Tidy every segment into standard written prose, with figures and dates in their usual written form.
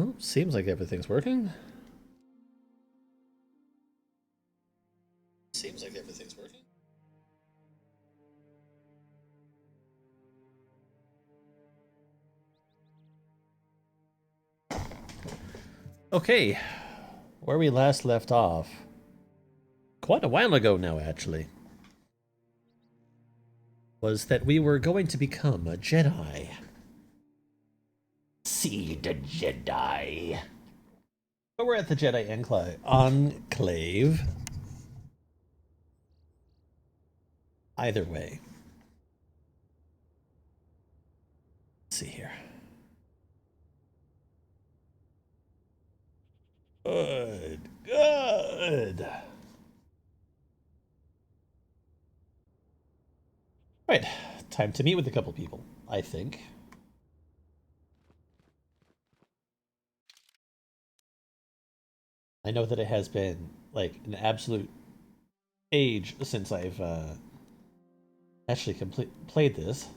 Well, seems like everything's working. Seems like everything's working. Okay, where we last left off, quite a while ago now actually, was that we were going to become a Jedi. See the Jedi. But we're at the Jedi Enclave. Either way. Let's see here. Good. Good. Right. Time to meet with a couple people, I think. I know that it has been, like, an absolute age since I've actually played this.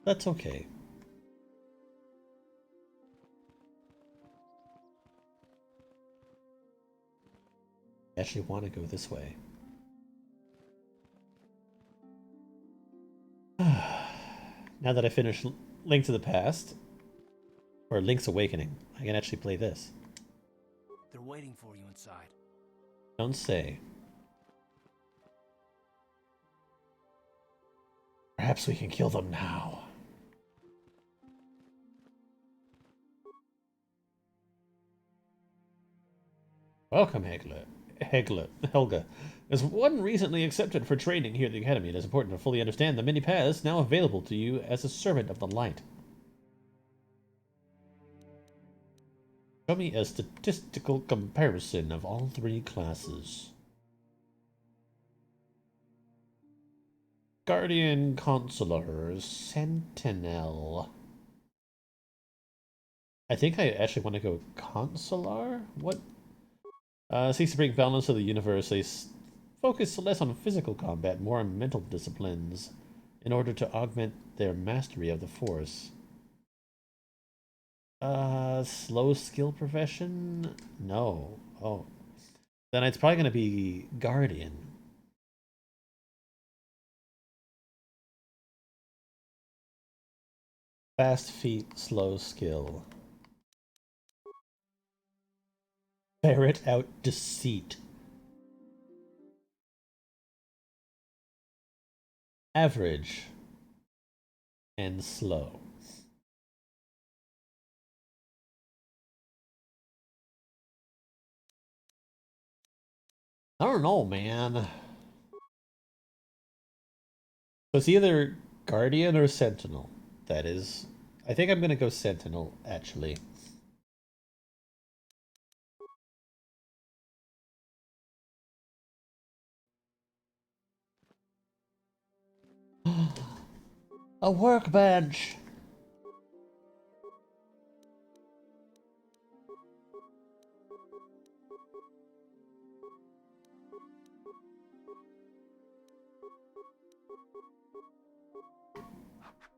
That's okay. I actually want to go this way. Now that I finished Link to the Past, or Link's Awakening, I can actually play this. They're waiting for you inside. Don't say. Perhaps we can kill them now. Welcome, Helga. As one recently accepted for training here at the Academy, it is important to fully understand the many paths now available to you as a servant of the light. Show me a statistical comparison of all three classes. Guardian, Consular, Sentinel. I think I actually want to go Consular? What? Seeks to bring balance to the universe. They focus less on physical combat, more on mental disciplines, in order to augment their mastery of the Force. Slow skill profession? No. Oh. Then it's probably going to be Guardian. Fast feet, slow skill. Ferret out deceit. Average. And slow. I don't know, man. So it's either Guardian or Sentinel. That is... I think I'm gonna go Sentinel, actually. A workbench!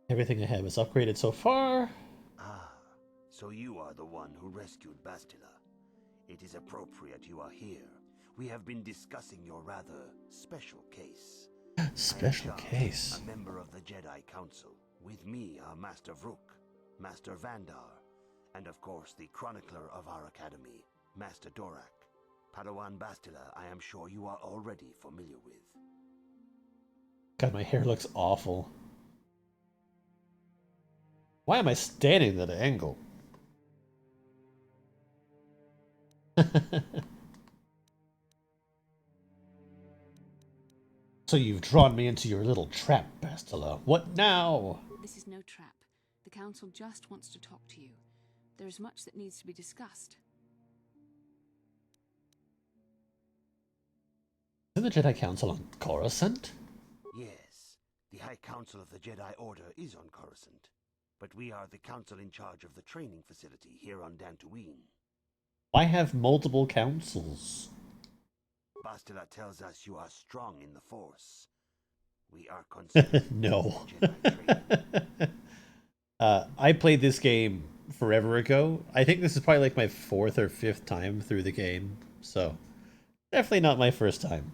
Everything I have is upgraded so far. Ah, so you are the one who rescued Bastila. It is appropriate you are here. We have been discussing your rather special case. Special I am Jar, case. a member of the Jedi Council. With me are Master Vrook, Master Vandar, and of course the chronicler of our academy, Master Dorak. Padawan Bastila, I am sure you are already familiar with. God, my hair looks awful. Why am I standing at an angle? So you've drawn me into your little trap, Bastila. What now? This is no trap. The Council just wants to talk to you. There is much that needs to be discussed. Is the Jedi Council on Coruscant? Yes, the High Council of the Jedi Order is on Coruscant, but we are the council in charge of the training facility here on Dantooine. Why have multiple councils? Bastila tells us you are strong in the Force. We are concerned. No. with Jedi training. I played this game forever ago. I think this is probably like my 4th or 5th time through the game, so definitely not my first time.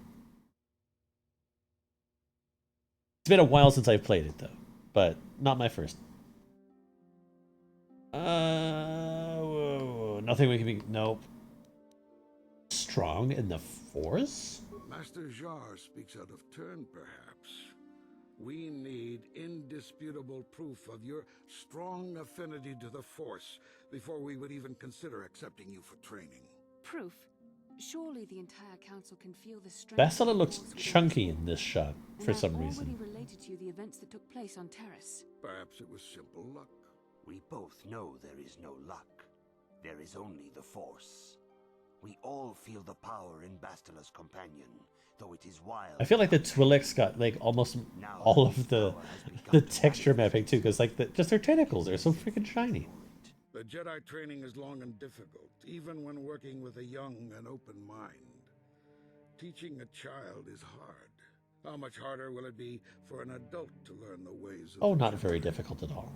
It's been a while since I've played it though, but not my first. Whoa, nothing we can be. Nope. Strong in the Force? Master Jar speaks out of turn, perhaps. We need indisputable proof of your strong affinity to the Force before we would even consider accepting you for training. Proof? Surely the entire council can feel the strength. Bastila of the looks Force within chunky us all. in this shot for And some I've reason. already related to you the events that took place on Terrace. Perhaps it was simple luck. We both know there is no luck. There is only the Force. We all feel the power in Bastila's companion, though it is wild. I feel like the Twi'leks got like almost Now all that of the power has begun the to texture manifest mapping too, because like just their tentacles are so freaking shiny. The Jedi training is long and difficult, even when working with a young and open mind. Teaching a child is hard. How much harder will it be for an adult to learn the ways of Oh, the not Jedi? very difficult at all.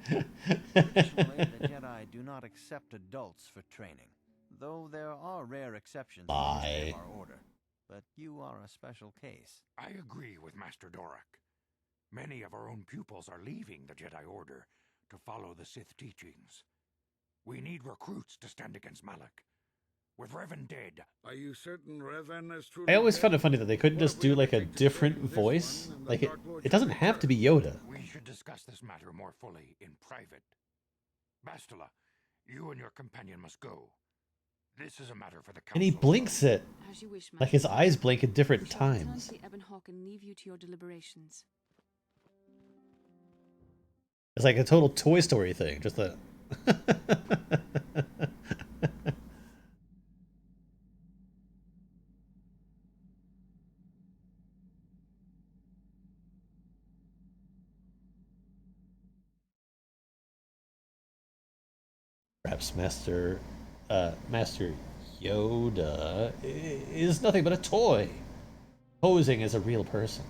Traditionally, the Jedi do not accept adults for training, though there are rare exceptions in the history of our order. But you are a special case. I agree with Master Dorak. Many of our own pupils are leaving the Jedi Order to follow the Sith teachings. We need recruits to stand against Malak. With Revan dead, Are you certain Revan is truly I always dead? found it funny that they couldn't What just if we do like a undertake to different train this voice. one and the Like Dark Lord it doesn't should have to be return? Yoda. we should discuss this matter more fully in private. Bastila, you and your companion must go. This is a matter for the council. And he blinks it. As you wish, Like his Master. eyes blink at We different shall return times. to the Ebon Hawk and leave you to your deliberations. It's like a total Toy Story thing. Just a perhaps Master Yoda is nothing but a toy, posing as a real person.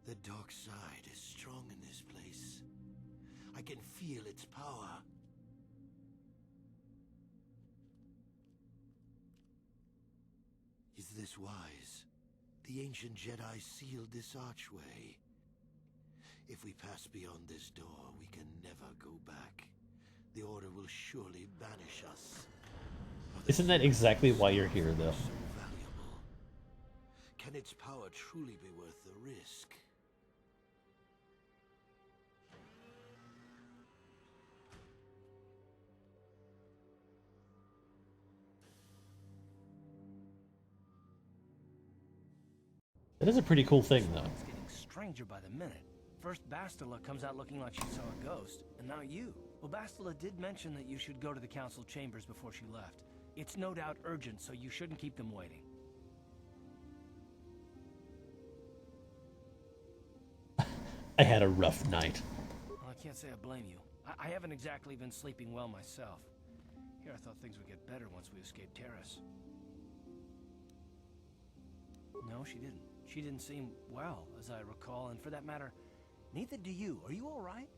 The dark side is strong in this place. I can feel its power. Is this wise? The ancient Jedi sealed this archway. If we pass beyond this door, we can never go back. The Order will surely banish us. Isn't that exactly why you're here, though? So valuable. Can its power truly be worth the risk? It is a pretty cool thing, though. It's getting stranger by the minute. First Bastila comes out looking like she saw a ghost, and now you. Well, Bastila did mention that you should go to the council chambers before she left. It's no doubt urgent, so you shouldn't keep them waiting. I had a rough night. Well, I can't say I blame you. I haven't exactly been sleeping well myself. Here, I thought things would get better once we escaped Terrace. No, she didn't. She didn't seem well, as I recall, and for that matter, neither do you. Are you all right?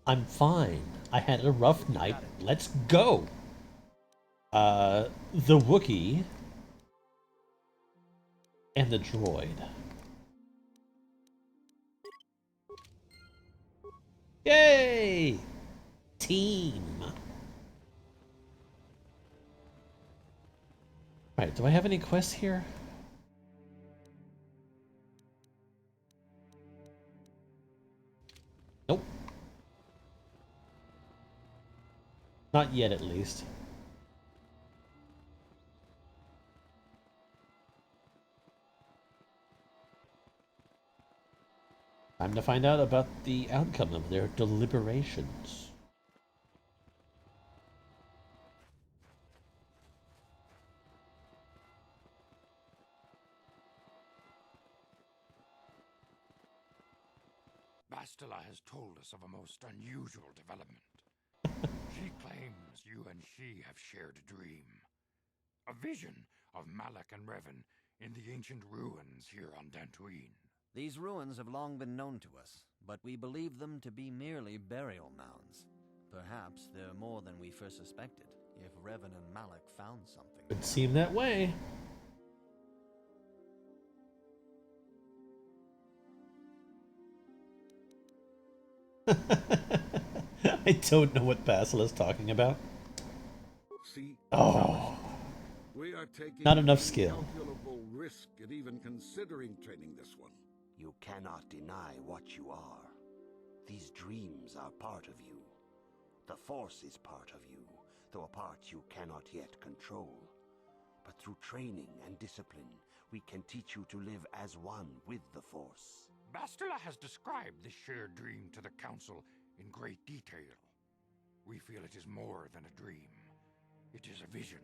I'm fine. I had a rough night. Let's go. The Wookiee and the droid. Yay! Team. Alright, do I have any quests here? Nope. Not yet, at least. Time to find out about the outcome of their deliberations. Bastila has told us of a most unusual development. She claims you and she have shared a dream. A vision of Malak and Revan in the ancient ruins here on Dantooine. These ruins have long been known to us, but we believe them to be merely burial mounds. Perhaps they're more than we first suspected, if Revan and Malak found something. Would seem that way. I don't know what Basil is talking about. See, Oh, we are taking not enough an skill. incalculable risk at even considering training this one. You cannot deny what you are. These dreams are part of you. The Force is part of you, though a part you cannot yet control. But through training and discipline, we can teach you to live as one with the Force. Bastila has described this shared dream to the Council in great detail. We feel it is more than a dream. It is a vision.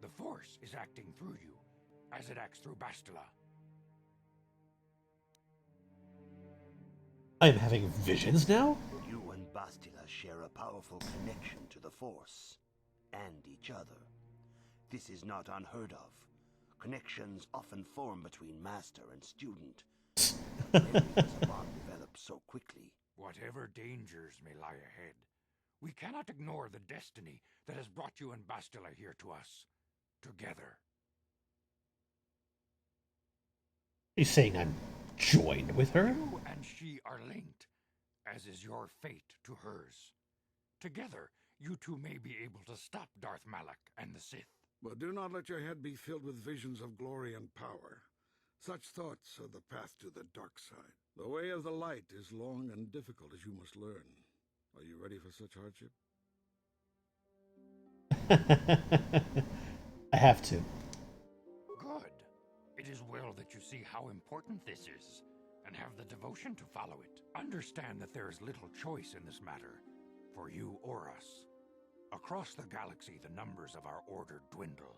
The Force is acting through you, as it acts through Bastila. I'm having visions now? You and Bastila share a powerful connection to the Force, and each other. This is not unheard of. Connections often form between master and student. Rarely does a bond develop so quickly. Whatever dangers may lie ahead, we cannot ignore the destiny that has brought you and Bastila here to us, together. He's saying I'm joined with her? You and she are linked, as is your fate to hers. Together, you two may be able to stop Darth Malak and the Sith. But do not let your head be filled with visions of glory and power. Such thoughts are the path to the dark side. The way of the light is long and difficult, as you must learn. Are you ready for such hardship? I have to. Good. It is well that you see how important this is, and have the devotion to follow it. Understand that there is little choice in this matter, for you or us. Across the galaxy, the numbers of our order dwindle.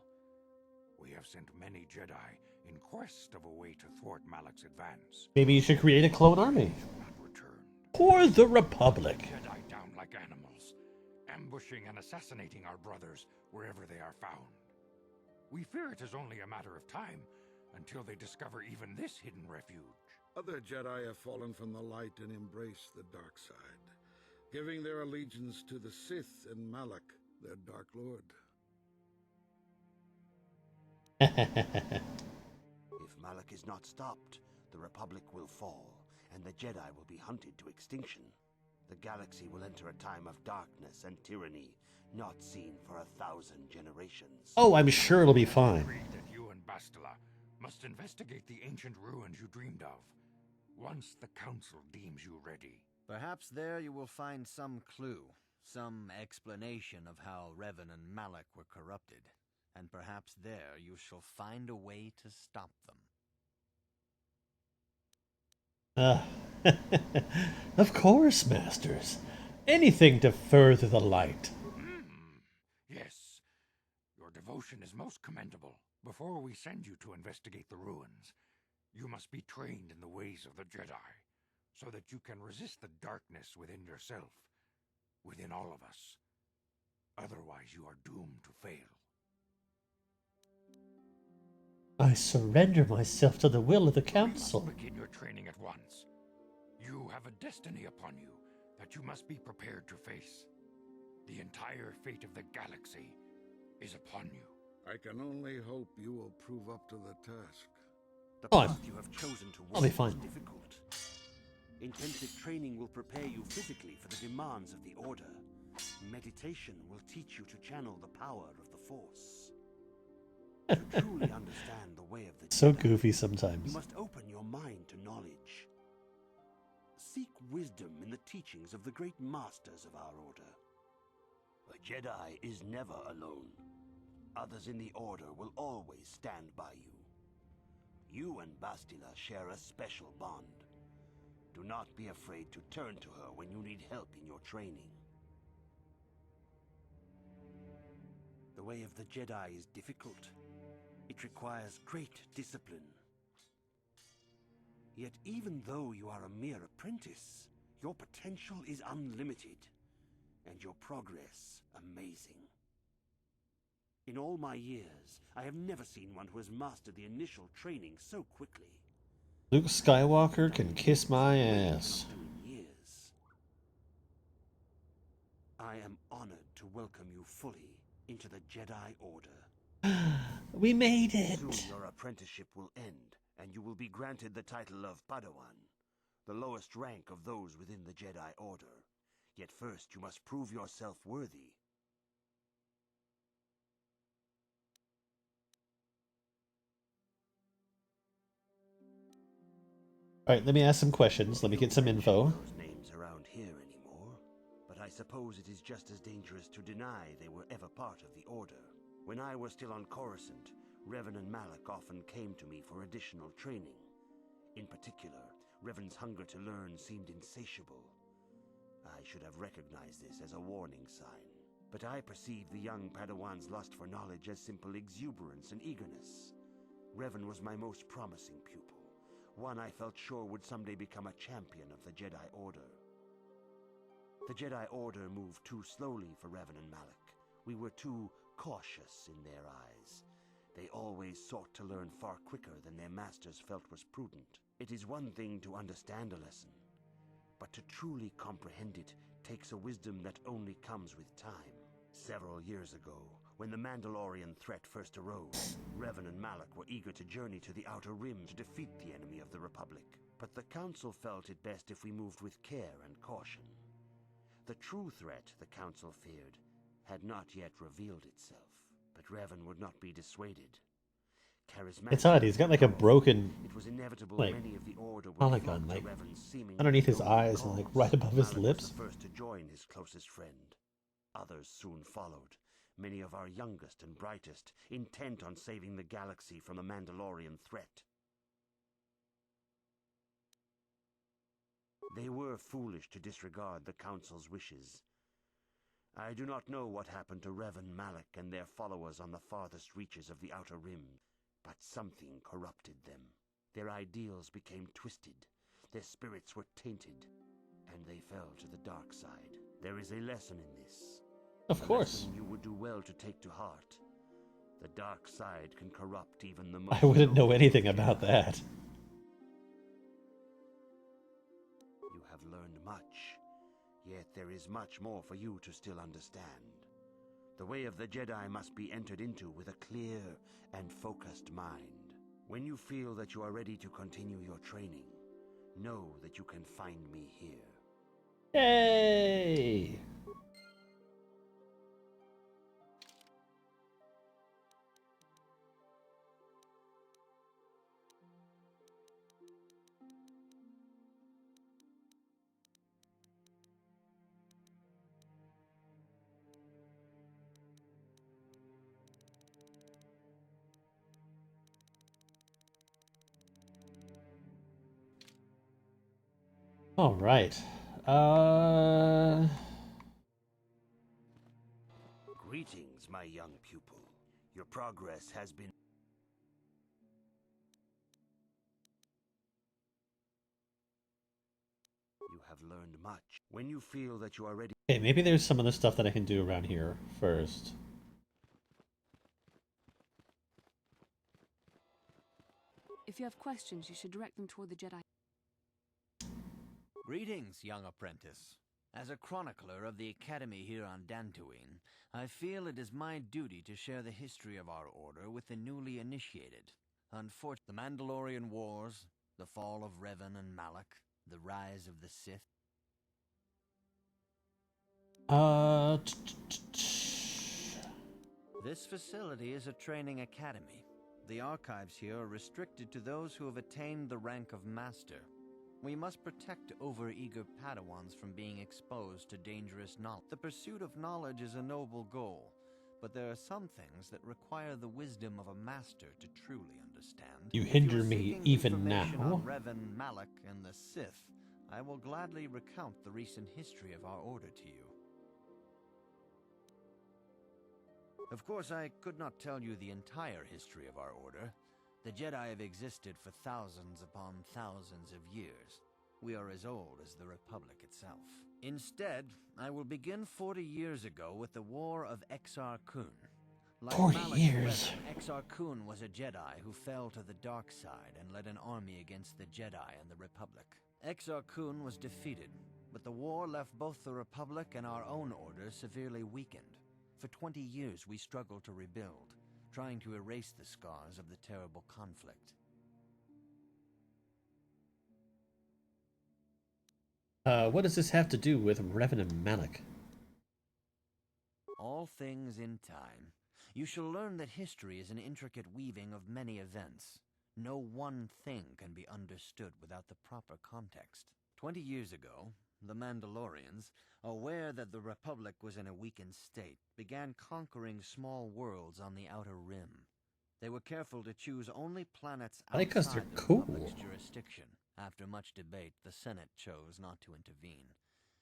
We have sent many Jedi in quest of a way to thwart Malak's advance. Maybe you should create a clone army. Not returned. For the Republic. Jedi down like animals, ambushing and assassinating our brothers wherever they are found. We fear it is only a matter of time until they discover even this hidden refuge. Other Jedi have fallen from the light and embraced the dark side, giving their allegiance to the Sith and Malak, their Dark Lord. If Malak is not stopped, the Republic will fall, and the Jedi will be hunted to extinction. The galaxy will enter a time of darkness and tyranny, not seen for 1,000 generations. Oh, I'm sure it'll be fine. Agreed that you and Bastila must investigate the ancient ruins you dreamed of, once the Council deems you ready. Perhaps there you will find some clue, some explanation of how Revan and Malak were corrupted. And perhaps there you shall find a way to stop them. Of course, Masters. Anything to further the light. Yes, your devotion is most commendable. Before we send you to investigate the ruins, you must be trained in the ways of the Jedi, so that you can resist the darkness within yourself, within all of us. Otherwise, you are doomed to fail. I surrender myself to the will of the Council. We must begin your training at once. You have a destiny upon you that you must be prepared to face. The entire fate of the galaxy is upon you. I can only hope you will prove up to the task. The Oh, path you have chosen to I'll be walk fine. is difficult. Intensive training will prepare you physically for the demands of the Order. Meditation will teach you to channel the power of the Force. To truly understand the way of the So Jedi, goofy you sometimes. must open your mind to knowledge. Seek wisdom in the teachings of the great masters of our Order. A Jedi is never alone. Others in the Order will always stand by you. You and Bastila share a special bond. Do not be afraid to turn to her when you need help in your training. The way of the Jedi is difficult. It requires great discipline. Yet even though you are a mere apprentice, Your potential is unlimited, and your progress amazing. In all my years, I have never seen one who has mastered the initial training so quickly. Luke Skywalker can kiss my ass. Years. I am honored to welcome you fully into the Jedi Order. We made it! Soon your apprenticeship will end, and you will be granted the title of Padawan, the lowest rank of those within the Jedi Order. Yet first you must prove yourself worthy. Alright, let me ask some questions. Let me get some info. Those names around here anymore, but I suppose it is just as dangerous to deny they were ever part of the Order. When I was still on Coruscant, Revan and Malak often came to me for additional training. In particular, Revan's hunger to learn seemed insatiable. I should have recognized this as a warning sign, but I perceived the young Padawan's lust for knowledge as simple exuberance and eagerness. Revan was my most promising pupil, one I felt sure would someday become a champion of the Jedi Order. The Jedi Order moved too slowly for Revan and Malak. We were too cautious in their eyes. They always sought to learn far quicker than their masters felt was prudent. It is one thing to understand a lesson, but to truly comprehend it takes a wisdom that only comes with time. Several years ago, when the Mandalorian threat first arose, Revan and Malak were eager to journey to the Outer Rim to defeat the enemy of the Republic. But the Council felt it best if we moved with care and caution. The true threat, the Council feared, had not yet revealed itself. But Revan would not be dissuaded. Charismatic, It's odd, he's got like a broken, it was inevitable like, many of the Order would polygon, flock to like, Revan's seemingly underneath his noble eyes and, like, cause. right above his Malak lips. was the first to join his closest friend. Others soon followed, many of our youngest and brightest, intent on saving the galaxy from the Mandalorian threat. They were foolish to disregard the Council's wishes. I do not know what happened to Revan, Malak, and their followers on the farthest reaches of the Outer Rim, but something corrupted them. Their ideals became twisted, their spirits were tainted, and they fell to the dark side. There is a lesson in this. of course. You would do well to take to heart. The dark side can corrupt even the most. I wouldn't know noble anything of about Jedi. that. You have learned much, yet there is much more for you to still understand. The way of the Jedi must be entered into with a clear and focused mind. When you feel that you are ready to continue your training, know that you can find me here. Yay! All right. Greetings, my young pupil. Your progress has been... You have learned much. When you feel that you are ready... Okay, maybe there's some other stuff that I can do around here first. If you have questions, you should direct them toward the Jedi. Greetings, young apprentice. As a chronicler of the Academy here on Dantooine, I feel it is my duty to share the history of our order with the newly initiated. Unfortunately, the Mandalorian Wars, the fall of Revan and Malak, the rise of the Sith. This facility is a training academy. The archives here are restricted to those who have attained the rank of Master. We must protect overeager Padawans from being exposed to dangerous knowledge. The pursuit of knowledge is a noble goal, but there are some things that require the wisdom of a master to truly understand. You If hinder are me seeking even information now. on Revan, Malak, and the Sith, I will gladly recount the recent history of our order to you. Of course, I could not tell you the entire history of our order. The Jedi have existed for thousands upon thousands of years. We are as old as the Republic itself. Instead, I will begin 40 years ago with the War of Exar Kun. Like 40 Malak's years. Revan, Exar Kun was a Jedi who fell to the dark side and led an army against the Jedi and the Republic. Exar Kun was defeated, but the war left both the Republic and our own order severely weakened. For 20 years we struggled to rebuild, trying to erase the scars of the terrible conflict. What does this have to do with Revan and Malak? All things in time. You shall learn that history is an intricate weaving of many events. No one thing can be understood without the proper context. 20 years ago, the Mandalorians, aware that the Republic was in a weakened state, began conquering small worlds on the Outer Rim. They were careful to choose only planets I think 'cause they're outside the cool. Republic's jurisdiction. After much debate, the Senate chose not to intervene.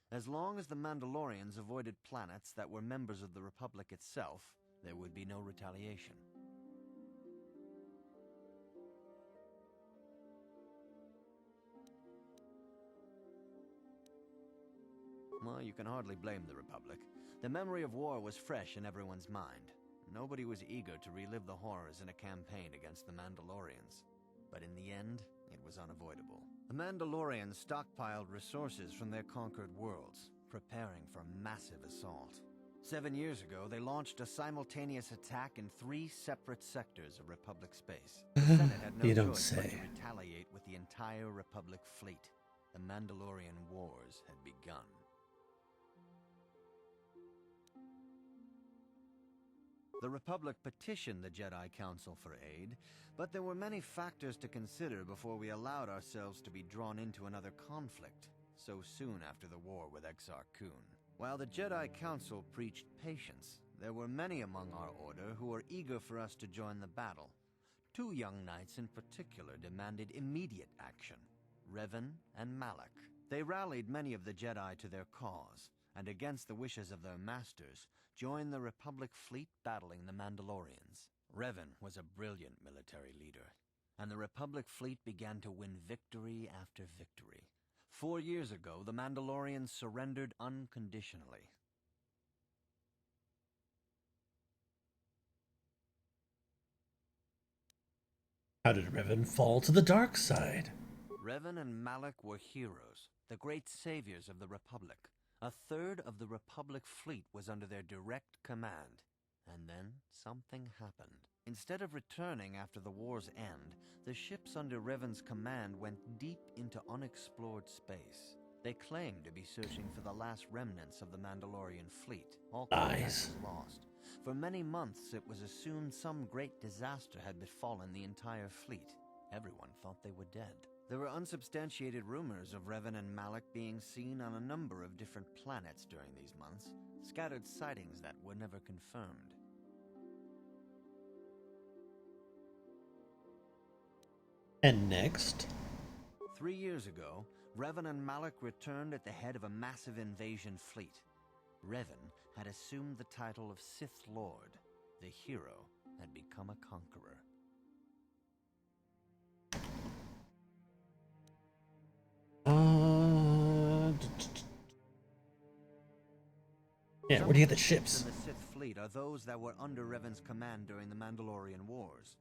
As long as the Mandalorians avoided planets that were members of the Republic itself, there would be no retaliation. Well, you can hardly blame the Republic. The memory of war was fresh in everyone's mind. Nobody was eager to relive the horrors in a campaign against the Mandalorians. But in the end, it was unavoidable. The Mandalorians stockpiled resources from their conquered worlds, preparing for a massive assault. 7 years ago, they launched a simultaneous attack in 3 separate sectors of Republic space. The Senate had no You don't choice but say. to retaliate with the entire Republic fleet. The Mandalorian Wars had begun. The Republic petitioned the Jedi Council for aid, but there were many factors to consider before we allowed ourselves to be drawn into another conflict, so soon after the war with Exar Kun. While the Jedi Council preached patience, there were many among our order who were eager for us to join the battle. 2 young knights in particular demanded immediate action, Revan and Malak. They rallied many of the Jedi to their cause, and against the wishes of their masters, joined the Republic fleet battling the Mandalorians. Revan was a brilliant military leader, and the Republic fleet began to win victory after victory. 4 years ago, the Mandalorians surrendered unconditionally. How did Revan fall to the dark side? Revan and Malak were heroes, the great saviors of the Republic. 1/3 of the Republic fleet was under their direct command. And then something happened. Instead of returning after the war's end, the ships under Revan's command went deep into unexplored space. They claimed to be searching for the last remnants of the Mandalorian fleet. All contact Lies. was lost. For many months, it was assumed some great disaster had befallen the entire fleet. Everyone thought they were dead. There were unsubstantiated rumors of Revan and Malak being seen on a number of different planets during these months, scattered sightings that were never confirmed. And next? 3 years ago, Revan and Malak returned at the head of a massive invasion fleet. Revan had assumed the title of Sith Lord. The hero had become a conqueror. Yeah, where do you get the ships? In the Sith fleet are those that were under Revan's command during the Mandalorian Wars.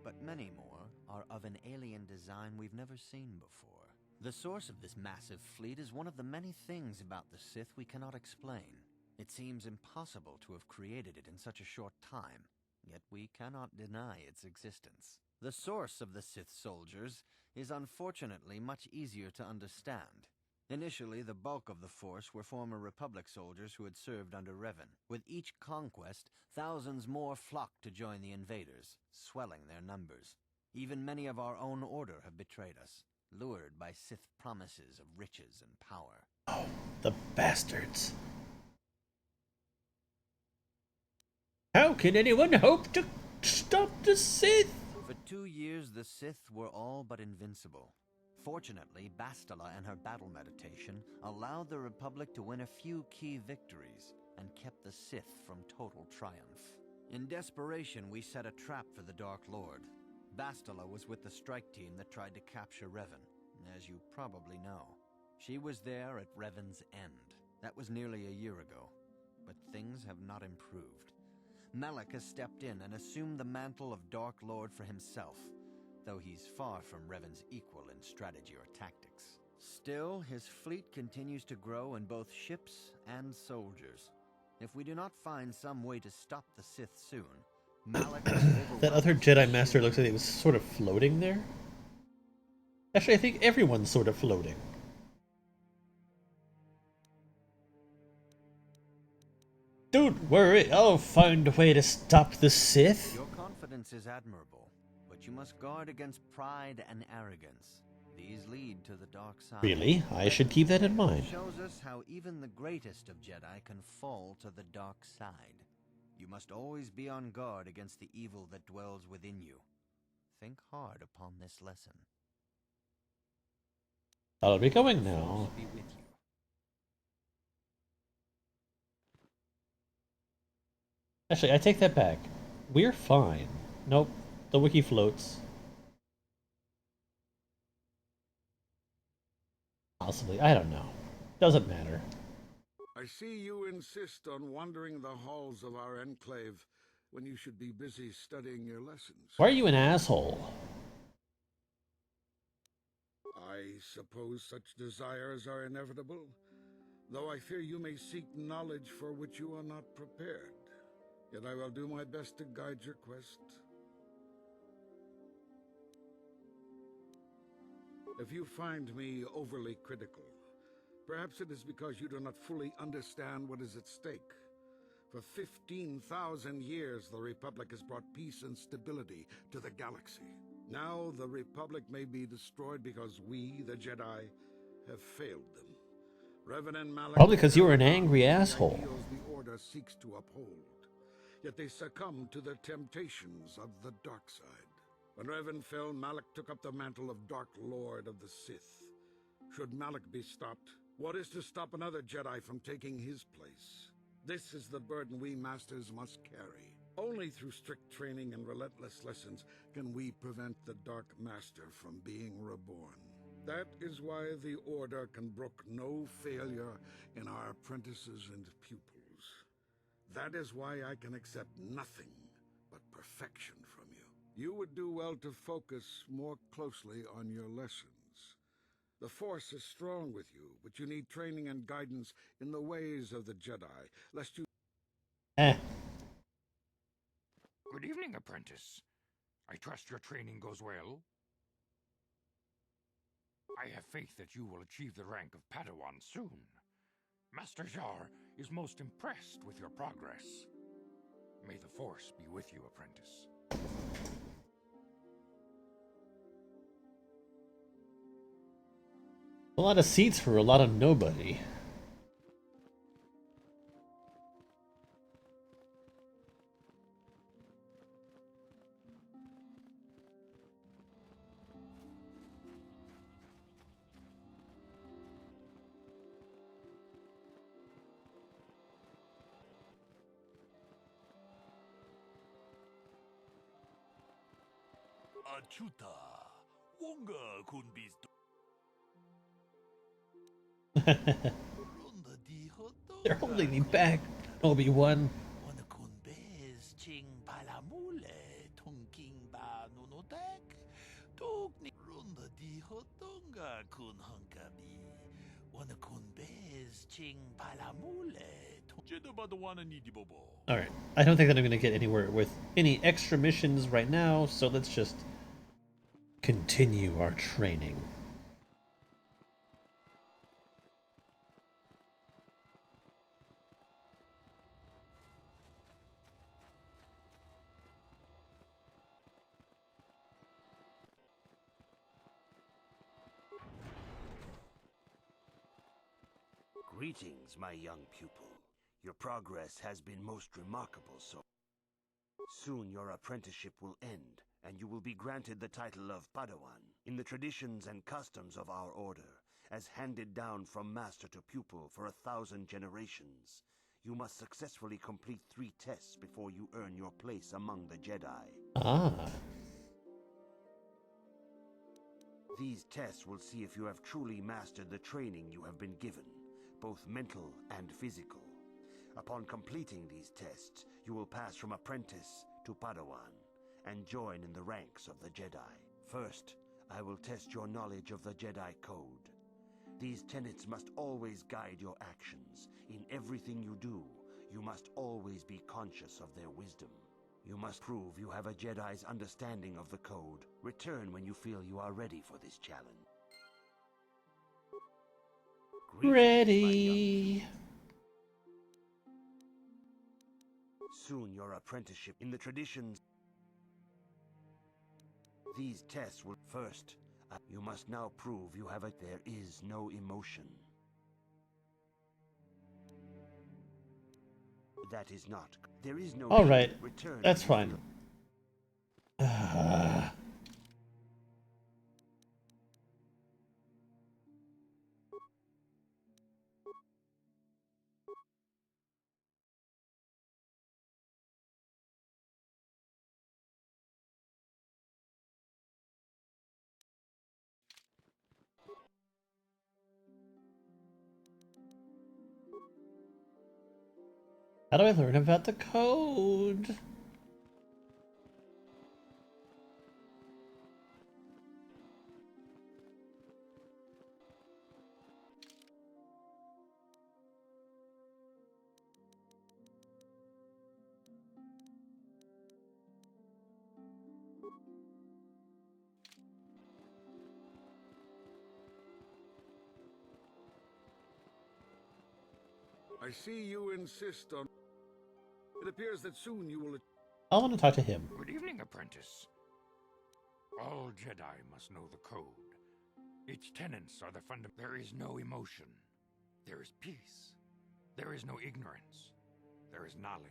But many more are of an alien design we've never seen before. The source of this massive fleet is one of the many things about the Sith we cannot explain. It seems impossible to have created it in such a short time, yet we cannot deny its existence. The source of the Sith soldiers is unfortunately much easier to understand. Initially, the bulk of the force were former Republic soldiers who had served under Revan. With each conquest, thousands more flocked to join the invaders, swelling their numbers. Even many of our own order have betrayed us, lured by Sith promises of riches and power. Oh, the bastards. How can anyone hope to stop the Sith? For 2 years, the Sith were all but invincible. Fortunately, Bastila and her battle meditation allowed the Republic to win a few key victories and kept the Sith from total triumph. In desperation, we set a trap for the Dark Lord. Bastila was with the strike team that tried to capture Revan, as you probably know. She was there at Revan's End. That was nearly a year ago. But things have not improved. Malak has stepped in and assumed the mantle of Dark Lord for himself, though he's far from Revan's equal in strategy or tactics. Still, his fleet continues to grow in both ships and soldiers. If we do not find some way to stop the Sith soon, Malak will overwhelm That other us with Jedi Master sheer looks like he was sort of floating there. Actually, I think everyone's sort of floating. Don't worry, I'll find a way to stop the Sith. Your confidence is admirable, but you must guard against pride and arrogance. These lead to the dark side. Really? I should keep that in mind. It shows us how even the greatest of Jedi can fall to the dark side. You must always be on guard against the evil that dwells within you. Think hard upon this lesson. I'll be going now. Be with you. Actually, I take that back. We're fine. Nope, the wiki floats. Possibly, I don't know. Doesn't matter. I see you insist on wandering the halls of our enclave when you should be busy studying your lessons. Why are you an asshole? I suppose such desires are inevitable, though I fear you may seek knowledge for which you are not prepared. Yet I will do my best to guide your quest. If you find me overly critical, perhaps it is because you do not fully understand what is at stake. For 15,000 years, the Republic has brought peace and stability to the galaxy. Now the Republic may be destroyed because we, the Jedi, have failed them. Revan and Malak... Probably because you were an angry asshole. ...ideals the Order seeks to uphold. Yet they succumb to the temptations of the dark side. When Revan fell, Malak took up the mantle of Dark Lord of the Sith. Should Malak be stopped, what is to stop another Jedi from taking his place? This is the burden we Masters must carry. Only through strict training and relentless lessons can we prevent the Dark Master from being reborn. That is why the Order can brook no failure in our apprentices and pupils. That is why I can accept nothing but perfection from you. You would do well to focus more closely on your lessons. The Force is strong with you, but you need training and guidance in the ways of the Jedi, lest you... Good evening, apprentice. I trust your training goes well. I have faith that you will achieve the rank of Padawan soon. Master Jar is most impressed with your progress. May the Force be with you, apprentice. A lot of seats for a lot of nobody. Achuta, Wonga kun bis. They're holding me back, Obi-Wan. Alright, I don't think that I'm going to get anywhere with any extra missions right now, so let's just continue our training. Greetings, my young pupil. Your progress has been most remarkable so. Soon your apprenticeship will end, and you will be granted the title of Padawan. In the traditions and customs of our order, as handed down from master to pupil for 1,000 generations, you must successfully complete 3 tests before you earn your place among the Jedi. Ah. These tests will see if you have truly mastered the training you have been given, both mental and physical. Upon completing these tests, you will pass from apprentice to Padawan and join in the ranks of the Jedi. First, I will test your knowledge of the Jedi Code. These tenets must always guide your actions. In everything you do, you must always be conscious of their wisdom. You must prove you have a Jedi's understanding of the code. Return when you feel you are ready for this challenge. Greetings, Ready. Soon your apprenticeship in the traditions. These tests will first. You must now prove you have it. There is no emotion. That is not. There is no. All right. Return. That's fine. How do I learn about the code? I see you insist on... It appears that soon you will... I want to talk to him. Good evening, apprentice. All Jedi must know the code. Its tenets are the fundamental. There is no emotion. There is peace. There is no ignorance. There is knowledge.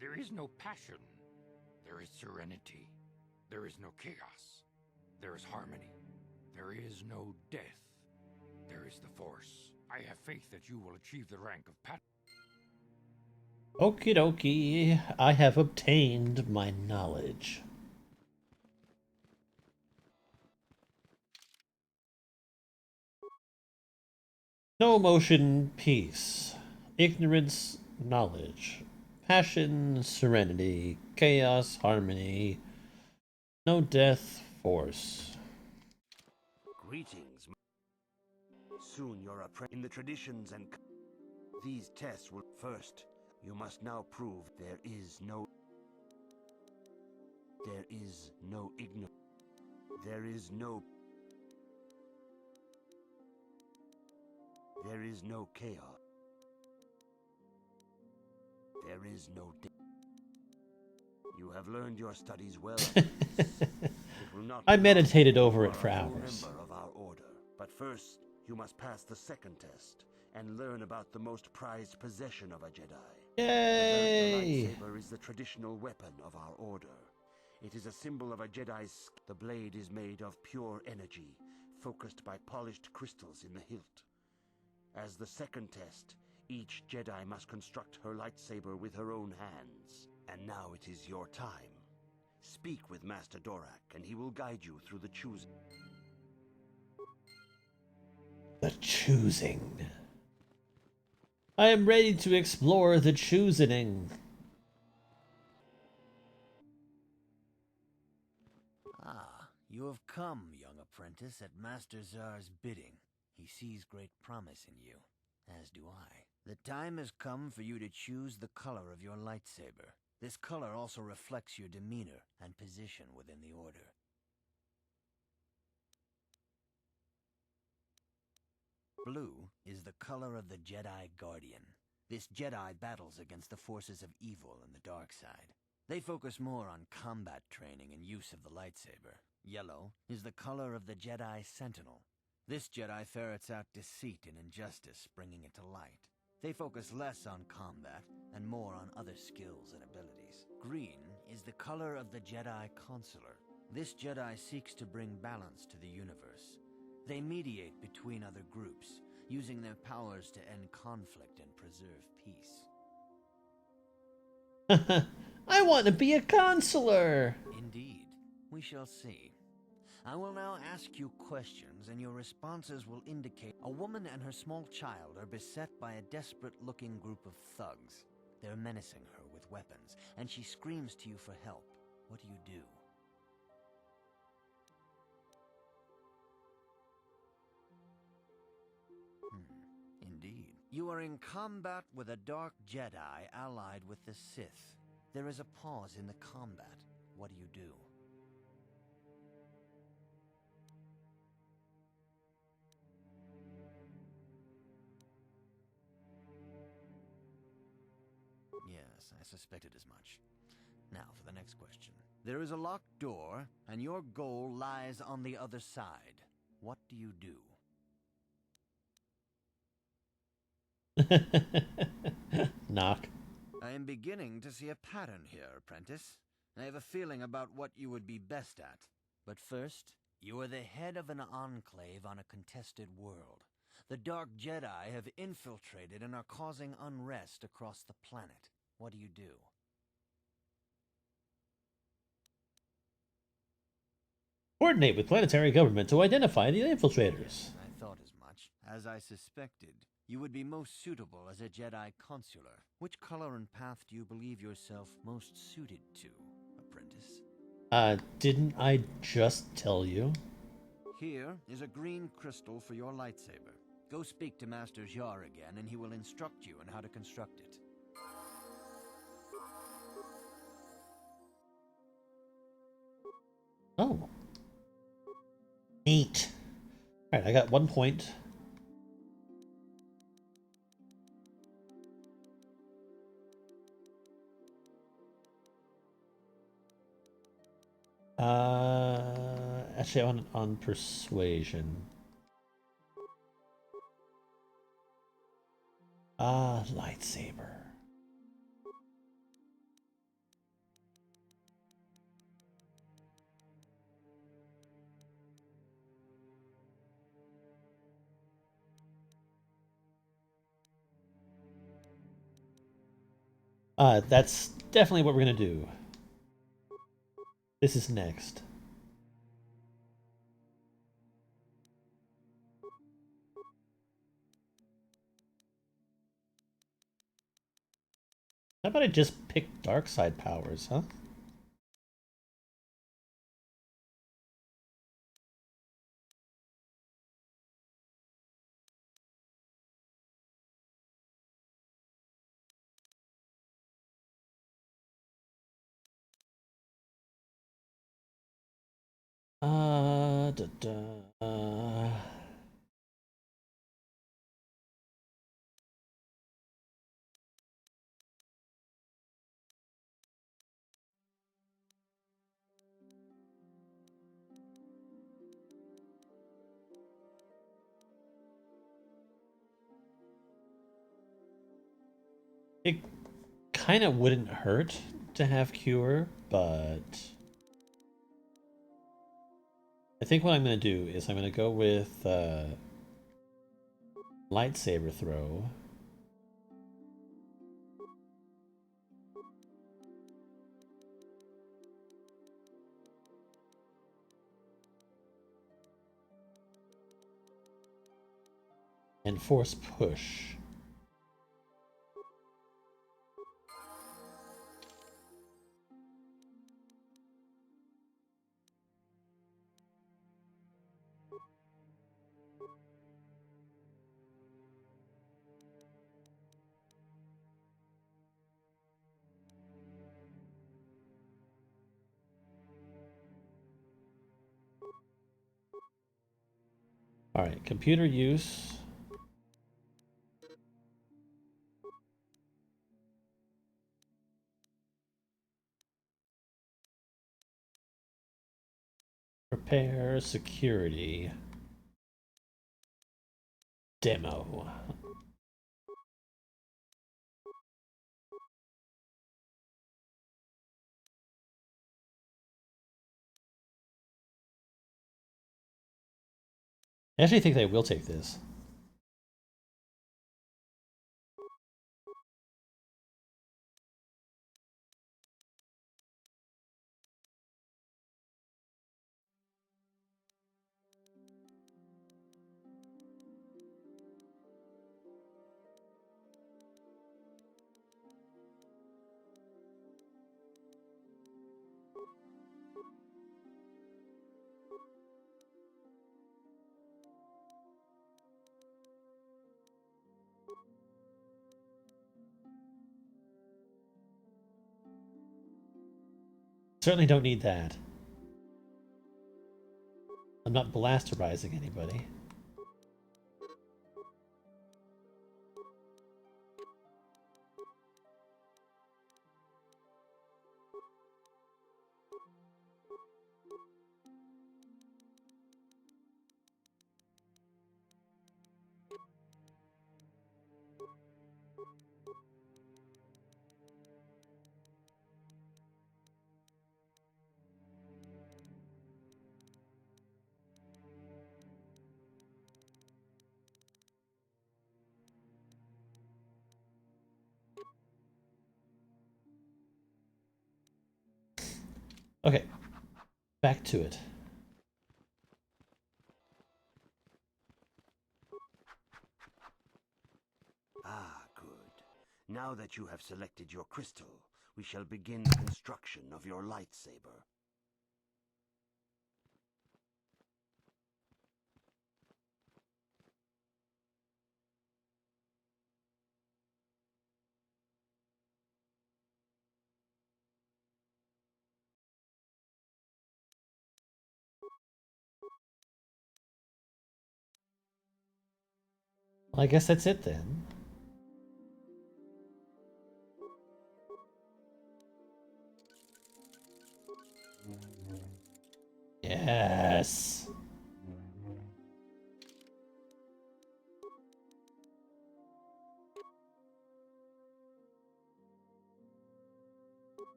There is no passion. There is serenity. There is no chaos. There is harmony. There is no death. There is the Force. I have faith that you will achieve the rank of Pat. Okie dokie. I have obtained my knowledge. No emotion, peace. Ignorance, knowledge. Passion, serenity. Chaos, harmony. No death, force. Greetings. Soon your apprentice in the traditions and these tests will first. You must now prove there is no ignorance. There is no chaos. There is no death. You have learned your studies well. It will not I be meditated long over it before for you are a full hours. member of our order. But first, you must pass the second test and learn about the most prized possession of a Jedi. Yay! The lightsaber is the traditional weapon of our order. It is a symbol of a Jedi's. The blade is made of pure energy, focused by polished crystals in the hilt. As the second test, each Jedi must construct her lightsaber with her own hands. And now it is your time. Speak with Master Dorak, and he will guide you through the choosing. The choosing. I am ready to explore the choosing. Ah, you have come, young apprentice, at Master Zar's bidding. He sees great promise in you, as do I. The time has come for you to choose the color of your lightsaber. This color also reflects your demeanor and position within the Order. Blue is the color of the Jedi Guardian. This Jedi battles against the forces of evil and the dark side. They focus more on combat training and use of the lightsaber. Yellow is the color of the Jedi Sentinel. This Jedi ferrets out deceit and injustice, bringing it to light. They focus less on combat and more on other skills and abilities. Green is the color of the Jedi Consular. This Jedi seeks to bring balance to the universe. They mediate between other groups, using their powers to end conflict and preserve peace. I want to be a consular! Indeed, we shall see. I will now ask you questions, and your responses will indicate a woman and her small child are beset by a desperate-looking group of thugs. They're menacing her with weapons, and she screams to you for help. What do you do? Indeed. You are in combat with a dark Jedi allied with the Sith. There is a pause in the combat. What do you do? Yes, I suspected as much. Now for the next question. There is a locked door, and your goal lies on the other side. What do you do? Knock. I am beginning to see a pattern here, apprentice. I have a feeling about what you would be best at. But first, you are the head of an enclave on a contested world. The Dark Jedi have infiltrated and are causing unrest across the planet. What do you do? Coordinate with planetary government to identify the infiltrators. I thought as much. As I suspected, you would be most suitable as a Jedi consular. Which color and path do you believe yourself most suited to, apprentice? Didn't I just tell you? Here is a green crystal for your lightsaber. Go speak to Master Jar again, and he will instruct you on how to construct it. Oh. Neat. Alright, I got 1 point. Actually, on persuasion. Lightsaber. That's definitely what we're gonna do. This is next. How about I just pick dark side powers, huh? Da, da. It kind of wouldn't hurt to have cure, but I think what I'm going to do is I'm going to go with lightsaber throw. And force push. Alright, computer use. Prepare security. Demo. I actually think they will take this. Certainly don't need that. I'm not blasterizing anybody. Okay, back to it. Ah, good. Now that you have selected your crystal, we shall begin the construction of your lightsaber. Well, I guess that's it then. Yes.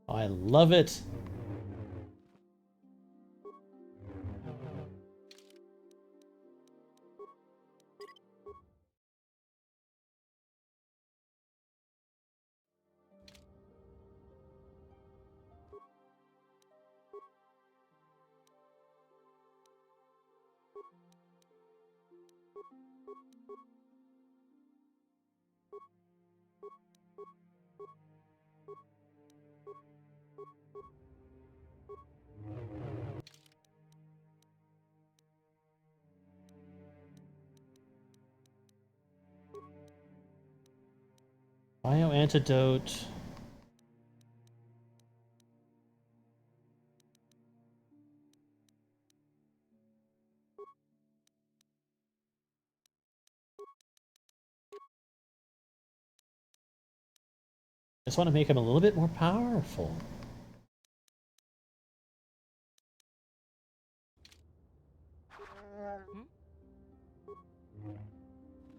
I love it. Bio antidote. Just want to make him a little bit more powerful.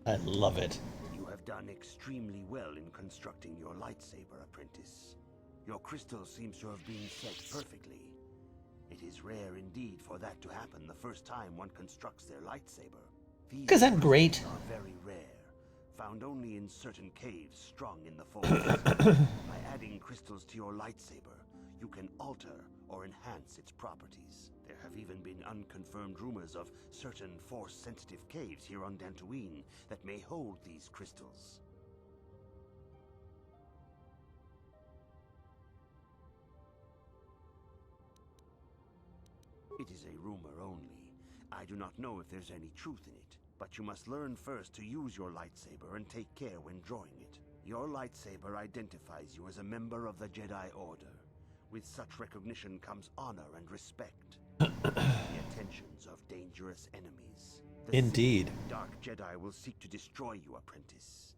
I love it. You have done extremely well in constructing your lightsaber, apprentice. Your crystal seems to have been set perfectly. It is rare indeed for that to happen the first time one constructs their lightsaber. Because I'm great. Are very rare, found only in certain caves strung in the forest. By adding crystals to your lightsaber, you can alter or enhance its properties. There have even been unconfirmed rumors of certain force-sensitive caves here on Dantooine that may hold these crystals. It is a rumor only. I do not know if there's any truth in it, but you must learn first to use your lightsaber and take care when drawing it. Your lightsaber identifies you as a member of the Jedi Order. With such recognition comes honor and respect. The attentions of dangerous enemies. The Indeed. Sith and Dark Jedi will seek to destroy you, apprentice.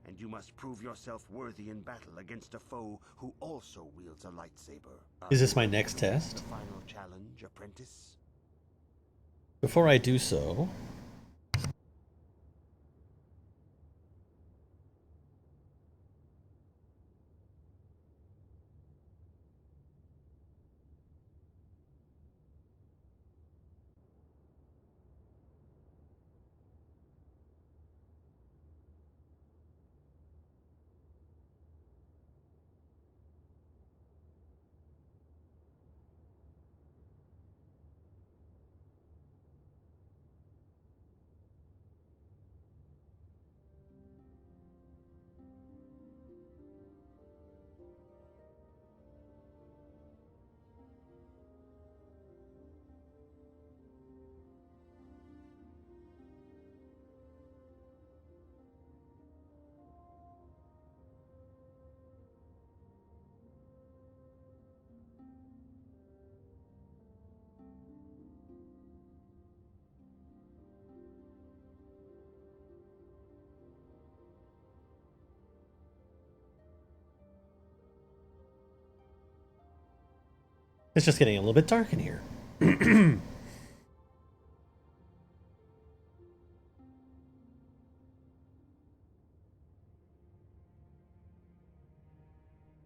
And you must prove yourself worthy in battle against a foe who also wields a lightsaber. Is this my next test? The final challenge, apprentice? Before I do so, It's just getting a little bit dark in here.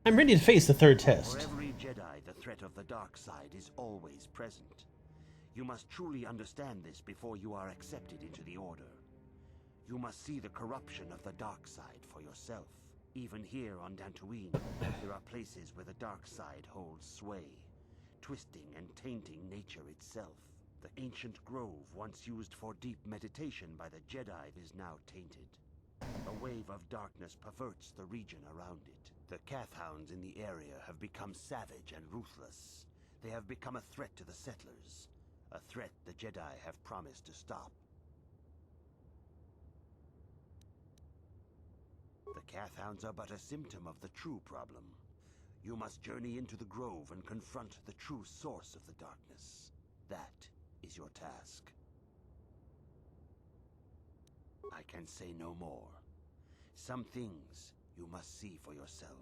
I'm ready to face the third test. For every Jedi, the threat of the dark side is always present. You must truly understand this before you are accepted into the Order. You must see the corruption of the dark side for yourself. Even here on Dantooine, there are places where the dark side holds sway, twisting and tainting nature itself. The ancient grove once used for deep meditation by the Jedi is now tainted. A wave of darkness perverts the region around it. The Kathhounds in the area have become savage and ruthless. They have become a threat to the settlers, a threat the Jedi have promised to stop. The Kathhounds are but a symptom of the true problem. You must journey into the grove and confront the true source of the darkness. That is your task. I can say no more. Some things you must see for yourself.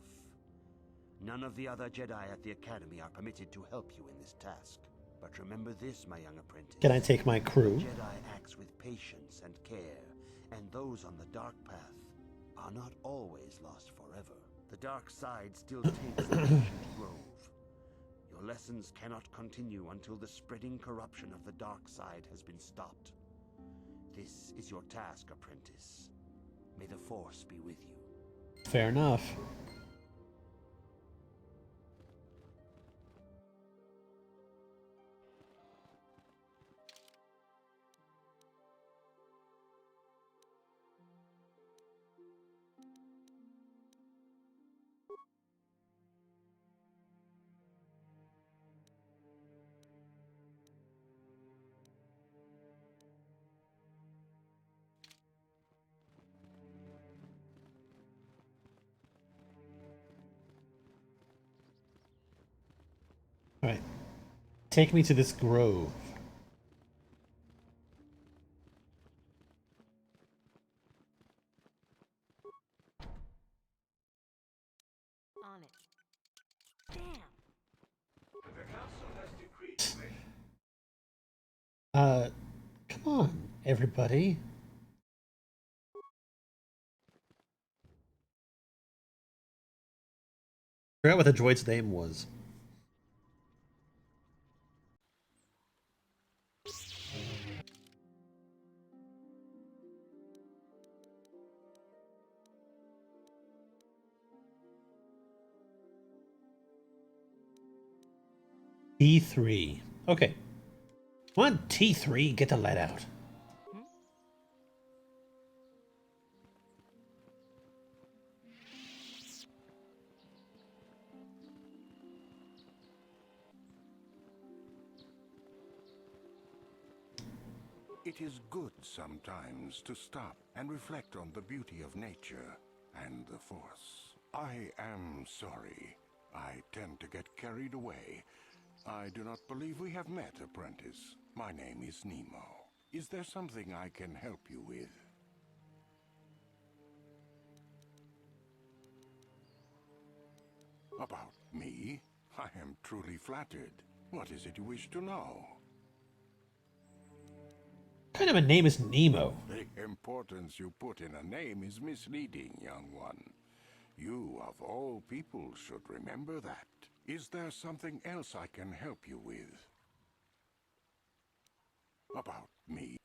None of the other Jedi at the Academy are permitted to help you in this task. But remember this, my young apprentice. Can I take my crew? Jedi acts with patience and care, and those on the dark path are not always lost forever. The dark side still taints the ancient grove. Your lessons cannot continue until the spreading corruption of the dark side has been stopped. This is your task, apprentice. May the Force be with you. Fair enough. Alright. Take me to this grove. On it. Damn. Come on, everybody. I forgot what the droid's name was. T3. Okay. Come on, T3, get the lead out. It is good sometimes to stop and reflect on the beauty of nature and the Force. I am sorry. I tend to get carried away. I do not believe we have met, apprentice. My name is Nemo. Is there something I can help you with? About me? I am truly flattered. What is it you wish to know? What kind of a name is Nemo? The importance you put in a name is misleading, young one. You, of all people, should remember that. Is there something else I can help you with? About me?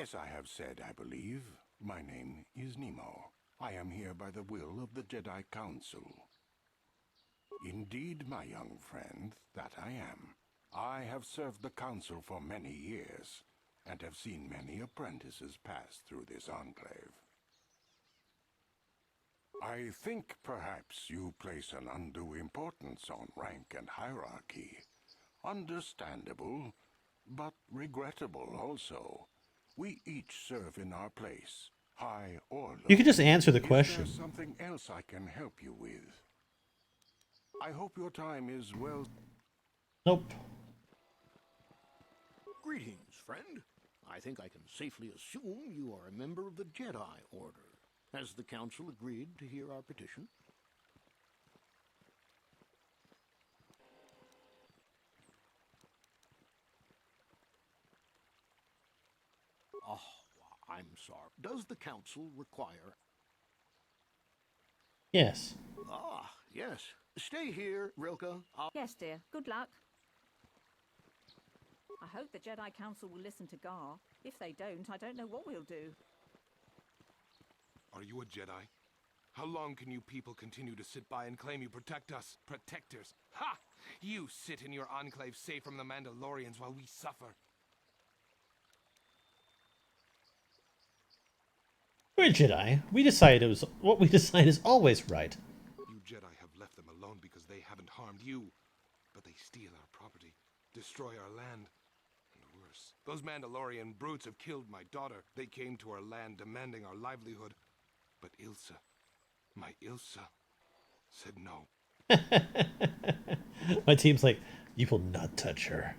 As I have said, I believe, my name is Nemo. I am here by the will of the Jedi Council. Indeed, my young friend, that I am. I have served the Council for many years, and have seen many apprentices pass through this enclave. I think perhaps you place an undue importance on rank and hierarchy. Understandable, but regrettable also. We each serve in our place, high or low. You can just answer the question. Is there something else I can help you with? I hope your time is well... Nope. Greetings, friend. I think I can safely assume you are a member of the Jedi Order. Has the Council agreed to hear our petition? Oh, I'm sorry. Does the council require... Yes. Ah, yes. Stay here, Rilke. Yes, dear. Good luck. I hope the Jedi Council will listen to Gar. If they don't, I don't know what we'll do. Are you a Jedi? How long can you people continue to sit by and claim you protect us? Protectors? Ha! You sit in your enclave safe from the Mandalorians while we suffer. We're Jedi. We decide what we decide is always right. You Jedi have left them alone because they haven't harmed you. But they steal our property, destroy our land, and worse. Those Mandalorian brutes have killed my daughter. They came to our land demanding our livelihood. But Ilsa, my Ilsa, said no. My team's like, you will not touch her.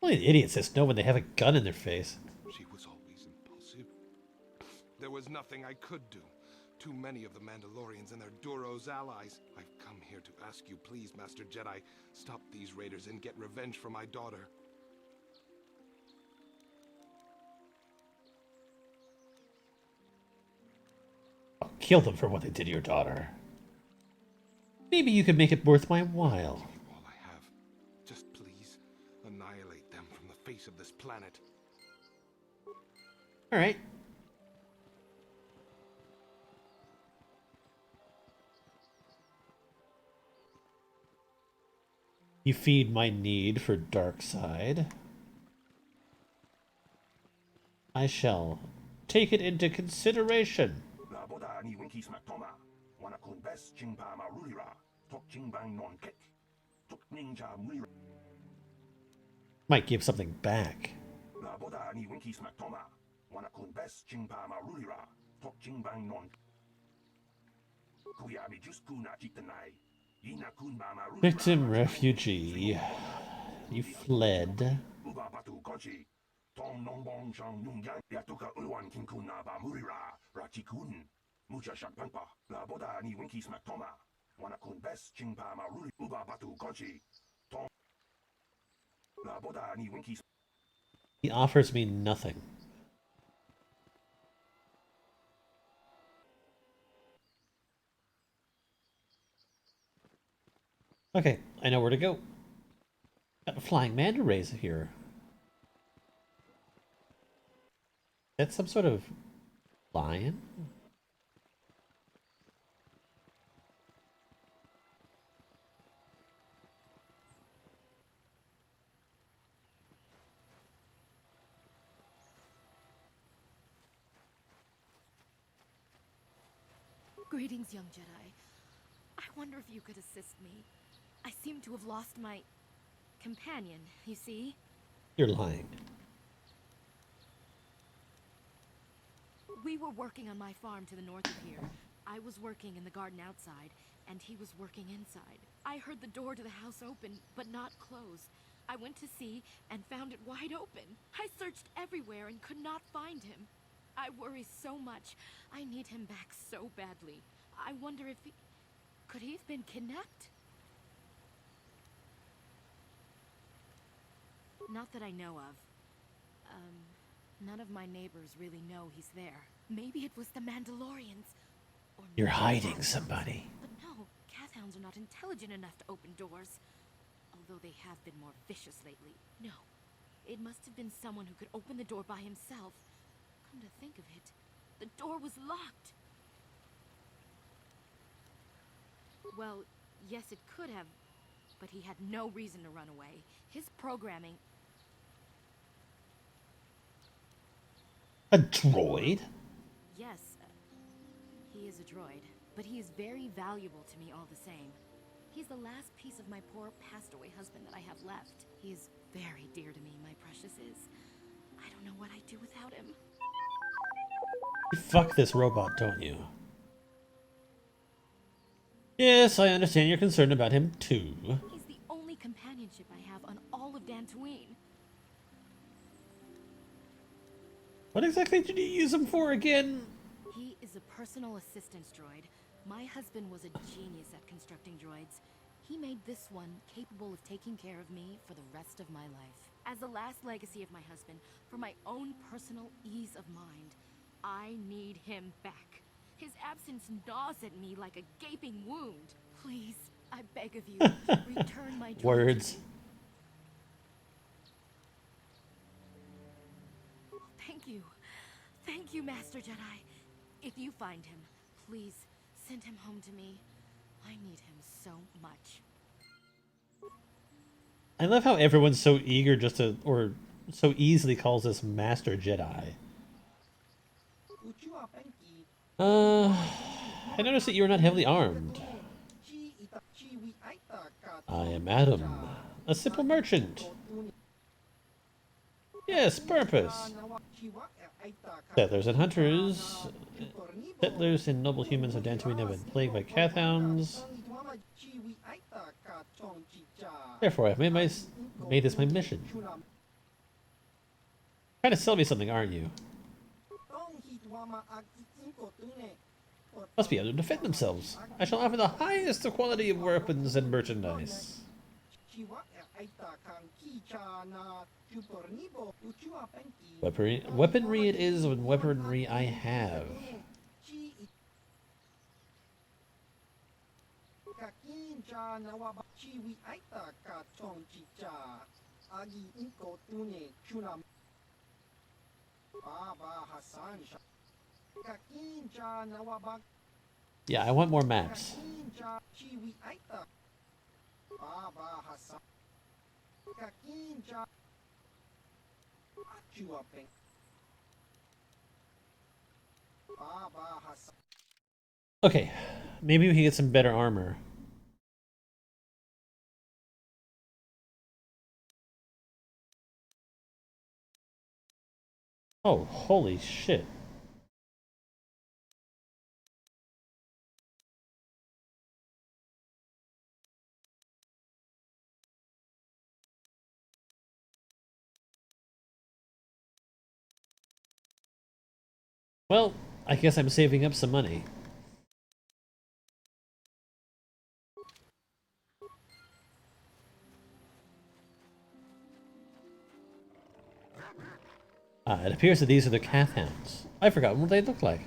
Only an idiot says no when they have a gun in their face. She was always impulsive. There was nothing I could do. Too many of the Mandalorians and their Duros allies. I've come here to ask you, please, Master Jedi, stop these raiders and get revenge for my daughter. I'll kill them for what they did to your daughter. Maybe you could make it worth my while. All I have. Just please, annihilate them from the face of this planet. Alright. You feed my need for dark side. I shall take it into consideration. Might give something back. Victim refugee. You fled. He offers me nothing. Okay, I know where to go. Got a flying manta rays here. That's some sort of lion? Greetings, young Jedi. I wonder if you could assist me. I seem to have lost my companion, you see? You're lying. We were working on my farm to the north of here. I was working in the garden outside, and he was working inside. I heard the door to the house open, but not close. I went to see and found it wide open. I searched everywhere and could not find him. I worry so much. I need him back so badly. I wonder if he... Could he have been kidnapped? Not that I know of. None of my neighbors really know he's there. Maybe it was the Mandalorians. Or You're hiding somebody. But no, Cathounds are not intelligent enough to open doors. Although they have been more vicious lately. No, it must have been someone who could open the door by himself. Come to think of it, the door was locked. Well, yes, it could have, but he had no reason to run away. His programming... A droid? Yes, he is a droid, but he is very valuable to me all the same. He's the last piece of my poor passed-away husband that I have left. He is very dear to me, my precious is. I don't know what I'd do without him. You fuck this robot, don't you? Yes, I understand you're concerned about him, too. He's the only companionship I have on all of Dantooine. What exactly did you use him for again? He is a personal assistance droid. My husband was a genius at constructing droids. He made this one capable of taking care of me for the rest of my life. As the last legacy of my husband, for my own personal ease of mind, I need him back. His absence gnaws at me like a gaping wound. Please, I beg of you, return my droid. Words. Thank you. Thank you, Master Jedi. If you find him, please send him home to me. I need him so much. I love how everyone's so eager just to, or so easily calls this Master Jedi. I noticed that you are not heavily armed. I am Adam, a simple merchant. Yes, purpose. Settlers and hunters. Settlers and noble humans of Dantooine have been plagued by kath hounds. Therefore, I've made this my mission. Trying to sell me something, aren't you? Must be able to defend themselves. I shall offer the highest quality of weapons and merchandise. Weaponry it is, and weaponry I have. Yeah, I want more maps. Okay, maybe we can get some better armor. Oh, holy shit. Well, I guess I'm saving up some money. It appears that these are the kath hounds. I've forgotten what they look like.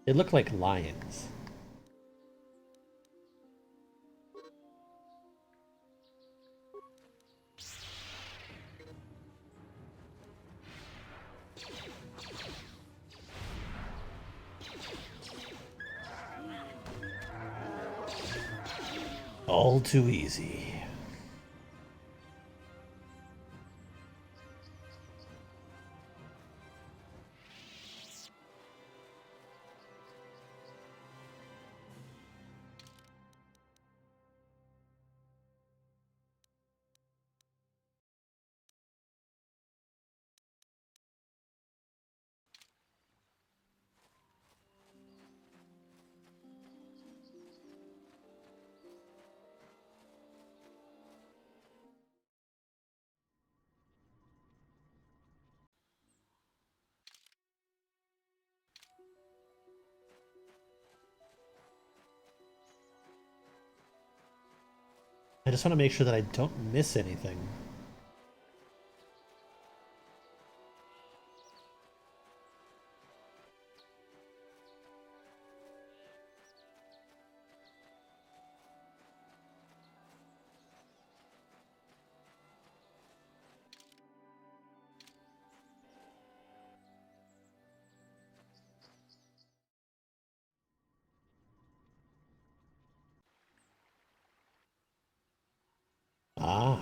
They look like lions. All too easy. I just want to make sure that I don't miss anything. Ah.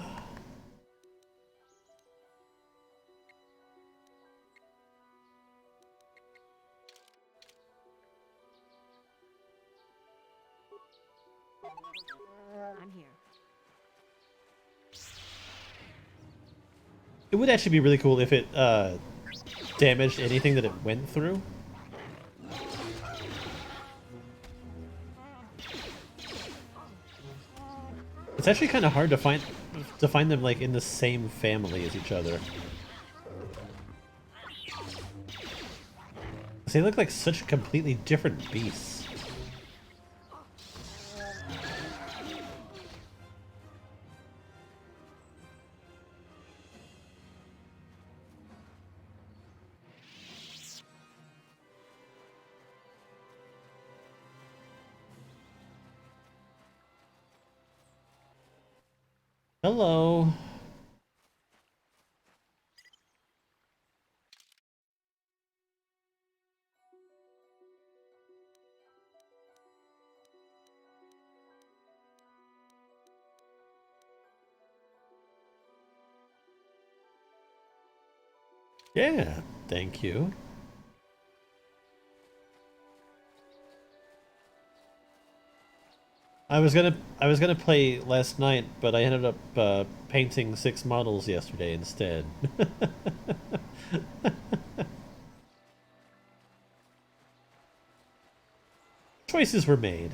I'm here. It would actually be really cool if it damaged anything that it went through. It's actually kind of hard to find them like in the same family as each other. They look like such completely different beasts. Hello. Yeah, thank you. I was gonna play last night, but I ended up painting 6 models yesterday instead. Choices were made.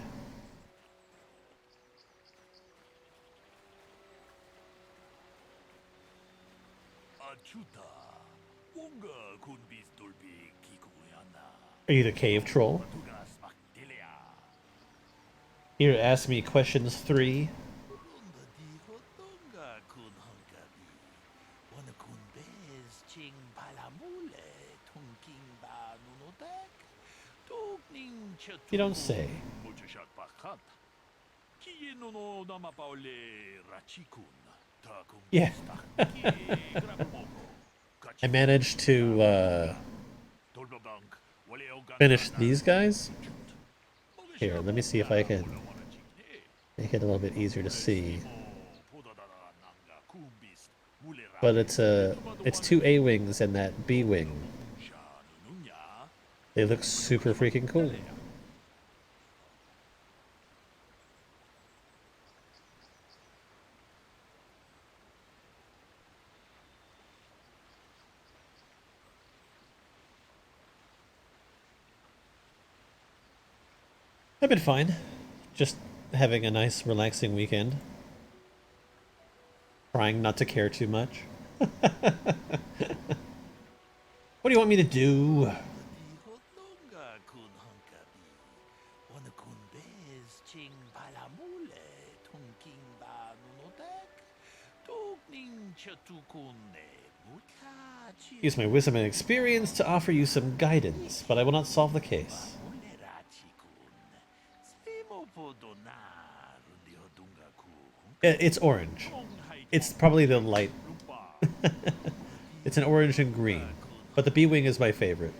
Are you the cave troll? Here, ask me questions 3. You don't say. Yeah. I managed to finish these guys. Here, let me see if I can make it a little bit easier to see. But it's 2 A wings and that B wing. They look super freaking cool. I've been fine. Just having a nice, relaxing weekend. Trying not to care too much. What do you want me to do? Use my wisdom and experience to offer you some guidance, but I will not solve the case. It's orange. It's probably the light. It's an orange and green. But the B-wing is my favorite.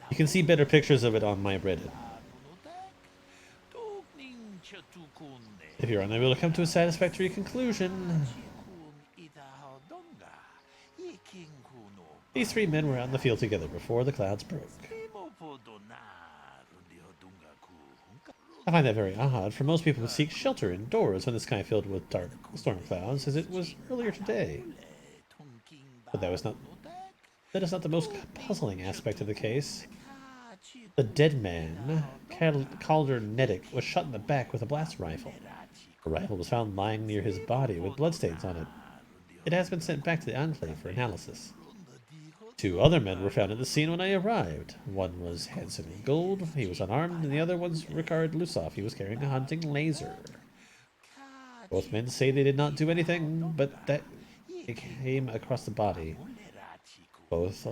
You can see better pictures of it on my Reddit. If you're unable to come to a satisfactory conclusion... These 3 men were out in the field together before the clouds broke. I find that very odd, for most people would seek shelter indoors when the sky filled with dark storm clouds, as it was earlier today. But that is not the most puzzling aspect of the case. The dead man, Calder Nedic, was shot in the back with a blast rifle. The rifle was found lying near his body with bloodstains on it. It has been sent back to the Enclave for analysis. 2 other men were found at the scene when I arrived. One was Hanson Gold, he was unarmed, and the other was Ricard Lusoff, he was carrying a hunting laser. Both men say they did not do anything, but that it came across the body. Both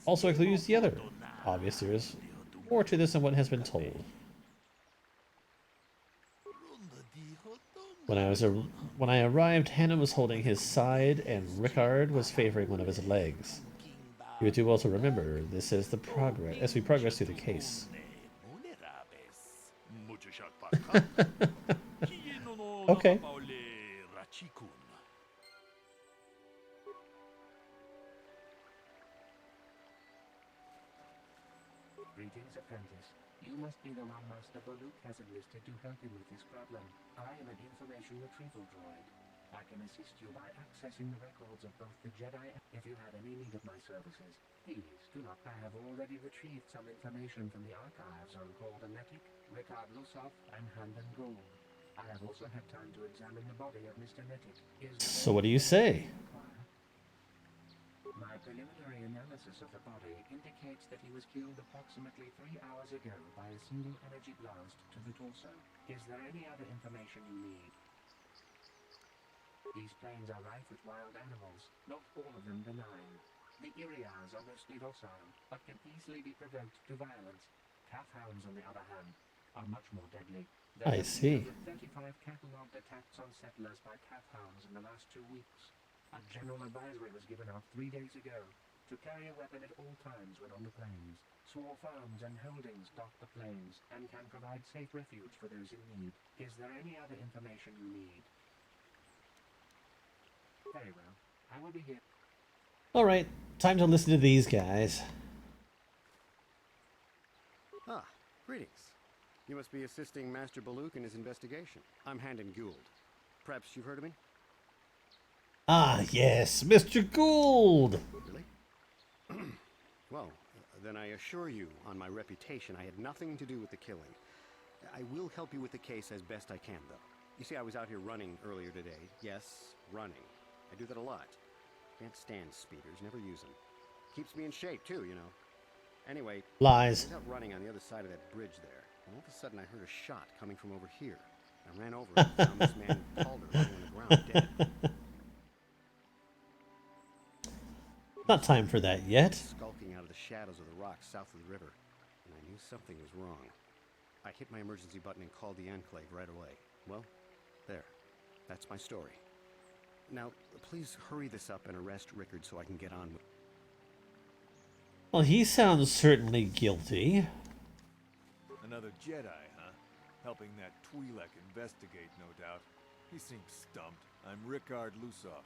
also accuse the other. Obviously, there is more to this than what has been told. When I arrived, Hannah was holding his side, and Ricard was favoring one of his legs. You would do well to remember, this is the progress as we progress through the case. Okay. Greetings, apprentice. You must be the one Master Baluk has enlisted to help him with this problem. I am an information retrieval droid. I can assist you by accessing the records of both the Jedi. If you have any need of my services, please do not. I have already retrieved some information from the archives on Calder Nedic, Ricard Lusoff, and Handan Gold. I have also had time to examine the body of Mr. Nedic. So what do you say? My preliminary analysis of the body indicates that he was killed approximately 3 hours ago by a single energy blast to the torso. Is there any other information you need? These plains are rife with wild animals, not all of them benign. The Iriars are mostly docile, but can easily be provoked to violence. Calf hounds, on the other hand, are much more deadly. I see. Over 35 catalogued attacks on settlers by cat hounds in the last 2 weeks. A general advisory was given out 3 days ago to carry a weapon at all times when on the plains. Small farms and holdings dot the plains and can provide safe refuge for those in need. Is there any other information you need? Very well. I will be here. Alright, time to listen to these guys. Ah, greetings. You must be assisting Master Baluk in his investigation. I'm Handon Gould. Perhaps you've heard of me? Ah, yes, Mr. Gould! Really? Well, then I assure you, on my reputation, I had nothing to do with the killing. I will help you with the case as best I can, though. You see, I was out here running earlier today. Yes, running. I do that a lot. Can't stand speeders, never use them. Keeps me in shape, too, you know. Anyway, Lies. I was out running on the other side of that bridge there, and all of a sudden I heard a shot coming from over here. I ran over and found this man Calder lying on the ground dead. Not time for that yet. Skulking out of the shadows of the rocks south of the river, and I knew something was wrong. I hit my emergency button and called the Enclave right away. Well, there. That's my story. Now, please hurry this up and arrest Rickard so I can get on with... Well, he sounds certainly guilty. Another Jedi, huh? Helping that Twi'lek investigate, no doubt. He seems stumped. I'm Rickard Lusov.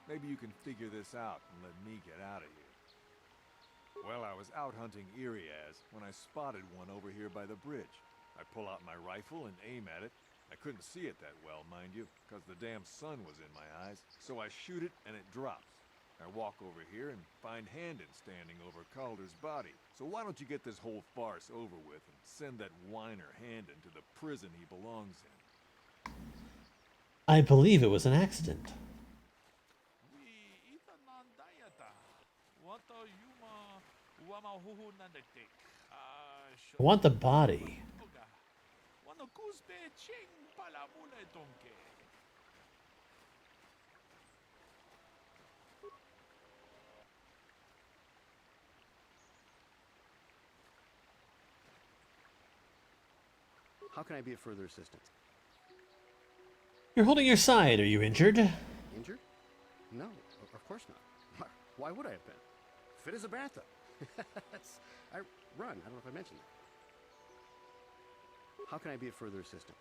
Maybe you can figure this out and let me get out of here. Well, I was out hunting Iriaz when I spotted one over here by the bridge. I pull out my rifle and aim at it. I couldn't see it that well, mind you, because the damn sun was in my eyes. So I shoot it and it drops. I walk over here and find Handon standing over Calder's body. So why don't you get this whole farce over with and send that whiner Handon to the prison he belongs in? I believe it was an accident. I want the body. How can I be of further assistance? You're holding your side. Are you injured? Injured? No, of course not. Why would I have been? Fit as a bathtub. I run. I don't know if I mentioned that. How can I be of further assistance?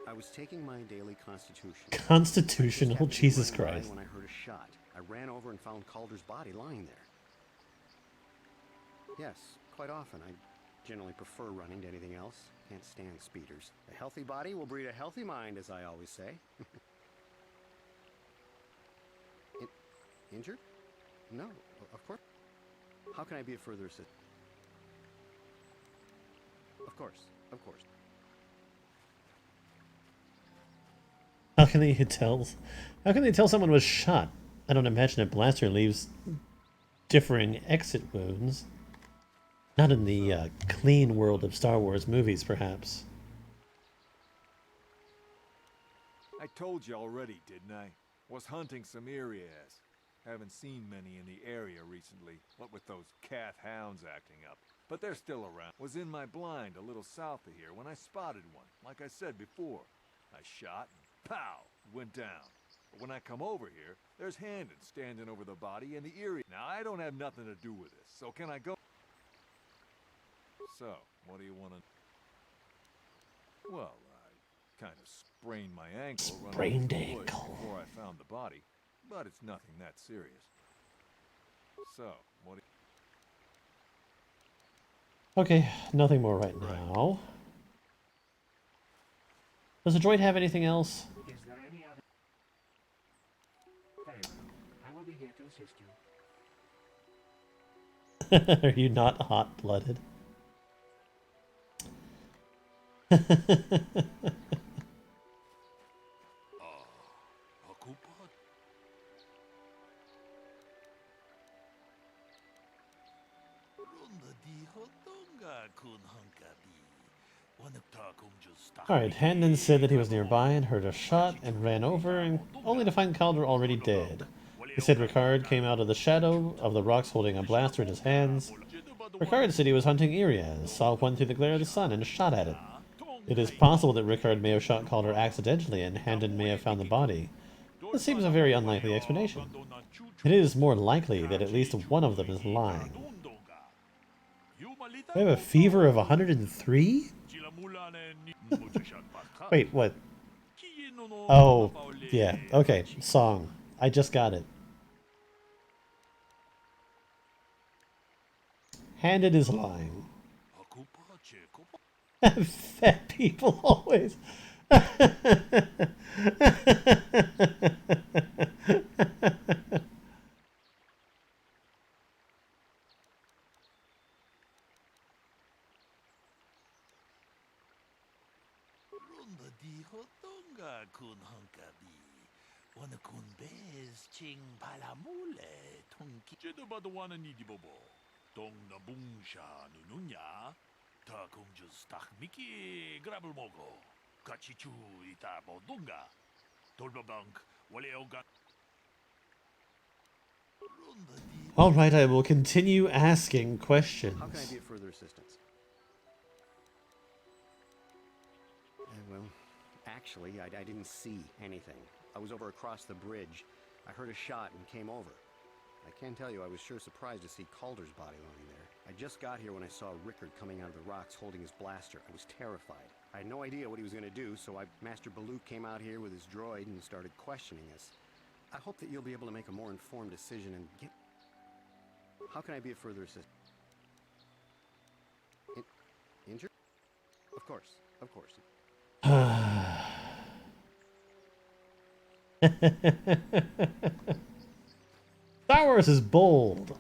I was taking my daily constitution. Constitutional, Jesus When Christ. I heard a shot, I ran over and found Calder's body lying there. Yes, quite often. I generally prefer running to anything else. Can't stand speeders. A healthy body will breed a healthy mind, as I always say. Injured? No, of course. How can I be of further assistance? Of course, of course. How can they tell? How can they tell someone was shot? I don't imagine a blaster leaves differing exit wounds. Not in the clean world of Star Wars movies, perhaps. I told you already, didn't I? Was hunting some Iriaz. Haven't seen many in the area recently, what with those cat hounds acting up. But they're still around. Was in my blind a little south of here when I spotted one, like I said before. I shot and pow, went down. But when I come over here, there's Handon standing over the body and the Iriaz. Now, I don't have nothing to do with this, so can I go? So, what do you want to... Well, I kind of sprained my ankle running through the woods before I found the body. But it's nothing that serious. So, what do you... Okay, nothing more right now. Does the droid have anything else? Is there any other... Very well. I will be here to assist you. Are you not hot-blooded? Alright, Handon said that he was nearby and heard a shot and ran over, and only to find Calder already dead. He said Rickard came out of the shadow of the rocks holding a blaster in his hands. Ricard said he was hunting Irias, saw one through the glare of the sun, and shot at it. It is possible that Ricard may have shot Calder accidentally, and Handon may have found the body. This seems a very unlikely explanation. It is more likely that at least one of them is lying. I have a fever of 103? Wait, what? Oh, yeah. Okay, song. I just got it. Handed is lying. Fat people always. All right, I will continue asking questions. How can I be of further assistance? Well, actually, I didn't see anything. I was over across the bridge. I heard a shot and came over. I can tell you I was sure surprised to see Calder's body lying there. I just got here when I saw Rickard coming out of the rocks holding his blaster. I was terrified. I had no idea what he was going to do, so Master Baluk came out here with his droid and started questioning us. I hope that you'll be able to make a more informed decision and get... How can I be of further assistance? Injured? Of course, of course. Star Wars is bold.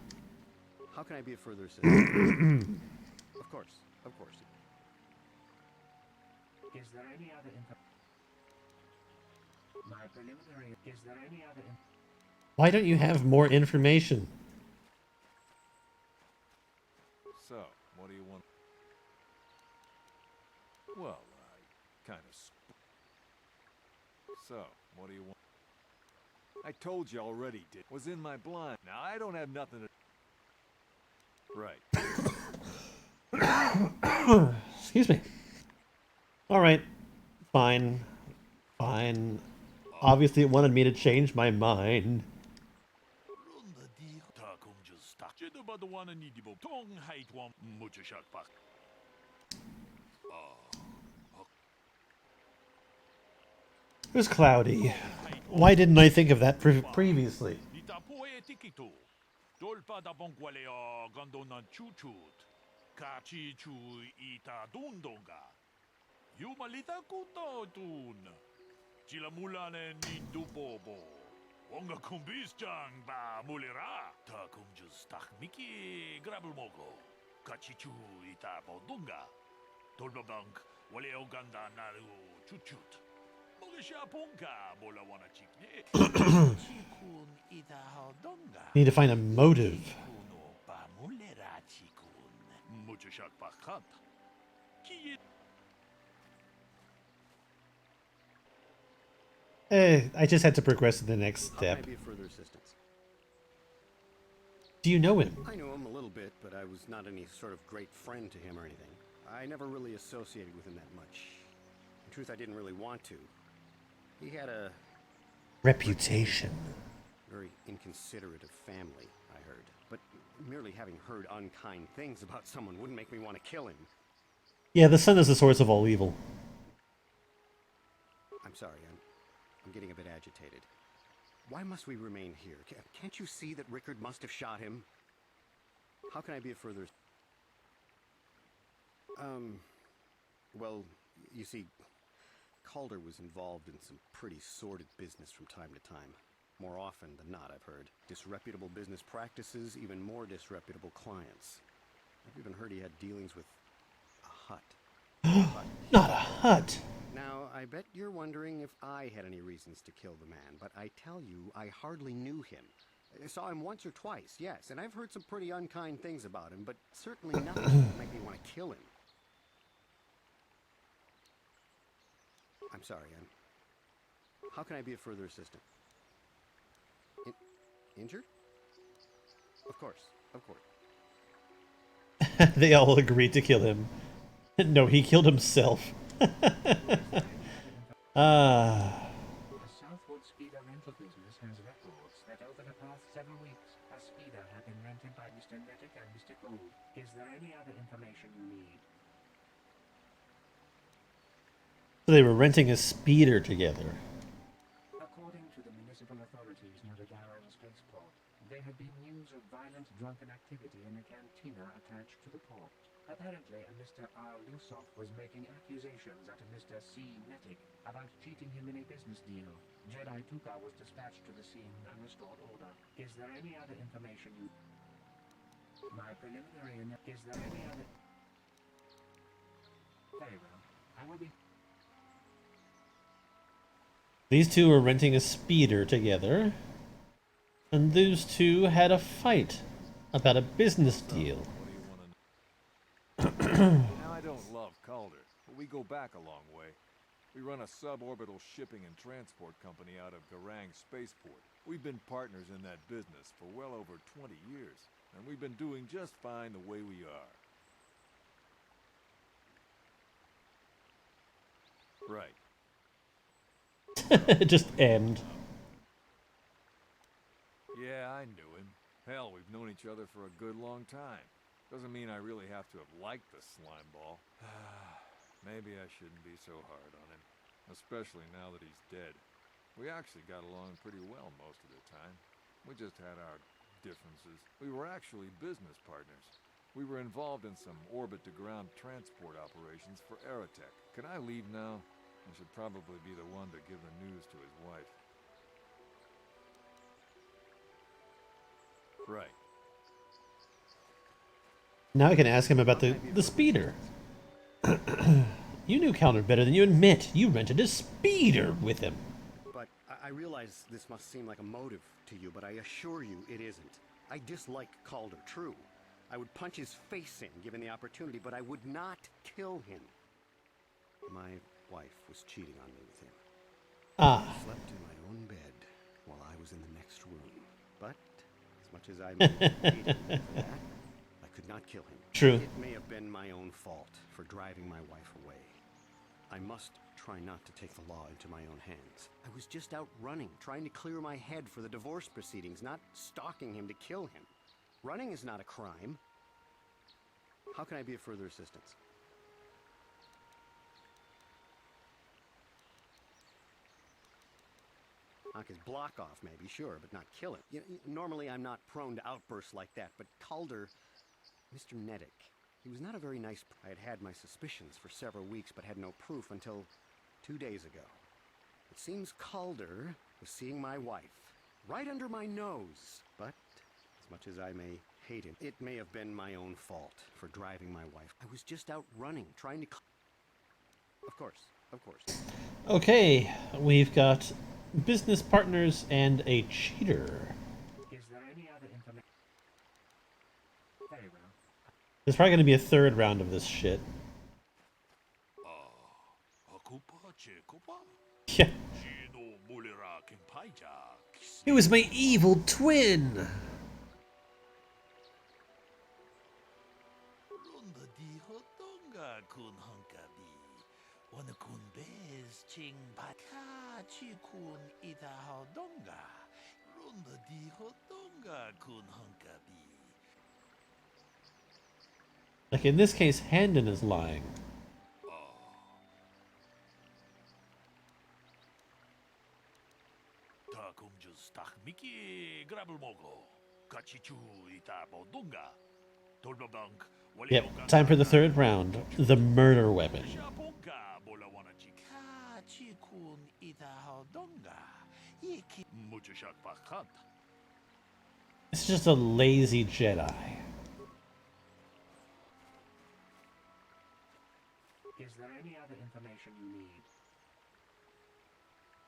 How can I be of further assistance? Of course, of course. Is there any other info? My preliminary. Is there any other? Why don't you have more information? So, what do you want? Well, I kind of... So, what do you want? I told you already, was in my blind. Now, I don't have nothing to... Right. Excuse me. Alright. Fine. Fine. Obviously it wanted me to change my mind. It was cloudy. Why didn't I think of that previously? Need to find a motive. I just had to progress to the next step. How can I be of further assistance? Do you know him? I knew him a little bit, but I was not any sort of great friend to him or anything. I never really associated with him that much. In truth, I didn't really want to. He had a... reputation. Very inconsiderate of family, I heard. But merely having heard unkind things about someone wouldn't make me want to kill him. Yeah, the sun is the source of all evil. I'm sorry, I'm getting a bit agitated. Why must we remain here? Can't you see that Rickard must have shot him? How can I be of further... Well, you see, Calder was involved in some pretty sordid business from time to time. More often than not, I've heard. Disreputable business practices, even more disreputable clients. I've even heard he had dealings with a hut. Not a hut! Now, I bet you're wondering if I had any reasons to kill the man, but I tell you, I hardly knew him. I saw him once or twice, yes, and I've heard some pretty unkind things about him, but certainly nothing that make me want to kill him. I'm sorry, how can I be of further assistance? Injured? Of course, of course. They all agreed to kill him. No, he killed himself. Ah. The Southwood Speeder rental business has records that over the past 7 weeks, a speeder had been rented by Mr. Nettic and Mr. Gould. Is there any other information you need? So they were renting a speeder together. According to the municipal authorities near the Darrow spaceport, there had been news of violent drunken activity in a cantina attached to the port. Apparently, a Mr. R. Lusoff was making accusations at a Mr. C. Nettic about cheating him in a business deal. Jedi Tuka was dispatched to the scene and restored order. Is there any other information you... My preliminary... Is there any other... Very well. I will be... These two were renting a speeder together. And those two had a fight about a business deal. Now, I don't love Calder, but we go back a long way. We run a suborbital shipping and transport company out of Garang Spaceport. We've been partners in that business for well over 20 years, and we've been doing just fine the way we are. Right. Just end. Yeah, I knew him. Hell, we've known each other for a good long time. Doesn't mean I really have to have liked the slime ball. Maybe I shouldn't be so hard on him, especially now that he's dead. We actually got along pretty well most of the time. We just had our differences. We were actually business partners. We were involved in some orbit-to-ground transport operations for Aerotech. Can I leave now? I should probably be the one to give the news to his wife. Right. Now I can ask him about the speeder. You knew Calder better than you admit. You rented a speeder with him. But I realize this must seem like a motive to you, but I assure you it isn't. I dislike Calder, true. I would punch his face in given the opportunity, but I would not kill him. My wife was cheating on me with him. Ah. I slept in my own bed while I was in the next room. But as much as I hated him for that, I could not kill him. True. It may have been my own fault for driving my wife away. I must try not to take the law into my own hands. I was just out running, trying to clear my head for the divorce proceedings, not stalking him to kill him. Running is not a crime. How can I be of further assistance? Knock his block off, maybe, sure, but not kill him. Normally I'm not prone to outbursts like that, but Calder, Mr. Nettic, he was not a very nice... I had had my suspicions for several weeks, but had no proof until 2 days ago. It seems Calder was seeing my wife, right under my nose. But, as much as I may hate him, it may have been my own fault for driving my wife. I was just out running, trying to... Of course, of course. Okay, we've got business partners and a cheater. Is there any other information? Very well. There's probably going to be a third round of this shit. Yeah. It was my evil twin! Like in this case, Handon is lying. Yep, time for the third round. The murder weapon. It's just a lazy Jedi. Is there any other information you need?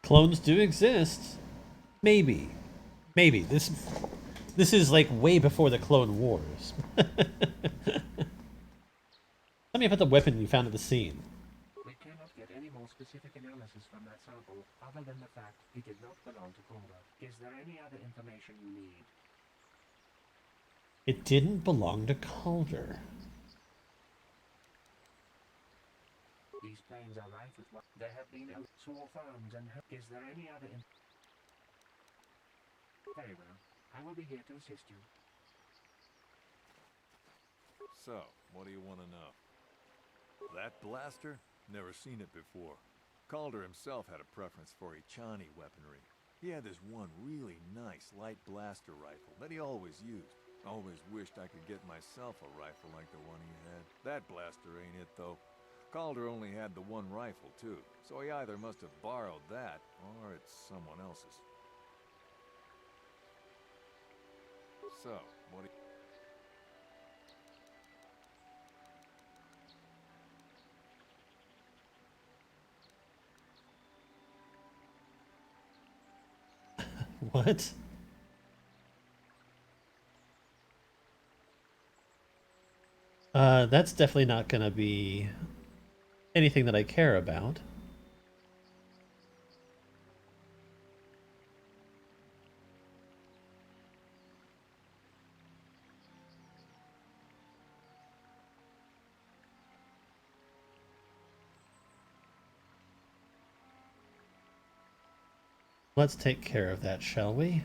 Clones do exist. Maybe. Maybe. This is like way before the Clone Wars. Tell me about the weapon you found at the scene. We cannot get any more specific analysis from that sample other than the fact it did not belong to Calder. Is there any other information you need? It didn't belong to Calder. These planes are rife with what there have been small farms and is there any other Very well. I will be here to assist you. So, what do you want to know? That blaster? Never seen it before. Calder himself had a preference for Echani weaponry. He had this one really nice light blaster rifle that he always used. Always wished I could get myself a rifle like the one he had. That blaster ain't it, though. Calder only had the one rifle, too, so he either must have borrowed that, or it's someone else's. So, what do you... What? That's definitely not gonna be anything that I care about. Let's take care of that, shall we?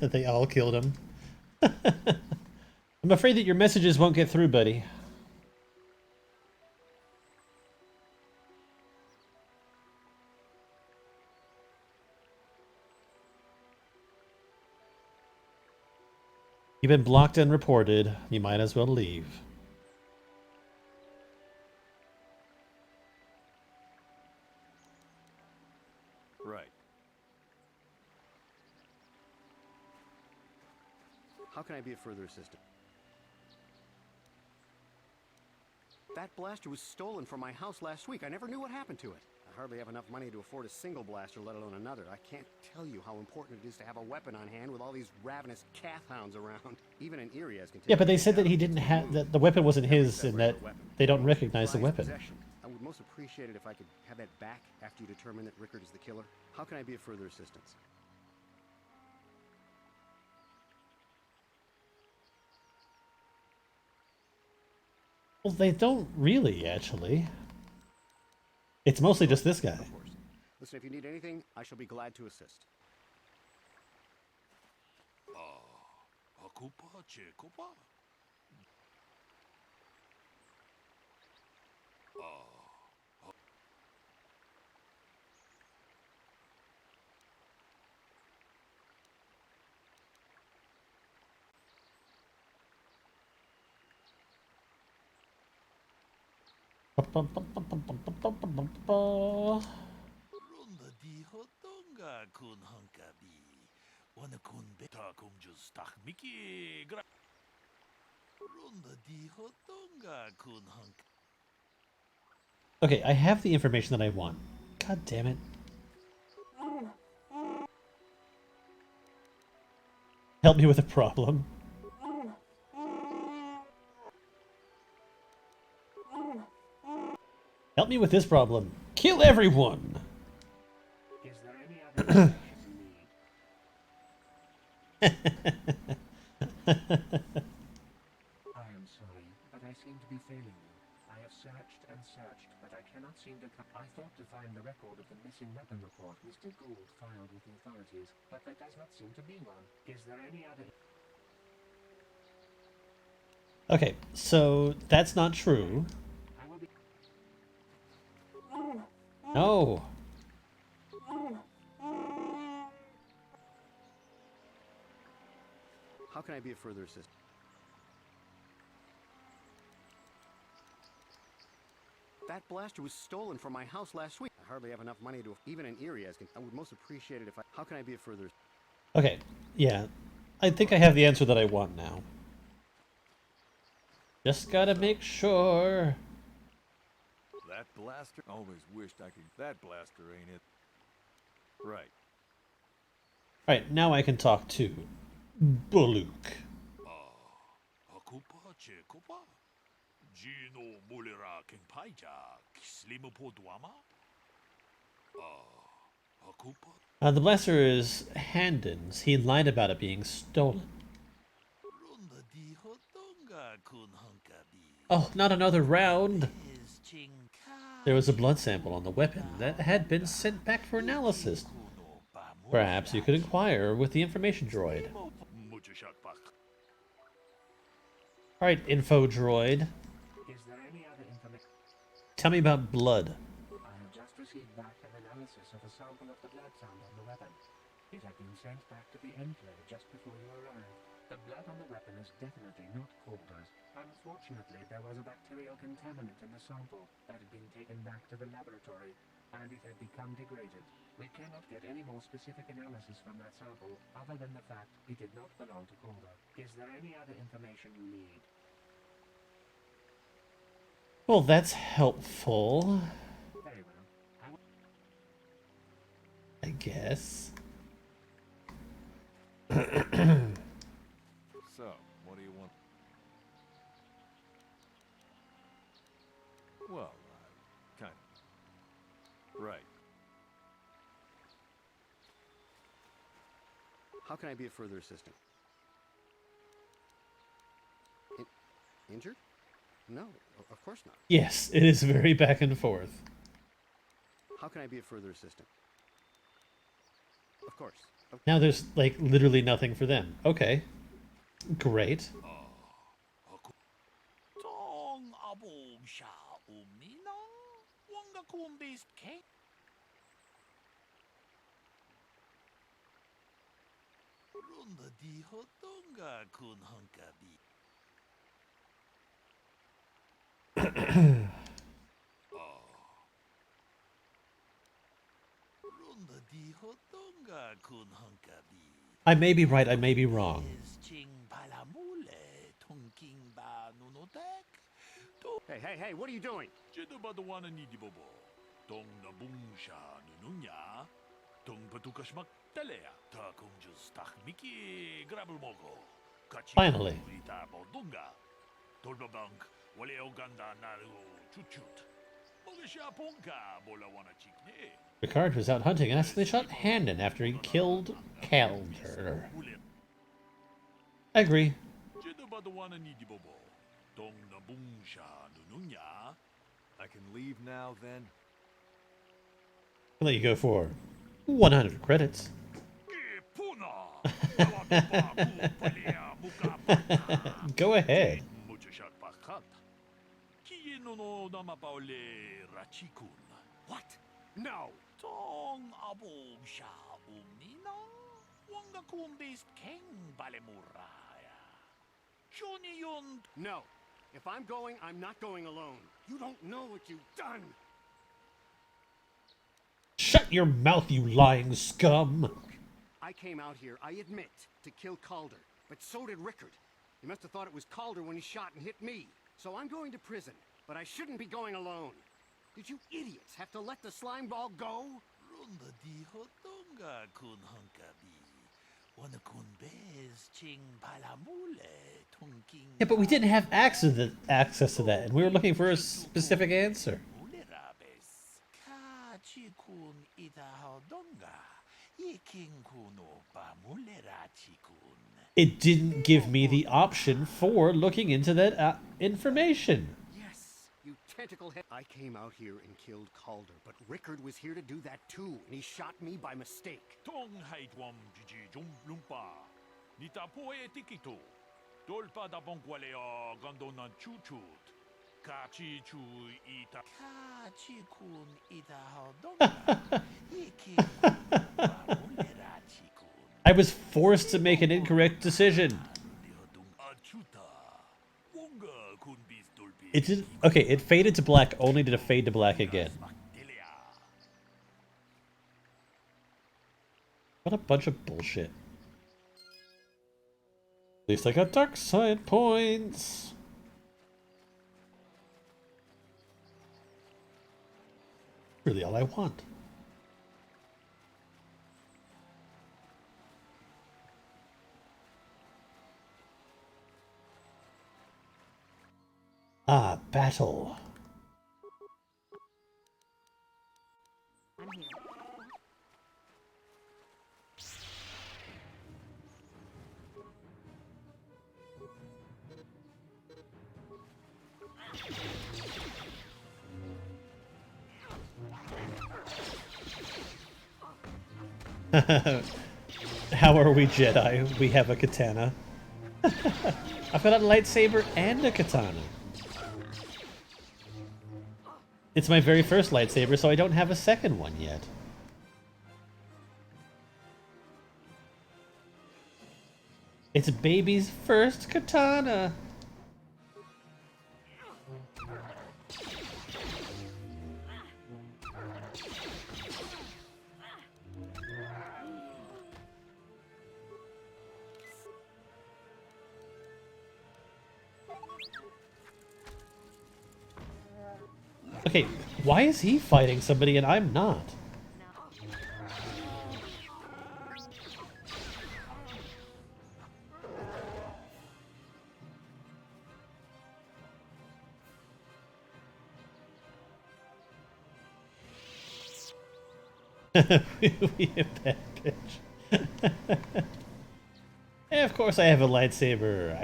They all killed him. I'm afraid that your messages won't get through, buddy. You've been blocked and reported. You might as well leave. Right. How can I be of further assistance? That blaster was stolen from my house last week. I never knew what happened to it. I hardly have enough money to afford a single blaster, let alone another. I can't tell you how important it is to have a weapon on hand with all these ravenous cath hounds around. Even an Irias can take. Yeah, but they said that he didn't have that the weapon wasn't his, and that they don't recognize the weapon. I would most appreciate it if I could have that back after you determine that Rickard is the killer. How can I be of further assistance? Well, they don't really, actually. It's mostly just this guy. Of course. Listen, if you need anything, I shall be glad to assist. Okay, I have the information that I want. God damn it. Help me with a problem. Help me with this problem. Kill everyone! Is there any other I am sorry, but I seem to be failing you. I have searched and searched, but I cannot seem to I thought to find the record of the missing weapon report Mr. Gould filed with the authorities, but there does not seem to be one. Is there any other... Okay, so that's not true. I will be... No. How can I be of further assistance? That blaster was stolen from my house last week. I hardly have enough money to even an Erie as can. I would most appreciate it if I. How can I be of further? Okay, yeah. I think I have the answer that I want now. Just gotta make sure. That blaster? Always wished I could. That blaster ain't it. Right. Alright, now I can talk to Buluk. The blaster is Handon's. He lied about it being stolen. Oh, not another round! There was a blood sample on the weapon that had been sent back for analysis. Perhaps you could inquire with the information droid. Alright, info droid. Is there any other information? Tell me about blood. I have just received back an analysis of a sample of the blood found on the weapon. It had been sent back to the Enclave just before you arrived. The blood on the weapon is definitely not Calder's. Unfortunately, there was a bacterial contaminant in the sample that had been taken back to the laboratory, and it had become degraded. We cannot get any more specific analysis from that sample, other than the fact it did not belong to Calder. Is there any other information you need? Well, that's helpful. Very well. I guess. So, what do you want? Well, kind of. Right. How can I be of further assistance? Injured? No, of course not. Yes, it is very back and forth. How can I be of further assistance? Of course. Now there's, like, literally nothing for them. Okay. Great. I may be right, I may be wrong. Hey, what are you doing? Finally. Ricard was out hunting and accidentally shot Handon after he killed Calder. I agree. I can leave now, then? I'll let you go for 100 credits. Go ahead. What? No! No. If I'm going, I'm not going alone. You don't know what you've done. Shut your mouth, you lying scum! I came out here, I admit, to kill Calder, but so did Rickard. He must have thought it was Calder when he shot and hit me. So I'm going to prison, but I shouldn't be going alone. Did you idiots have to let the slime ball go? Yeah, but we didn't have access to that, and we were looking for a specific answer. It didn't give me the option for looking into that information. Yes, you tentacle head. I came out here and killed Calder, but Rickard was here to do that too, and he shot me by mistake. I was forced to make an incorrect decision. It It did. Okay, it faded to black only to fade to black again. What a bunch of bullshit. At least I got dark side points. Really all I want. Ah, battle. I'm here. How are we Jedi? We have a katana. I've got a lightsaber and a katana. It's my very first lightsaber, so I don't have a second one yet. It's baby's first katana. Okay, why is he fighting somebody and I'm not? We a bad bitch. Yeah, of course I have a lightsaber.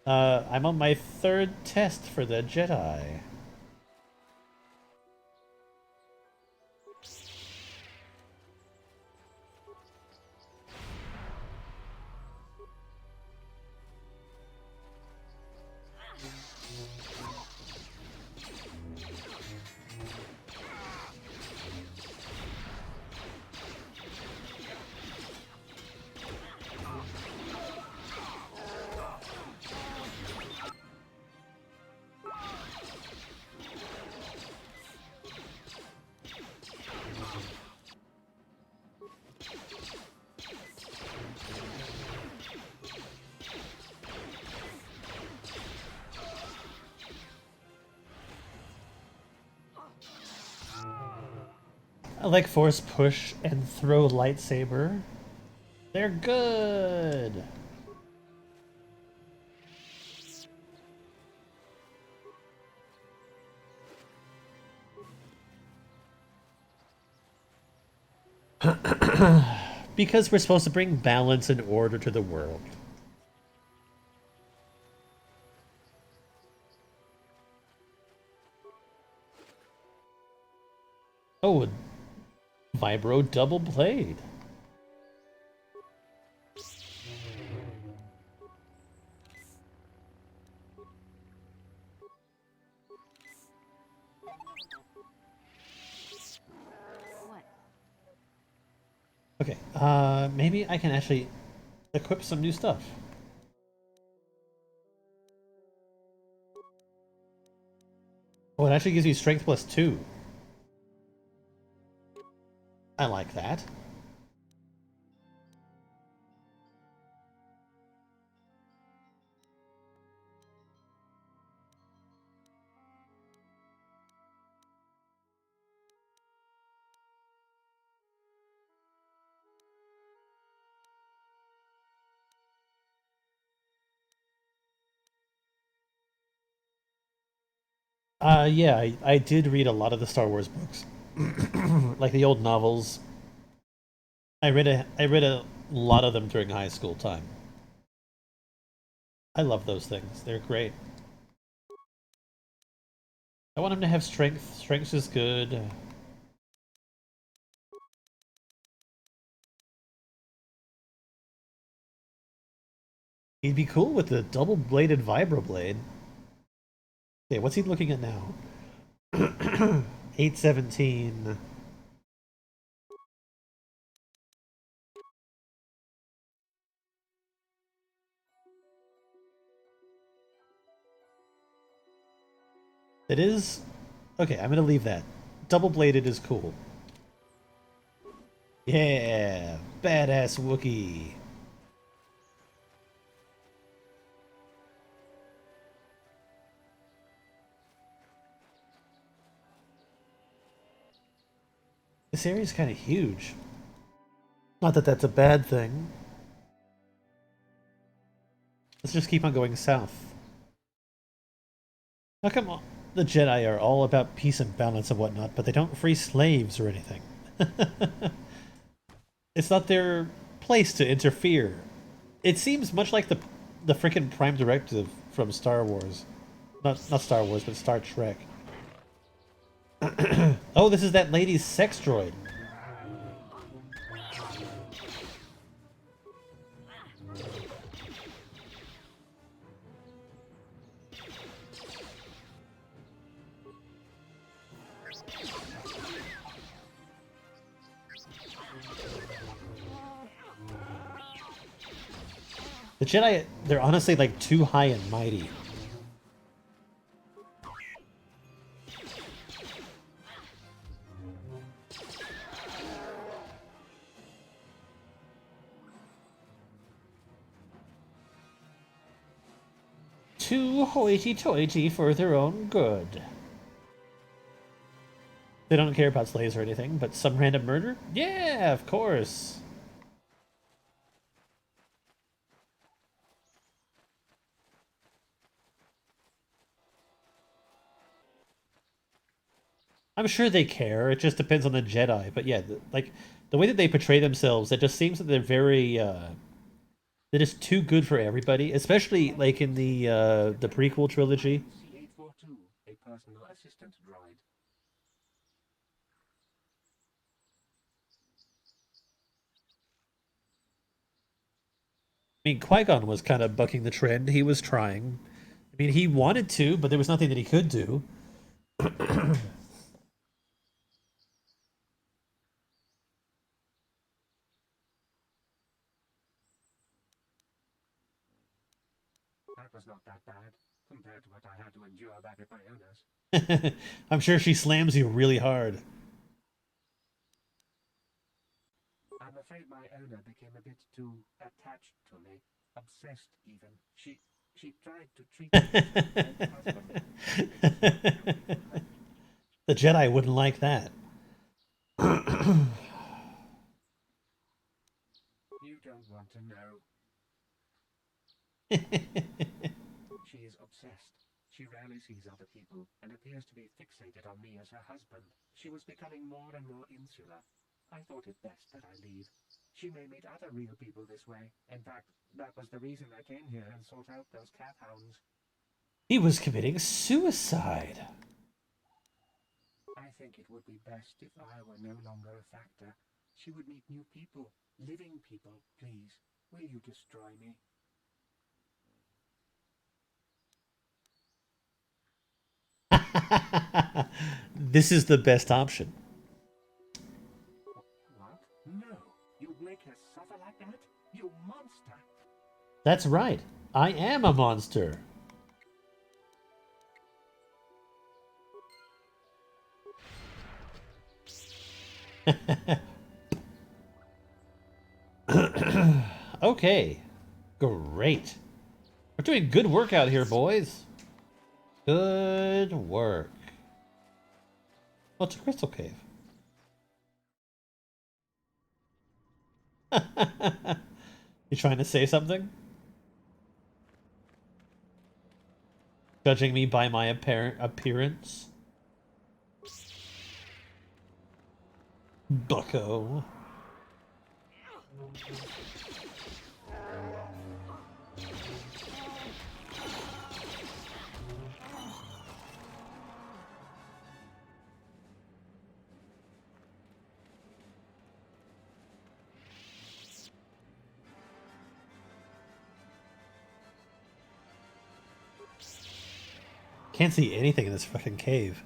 I'm on my third test for the Jedi. I like force push and throw lightsaber. They're good. Because we're supposed to bring balance and order to the world. Oh, Vibro double blade. What? Okay, maybe I can actually equip some new stuff. Oh, it actually gives you strength +2. I like that. Yeah, I did read a lot of the Star Wars books. Like the old novels. I read a lot of them during high school time. I love those things. They're great. I want him to have strength. Strength is good. He'd be cool with the double-bladed vibroblade. Okay, what's he looking at now? 817. It is... Okay, I'm gonna leave that. Double-bladed is cool. Yeah! Badass Wookiee! This area's kind of huge. Not that that's a bad thing. Let's just keep on going south. How come the Jedi are all about peace and balance and whatnot, but they don't free slaves or anything? It's not their place to interfere. It seems much like the frickin' Prime Directive from Star Wars. Not Star Wars, but Star Trek. Oh, this is that lady's sex droid. The Jedi, they're honestly like too high and mighty. Too hoity-toity for their own good. They don't care about slaves or anything, but some random murder? Yeah, of course. I'm sure they care. It just depends on the Jedi. But yeah, like the way that they portray themselves, it just seems that they're very they're just too good for everybody, especially like in the prequel trilogy. C842, a personal assistant droid. I mean, Qui-Gon was kind of bucking the trend. He was trying. I mean, he wanted to, but there was nothing that he could do. That was not that bad, compared to what I had to endure back at my owner's. I'm sure she slams you really hard. I'm afraid my owner became a bit too attached to me. Obsessed, even. She tried to treat me as a husband. The Jedi wouldn't like that. You don't want to know. She is obsessed. She rarely sees other people and appears to be fixated on me as her husband. She was becoming more and more insular. I thought it best that I leave. She may meet other real people this way. In fact, that was the reason I came here and sought out those cat hounds. He was committing suicide. I think it would be best if I were no longer a factor. She would meet new people, living people. Please, will you destroy me? This is the best option. What? No. You'd make her suffer like that? You monster! That's right. I am a monster. Okay. Great. We're doing good work out here, boys. Good work. Oh, it's a crystal cave. You trying to say something? Judging me by my appearance? Bucko. Can't see anything in this fucking cave.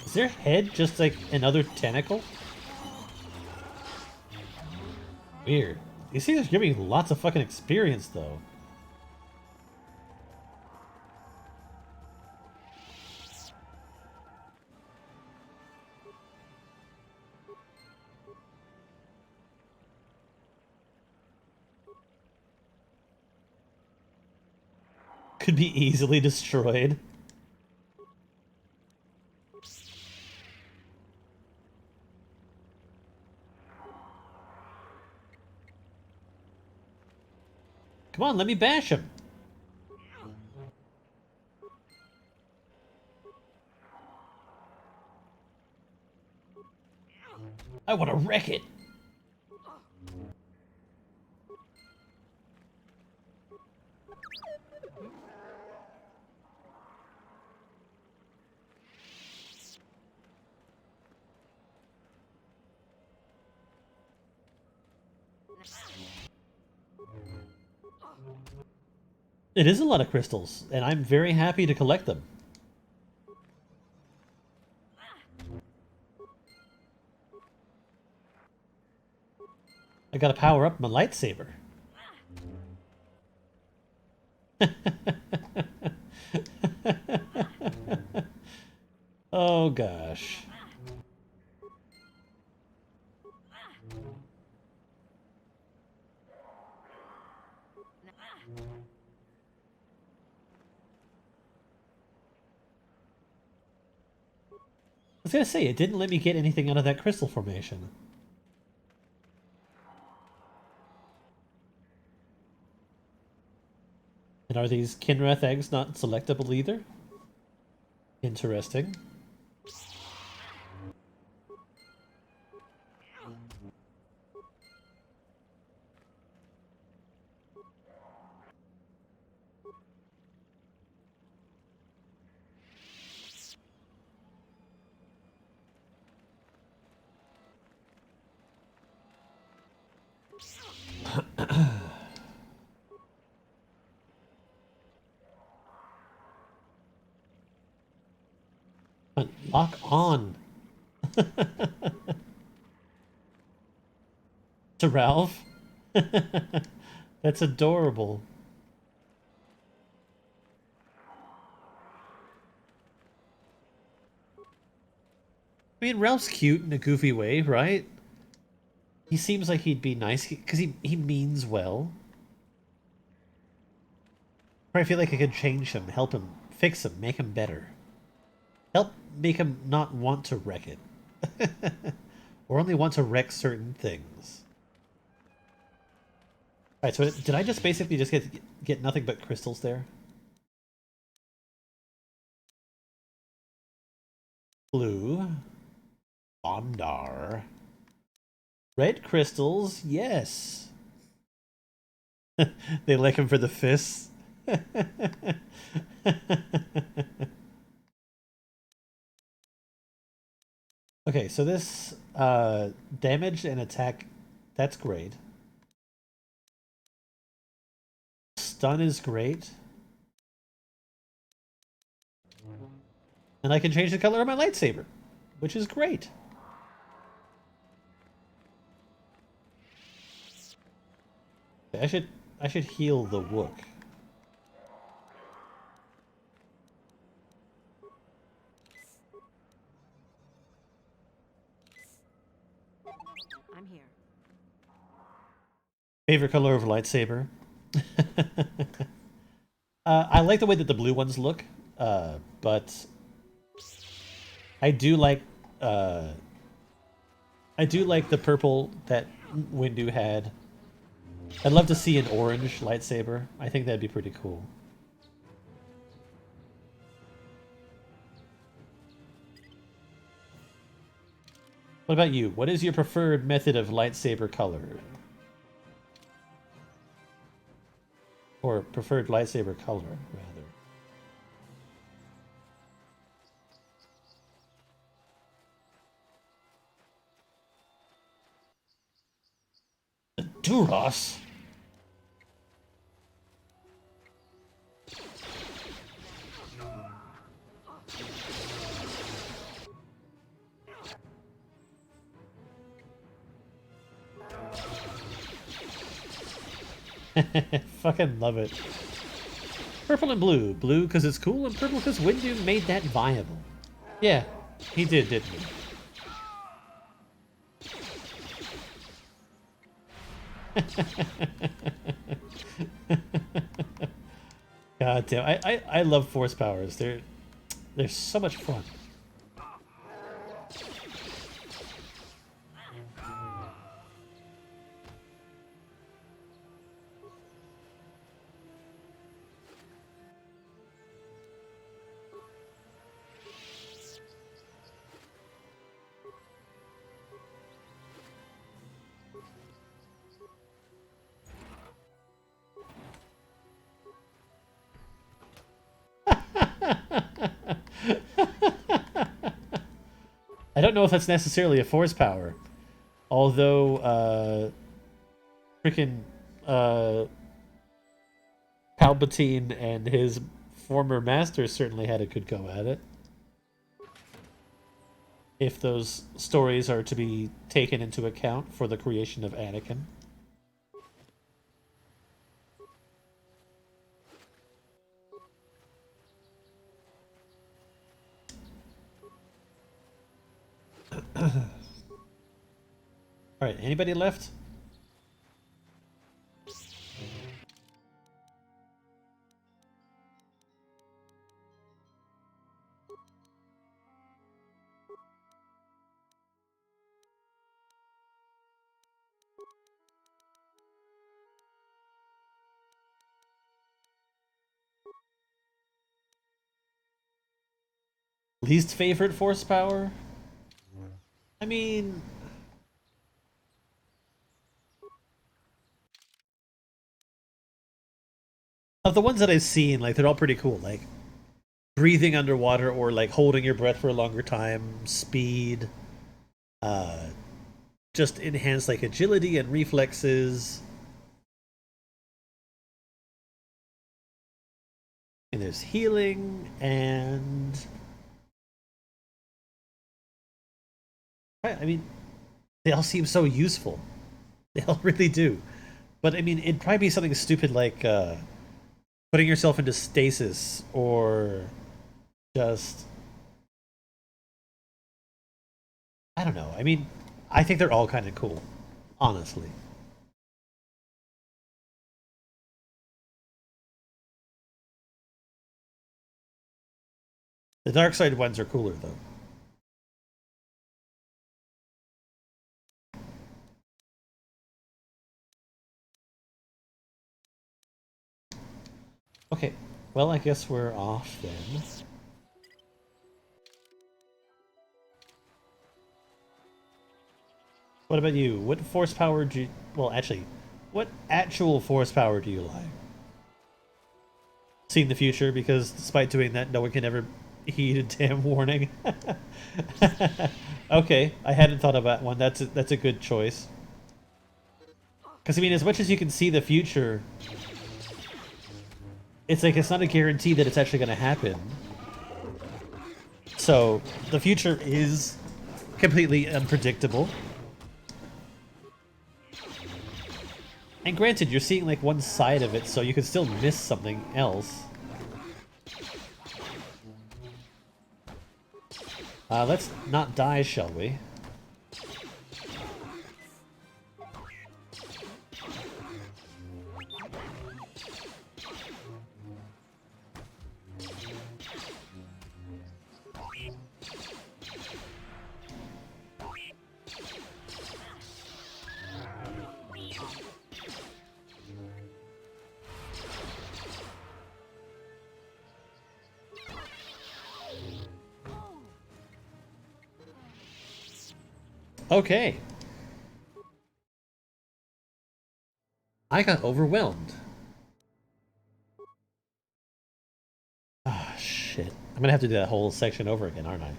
Is their head just like another tentacle? Weird. These things are giving me lots of fucking experience, though. Could be easily destroyed. Come on, let me bash him. I want to wreck it. It is a lot of crystals, and I'm very happy to collect them. I gotta power up my lightsaber. Oh gosh. I was gonna say, it didn't let me get anything out of that crystal formation. And are these Kinrath eggs not selectable either? Interesting. Lock on. To Ralph? That's adorable. I mean, Ralph's cute in a goofy way, right? He seems like he'd be nice, because he means well. I feel like I could change him, help him, fix him, make him better. Help make him not want to wreck it. Or only want to wreck certain things. Alright, so did I just basically just get nothing but crystals there? Blue. Bondar. Red crystals, yes. They like him for the fists. Okay, so this damage and attack, that's great. Stun is great. And I can change the color of my lightsaber, which is great. I should heal the Wook. I'm here. Favorite color of lightsaber? I like the way that the blue ones look, but I do like the purple that Windu had. I'd love to see an orange lightsaber. I think that'd be pretty cool. What about you? What is your preferred method of lightsaber color? or preferred lightsaber color, rather. The Duros? Fucking love it. Purple and blue. Blue because it's cool, and purple because Windu made that viable. Yeah, he did, didn't he? God damn, I love force powers. They're so much fun. I don't know if that's necessarily a force power. Although, freaking, Palpatine and his former master certainly had a good go at it. If those stories are to be taken into account for the creation of Anakin. Alright, anybody left? Least favorite force power? I mean... of the ones that I've seen, like, they're all pretty cool. Like, breathing underwater or, like, holding your breath for a longer time, speed, just enhance, like, agility and reflexes. And there's healing, and... I mean, they all seem so useful. They all really do. But, I mean, it'd probably be something stupid like, putting yourself into stasis, or just... I don't know. I mean, I think they're all kind of cool, honestly. The dark side ones are cooler, though. Okay, well, I guess we're off then. What about you? What force power do you... well, actually, what actual force power do you like? Seeing the future, because despite doing that, no one can ever heed a damn warning. Okay, I hadn't thought about one. That's a good choice. Because, I mean, as much as you can see the future, it's like, it's not a guarantee that it's actually going to happen. So, the future is completely unpredictable. And granted, you're seeing like one side of it, so you could still miss something else. Let's not die, shall we? Okay. I got overwhelmed. I'm gonna have to do that whole section over again, aren't I?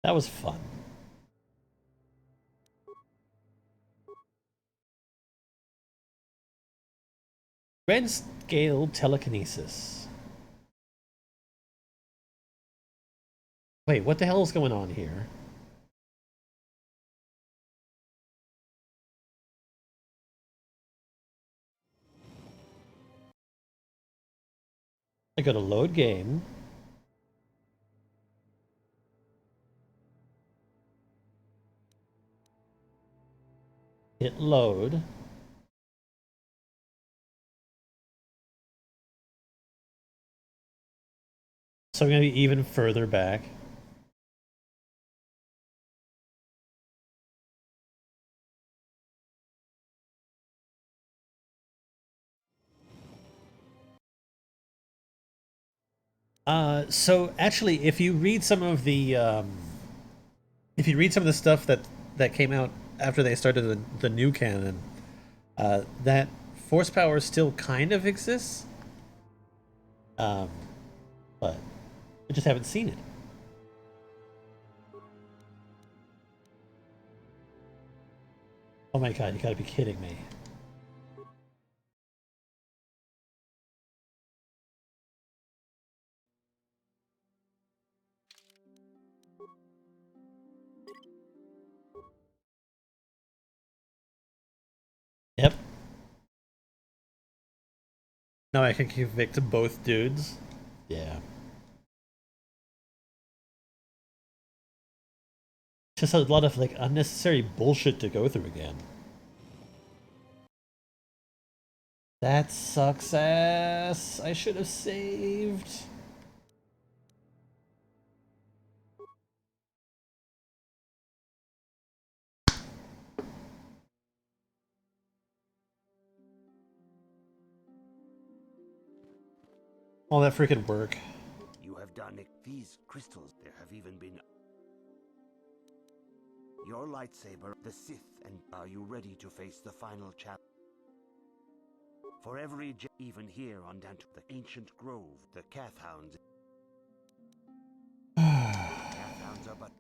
That was fun. Grand scale telekinesis. Wait, what the hell is going on here? I go to load game. Hit load. So I'm gonna be even further back. So actually, if you read some of the stuff that came out after they started the new canon, that force power still kind of exists, but I just haven't seen it. Oh my god, you gotta be kidding me. Yep. Now I can convict both dudes. Yeah. Just a lot of like unnecessary bullshit to go through again. That sucks ass. I should have saved. All that freaking work. You have done it. These crystals, there have even been... Your lightsaber, the Sith, and are you ready to face the final challenge? For every even here on Dantu, the ancient grove, the Cathhounds... Cathhounds are but...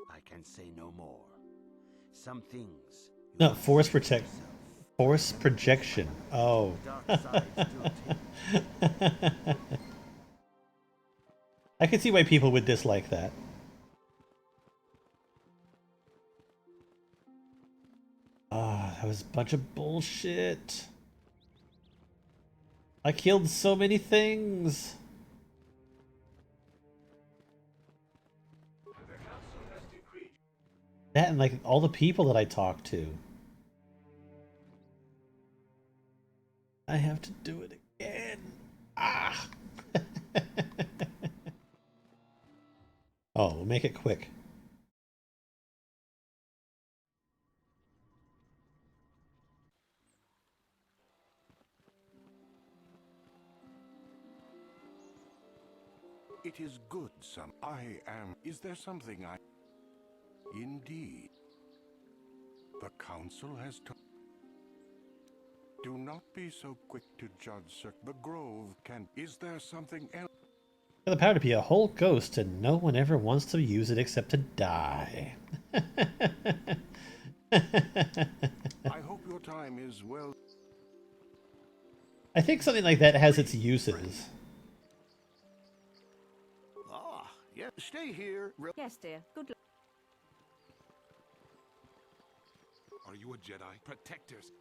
I can say no more. Some things... No, force projection. Oh. I can see why people would dislike that. Ah, that was a bunch of bullshit. I killed so many things. That and like all the people that I talked to. I have to do it again. Ah. Oh, we'll make it quick. It is good, I am... Is there something I... Indeed. The council has to... Do not be so quick to judge, sir. The grove can... Is there something else? The power to be a whole ghost and no one ever wants to use it except to die. I hope your time is well... I think something like that has its uses. Ah, yeah, stay here. Yes, dear. Good luck. Are you a Jedi? Protectors.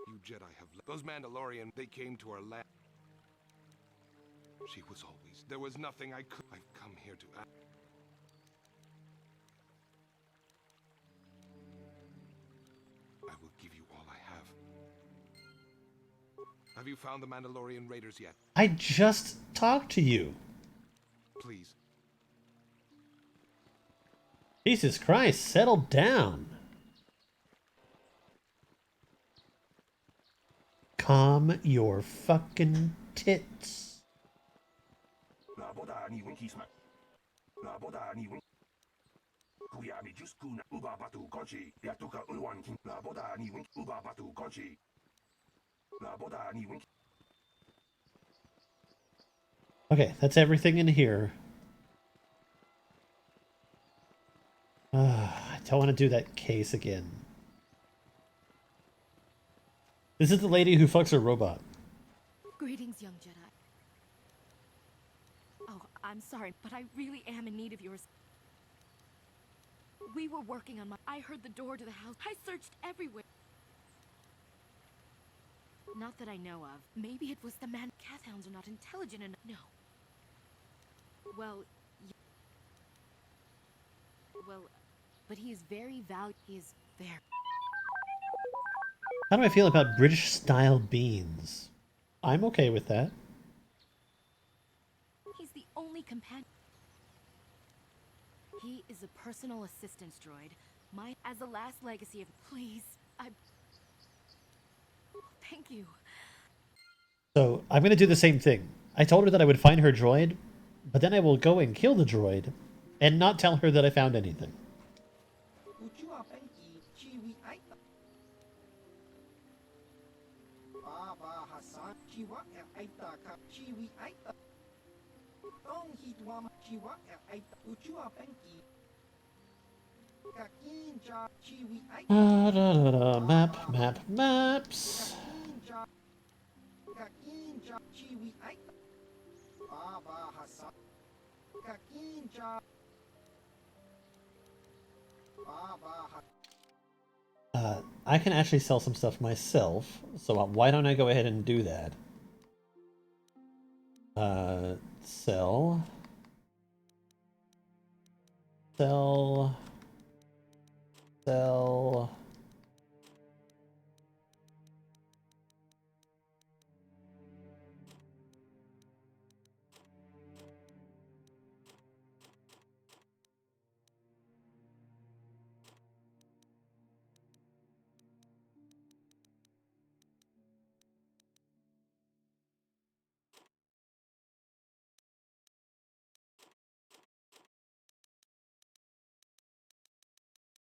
You Jedi have... Those Mandalorian, they came to our land. She was always... There was nothing I could... I've come here to... I will give you all I have. Have you found the Mandalorian raiders yet? I just talked to you. Please. Jesus Christ, settle down. Calm your fucking tits. Okay, that's everything in here. I don't want to do that case again. This is the lady who fucks her robot. Greetings, young Jedi. Oh, I'm sorry, but I really am in need of yours. We were working on my... I heard the door to the house. I searched everywhere. Not that I know of. Maybe it was the man. Cathounds are not intelligent enough. No. Well, but he is very valuable. He is very... How do I feel about British-style beans? I'm okay with that. He's the only companion. He is a personal assistance droid. As the last legacy of... Please, thank you. So, I'm gonna do the same thing. I told her that I would find her droid, but then I will go and kill the droid, and not tell her that I found anything. Maps. I can actually sell some stuff myself, so why don't I go ahead and do that? Sell. Sell. Sell.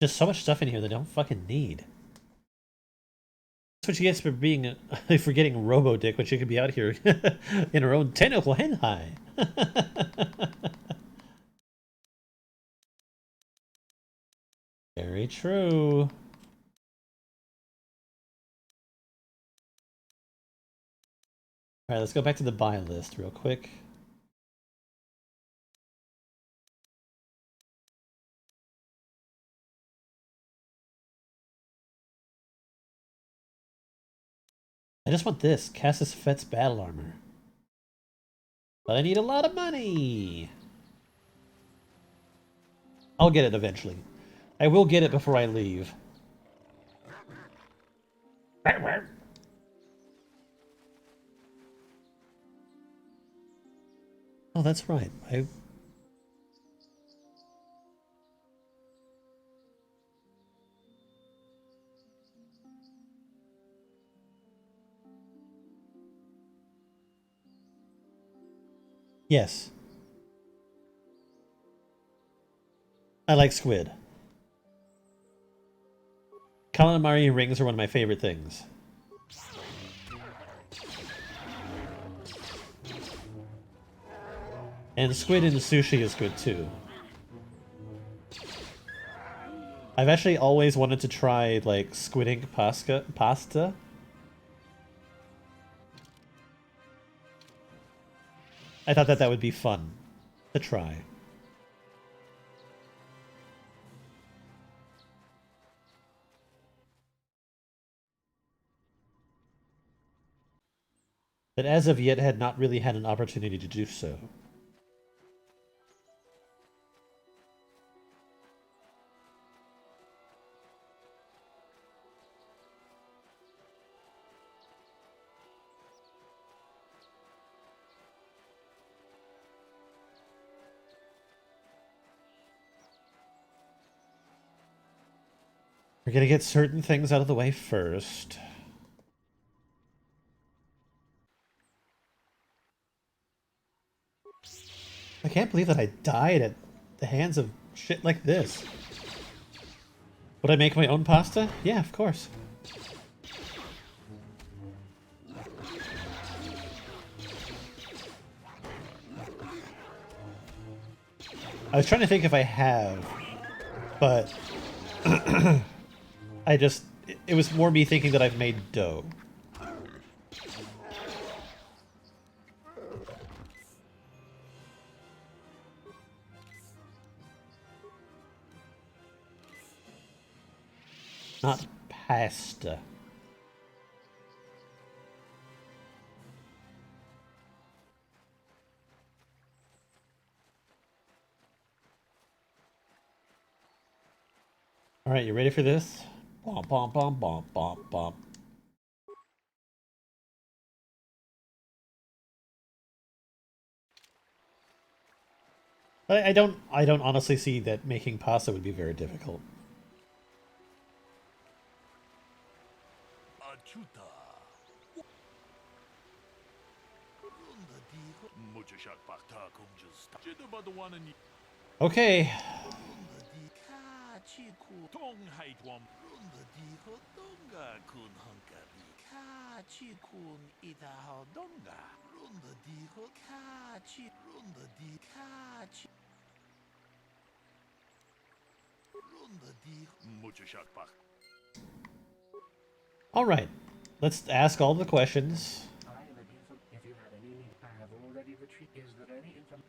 There's so much stuff in here that I don't fucking need. That's what she gets for being for getting Robo Dick when she could be out here in her own tentacle hentai. Very true. Alright, let's go back to the buy list real quick. I just want this, Cassis Fett's battle armor. But I need a lot of money! I'll get it eventually. I will get it before I leave. Oh, that's right. Yes. I like squid. Calamari rings are one of my favorite things. And squid in sushi is good too. I've actually always wanted to try, like, squid ink pasta. I thought that would be fun to try. But as of yet had not really had an opportunity to do so. We're gonna get certain things out of the way first. I can't believe that I died at the hands of shit like this. Would I make my own pasta? Yeah, of course. I was trying to think if I have, but it was more me thinking that I've made dough. Not pasta. Alright, you ready for this? Bomp, bomp, bomp, bomp, bomp, bomp. I don't honestly see that making pasta would be very difficult. Okay. All right. Let's ask all the questions. If you have any need, I have already retrieved. Is there any information?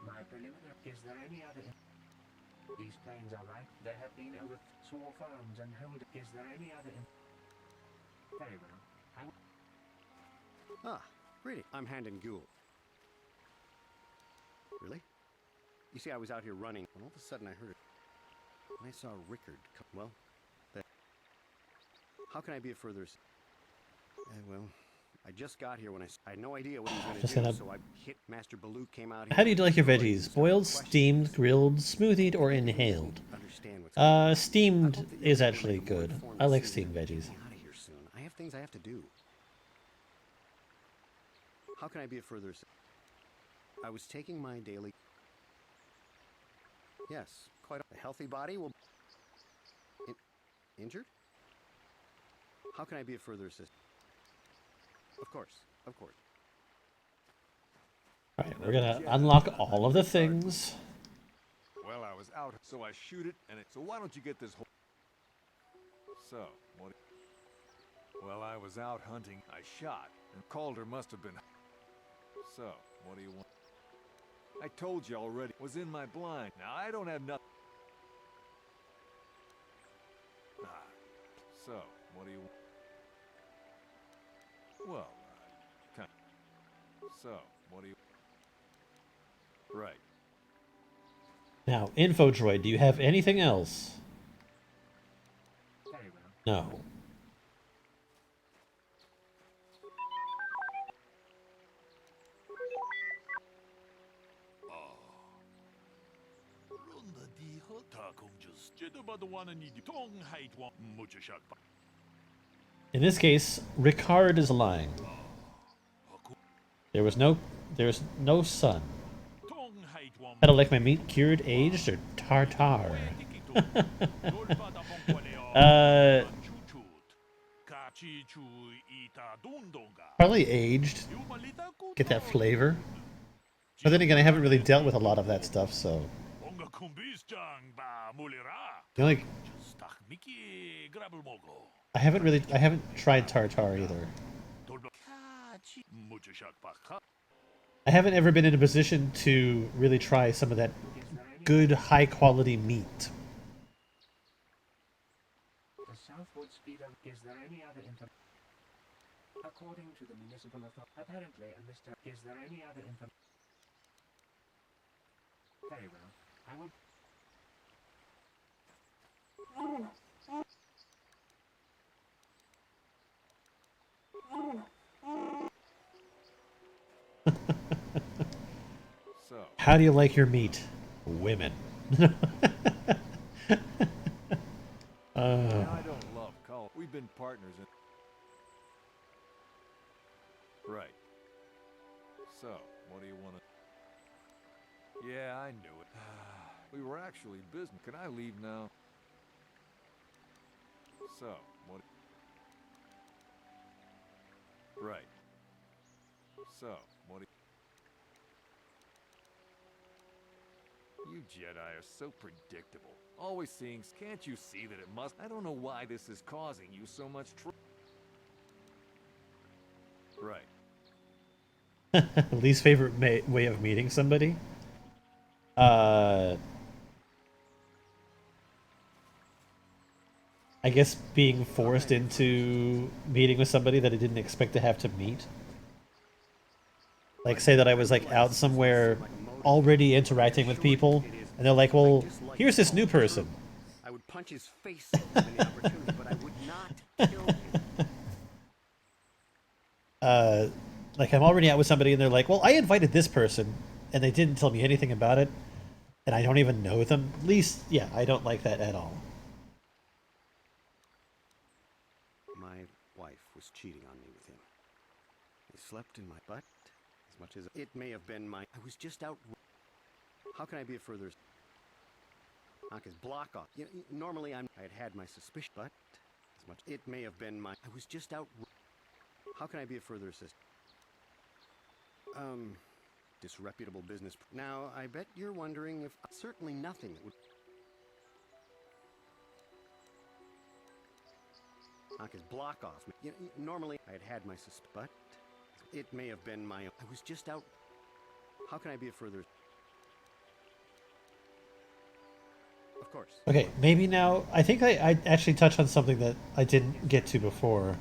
My preliminary. Is there any other? These planes are right. There have been over small farms and hold. Is there any other? Very well. Ah, greeting. I'm Handon Gould. Really? You see, I was out here running, and all of a sudden I heard it. And I saw Rickard come. Well, how can I be of further well, I just got here when I had no idea what he was going to do, so I hit Master Baluk came out here. How do you like your veggies? Boiled, steamed, grilled, smoothied, or inhaled? Steamed is actually good. I like steamed veggies. Out of here soon. I have things I have to do. How can I be of further I was taking my daily. Yes, quite a healthy body will. Injured? How can I be of further assistance? Of course, of course. Alright, we're gonna unlock all of the things. Well, I was out, so I shoot it, and so why don't you get this whole... So, what... Well, I was out hunting, I shot, and Calder must have been... So, what do you want? I told you already, was in my blind. Now, I don't have nothing... So, what do you want? Well, so, what do you... Right. Now, Info Droid, do you have anything else? Very well. No. In this case, Ricard is lying. There's no sun. How to like my meat cured, aged, or tartar? Probably aged. Get that flavor. But then again, I haven't really dealt with a lot of that stuff, so. I haven't tried tartar either. I haven't ever been in a position to really try some of that good, high-quality meat. The southward speed of... Is there any other information? According to the municipal authority, apparently, Mr. Is there any other information? Very well. I will... How do you like your meat? Women. I don't love Call. We've been partners in... Right. So, what do you want to... Yeah, I knew it. We were actually busy. Can I leave now? So, what... Right. So, what... You Jedi are so predictable. Always seeing... Can't you see that it must... I don't know why this is causing you so much trouble. Right. Least favorite way of meeting somebody? I guess being forced into meeting with somebody that I didn't expect to have to meet. Like, say that I was like out somewhere already interacting with people, and they're like, well, here's this new person. I would punch his face given the opportunity, but I would not kill him. Like I'm already out with somebody and they're like, well, I invited this person and they didn't tell me anything about it and I don't even know them. At least, yeah, I don't like that at all. My wife was cheating on me with him. He slept in my butt as much as it may have been my... I was just out... How can I be a further... Knock his block off. You know, normally I had my suspicion, but as much... It may have been my... I was just out... How can I be a further assistant? Disreputable business. Now, I bet you're wondering if... Certainly nothing that would... Knock his block off. You know, normally I had my suspicion, but it may have been my... I was just out... How can I be a further... Of course. Okay, maybe now... I think I actually touched on something that I didn't get to before.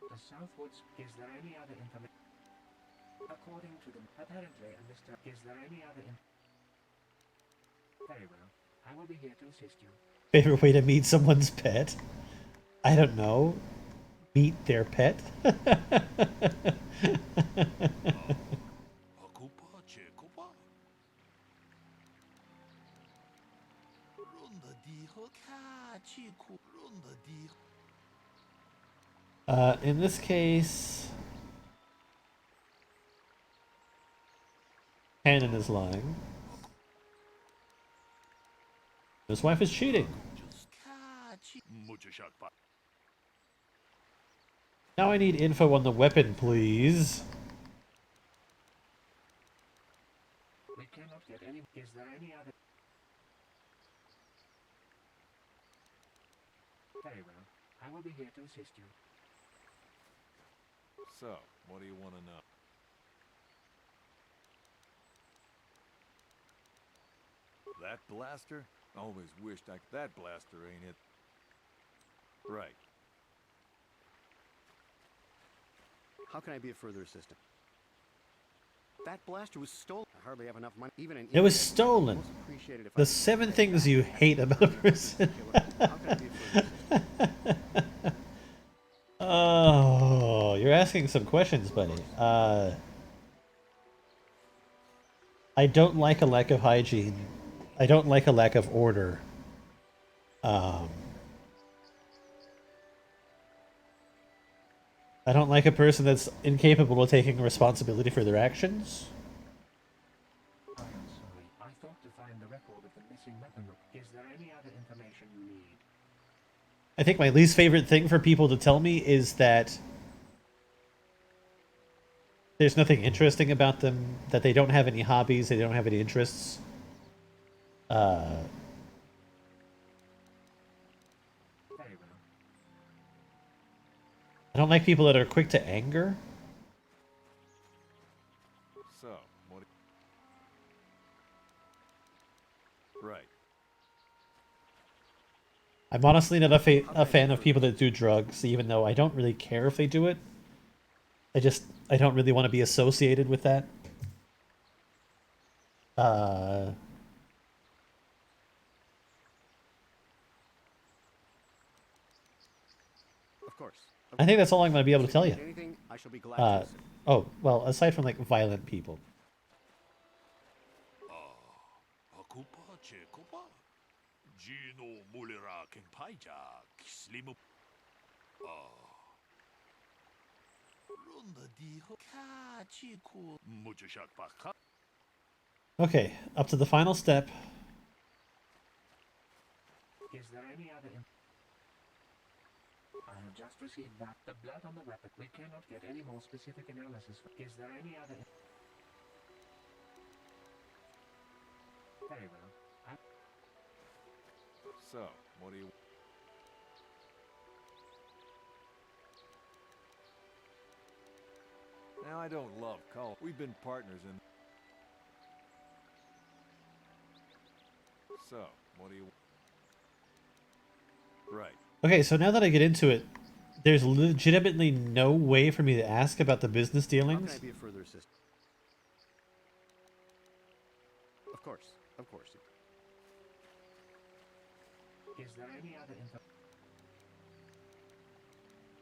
The Southwoods, is there any other information? According to them, apparently, Mr. Is there any other Very well. I will be here to assist you. Favorite way to meet someone's pet? I don't know. Meet their pet? In this case... Hannon is lying. His wife is cheating. Now I need info on the weapon, please. We cannot get any... Is there any other... Very well. I will be here to assist you. So, what do you want to know? That blaster? Always wished I... That blaster ain't it. Right. How can I be a further assistant? That blaster was stolen. I hardly have enough money. Even in It was stolen. The 7 things you hate about a person. Oh, you're asking some questions, buddy. I don't like a lack of hygiene. I don't like a lack of order. I don't like a person that's incapable of taking responsibility for their actions. I am sorry. I thought to find the record of the missing weapon. Is there any other information you need? I think my least favorite thing for people to tell me is that there's nothing interesting about them, that they don't have any hobbies, they don't have any interests. I don't like people that are quick to anger. So, what... Right. I'm honestly not a fan of people that do drugs, even though I don't really care if they do it. I don't really want to be associated with that. Of course. I think that's all I'm going to be able to tell you. Anything, I shall be glad to assist. Oh, well, aside from like violent people. Okay, up to the final step. Is there any other I have just received back the blood on the weapon. We cannot get any more specific analysis. Is there any other Very well. So, what do you... Now, I don't love Cull. We've been partners in... So, what do you... Right. Okay, so now that I get into it, there's legitimately no way for me to ask about the business dealings. How can I be of further assistance? Of course, of course. Is there any other info?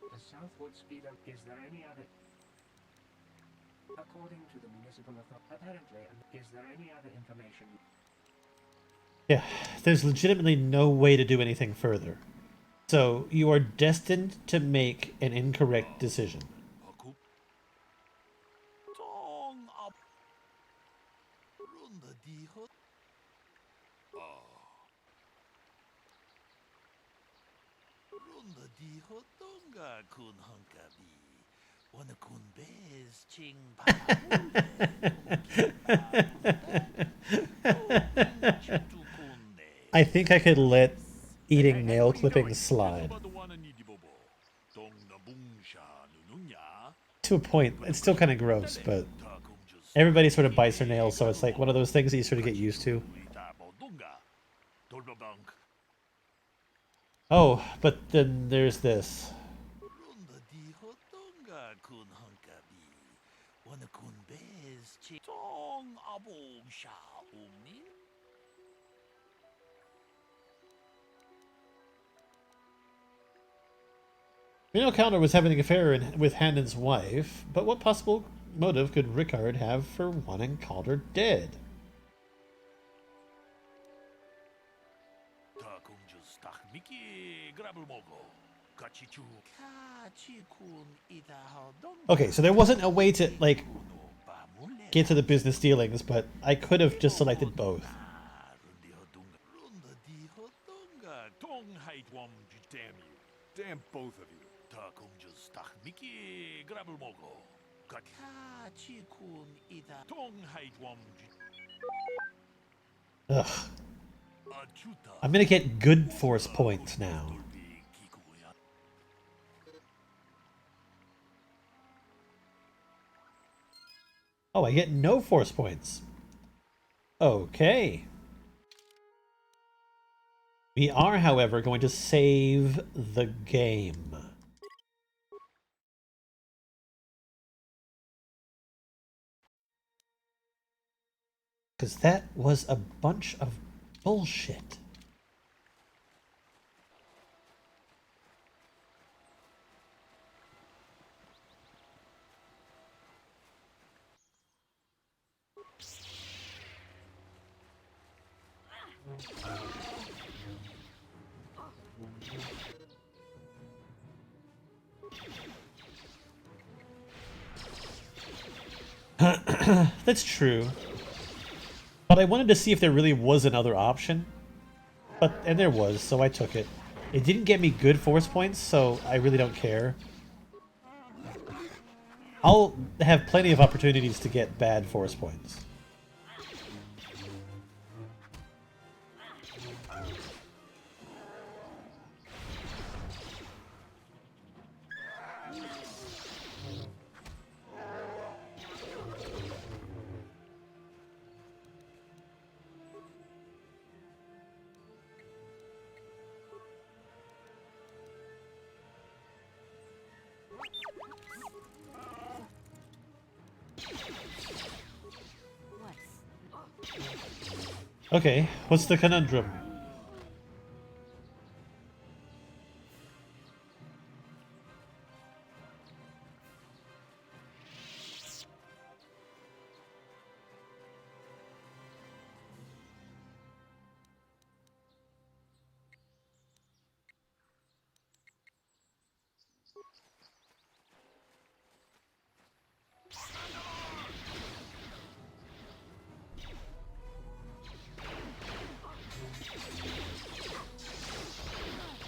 The southward speed of... Is there any other... According to the municipal authority, apparently, is there any other information? Yeah, there's legitimately no way to do anything further. So, you are destined to make an incorrect decision. I think I could let eating nail clippings slide. To a point, it's still kind of gross, but everybody sort of bites their nails, so it's like one of those things that you sort of get used to. Oh, but then there's this. We know Counter was having an affair with Handon's wife, but what possible motive could Rickard have for wanting Calder dead? Okay, so there wasn't a way to, like, get to the business dealings, but I could have just selected both. Damn both of you. Ugh. I'm gonna get good force points now. Oh, I get no force points. Okay. We are, however, going to save the game. Because that was a bunch of bullshit. That's true. But I wanted to see if there really was another option. And there was, so I took it. It didn't get me good force points, so I really don't care. I'll have plenty of opportunities to get bad force points. Okay, what's the conundrum?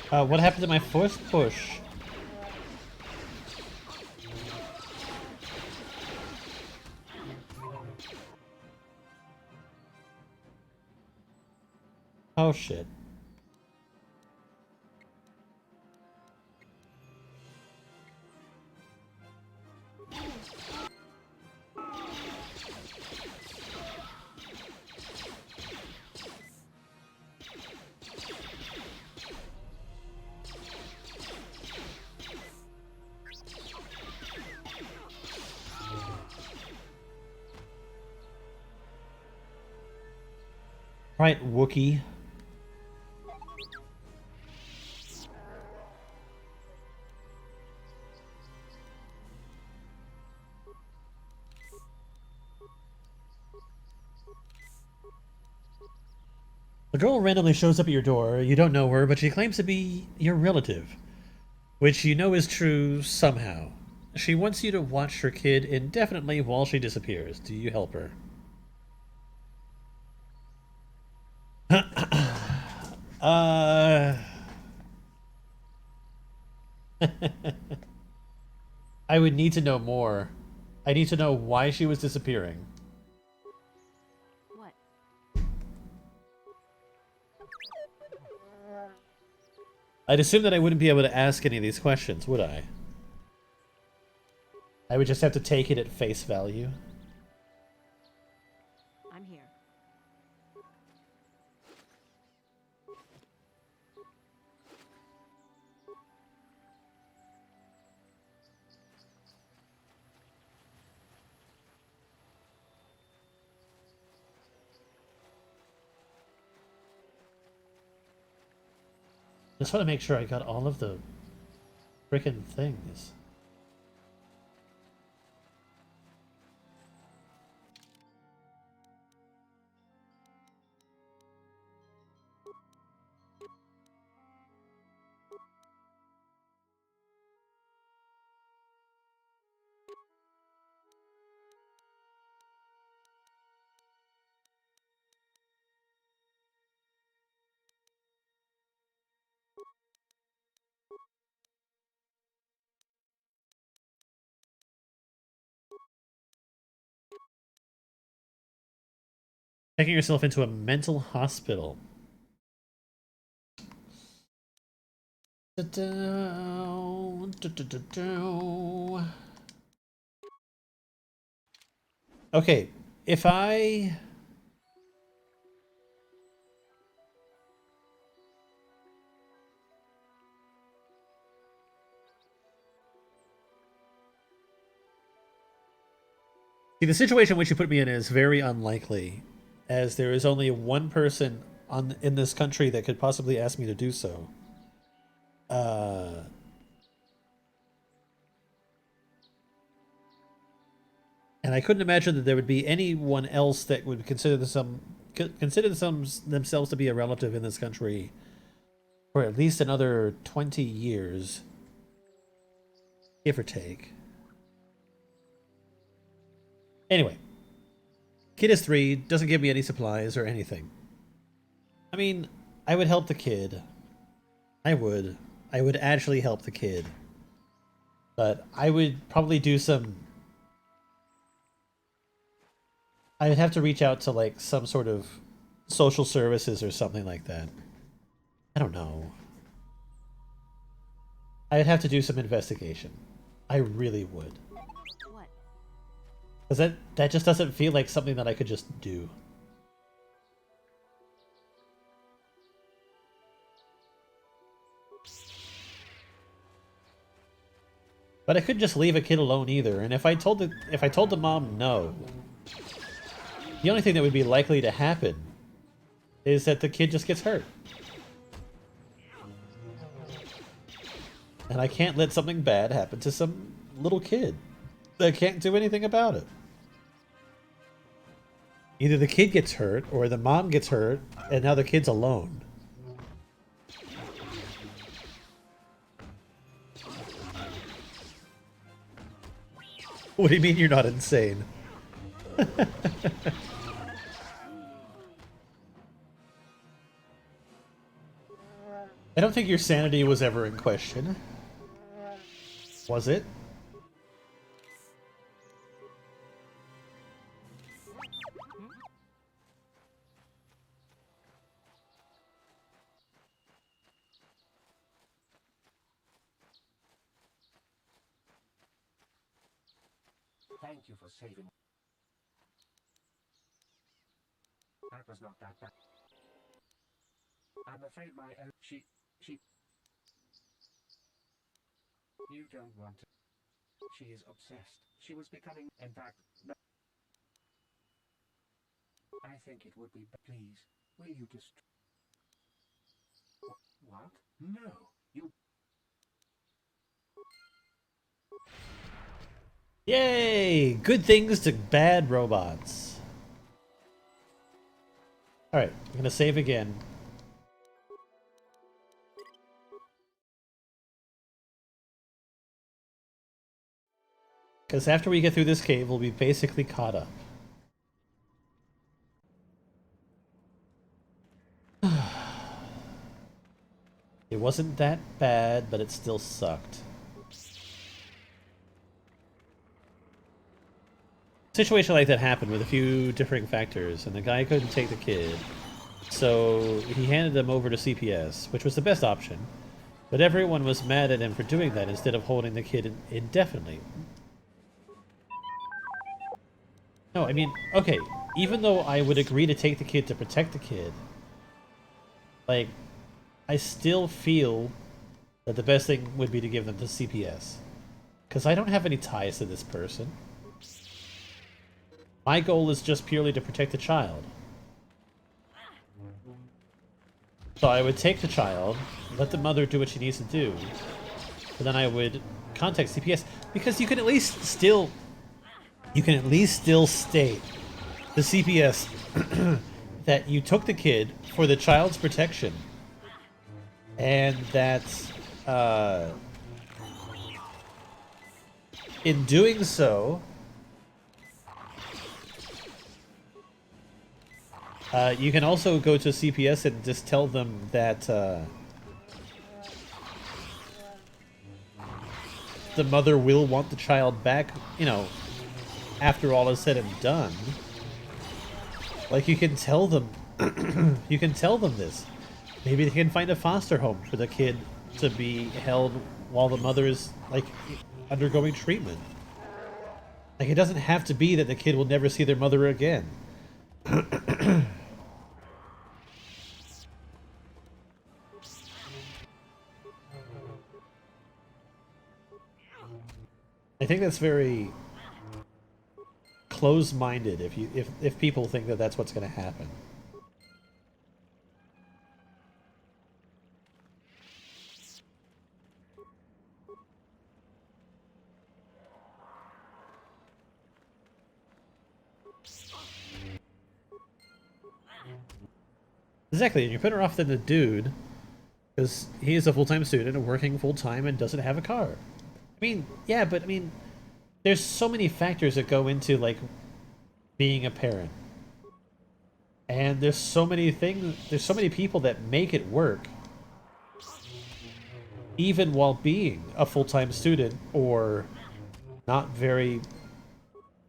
What happened to my first push? Oh shit. Right, Wookie. A girl randomly shows up at your door. You don't know her, but she claims to be your relative, which you know is true somehow. She wants you to watch her kid indefinitely while she disappears. Do you help her? I would need to know more. I need to know why she was disappearing. What? I'd assume that I wouldn't be able to ask any of these questions, would I? I would just have to take it at face value. I'm here. Just want to make sure I got all of the frickin' things. Checking yourself into a mental hospital. Okay, if I... See, the situation which you put me in is very unlikely, as there is only one person in this country that could possibly ask me to do so. And I couldn't imagine that there would be anyone else that would consider themselves to be a relative in this country for at least another 20 years, give or take. Anyway, kid is 3, doesn't give me any supplies or anything. I mean, I would help the kid. I would actually help the kid. But I would probably do some... I would have to reach out to, like, some sort of social services or something like that. I don't know. I would have to do some investigation. I really would. What? Because that just doesn't feel like something that I could just do. But I couldn't just leave a kid alone either, and if I told the mom no, the only thing that would be likely to happen is that the kid just gets hurt. And I can't let something bad happen to some little kid that can't do anything about it. Either the kid gets hurt, or the mom gets hurt, and now the kid's alone. What do you mean you're not insane? I don't think your sanity was ever in question. Was it? Thank you for saving. That was not that bad. I'm afraid my she. You don't want to. She is obsessed. She was becoming, in fact, no. I think it would be, please, will you just... What? No, you... Yay! Good things to bad robots. Alright, I'm gonna save again. Because after we get through this cave, we'll be basically caught up. It wasn't that bad, but it still sucked. Situation like that happened with a few differing factors, and the guy couldn't take the kid, so he handed them over to CPS, which was the best option, but everyone was mad at him for doing that instead of holding the kid indefinitely. No, I mean, okay, even though I would agree to take the kid to protect the kid, like, I still feel that the best thing would be to give them to CPS, because I don't have any ties to this person. My goal is just purely to protect the child. So I would take the child, let the mother do what she needs to do, but then I would contact CPS, because you can at least still state to CPS that you took the kid for the child's protection, and that in doing so, you can also go to CPS and just tell them that the mother will want the child back, you know, after all is said and done. Like, you can tell them, you can tell them this. Maybe they can find a foster home for the kid to be held while the mother is, like, undergoing treatment. Like, it doesn't have to be that the kid will never see their mother again. I think that's very close-minded if people think that that's what's going to happen. Exactly, and you're better off than the dude, because he is a full-time student and working full-time and doesn't have a car. I mean, yeah, but I mean, there's so many factors that go into, like, being a parent. And there's so many things, there's so many people that make it work, even while being a full-time student, or not very,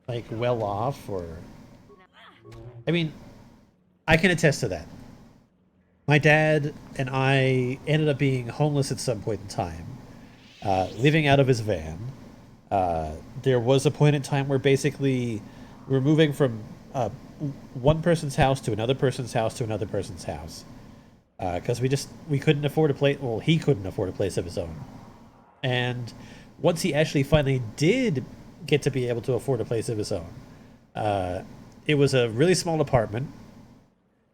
like, well off, or... I mean, I can attest to that. My dad and I ended up being homeless at some point in time, living out of his van. There was a point in time where basically we're moving from one person's house to another person's house to another person's house, because we couldn't afford a place. Well, he couldn't afford a place of his own. And once he actually finally did get to be able to afford a place of his own, it was a really small apartment,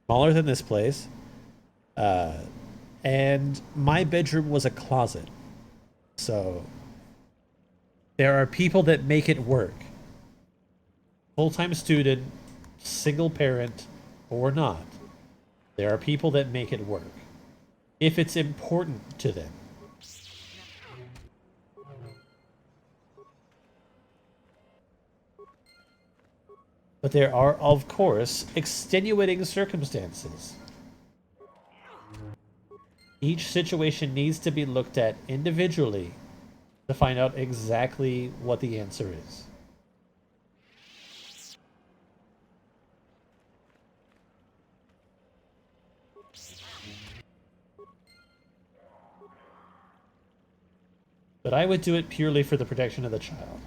smaller than this place. And my bedroom was a closet. So there are people that make it work. Full-time student, single parent, or not. There are people that make it work. If it's important to them. But there are, of course, extenuating circumstances. Each situation needs to be looked at individually to find out exactly what the answer is. But I would do it purely for the protection of the child.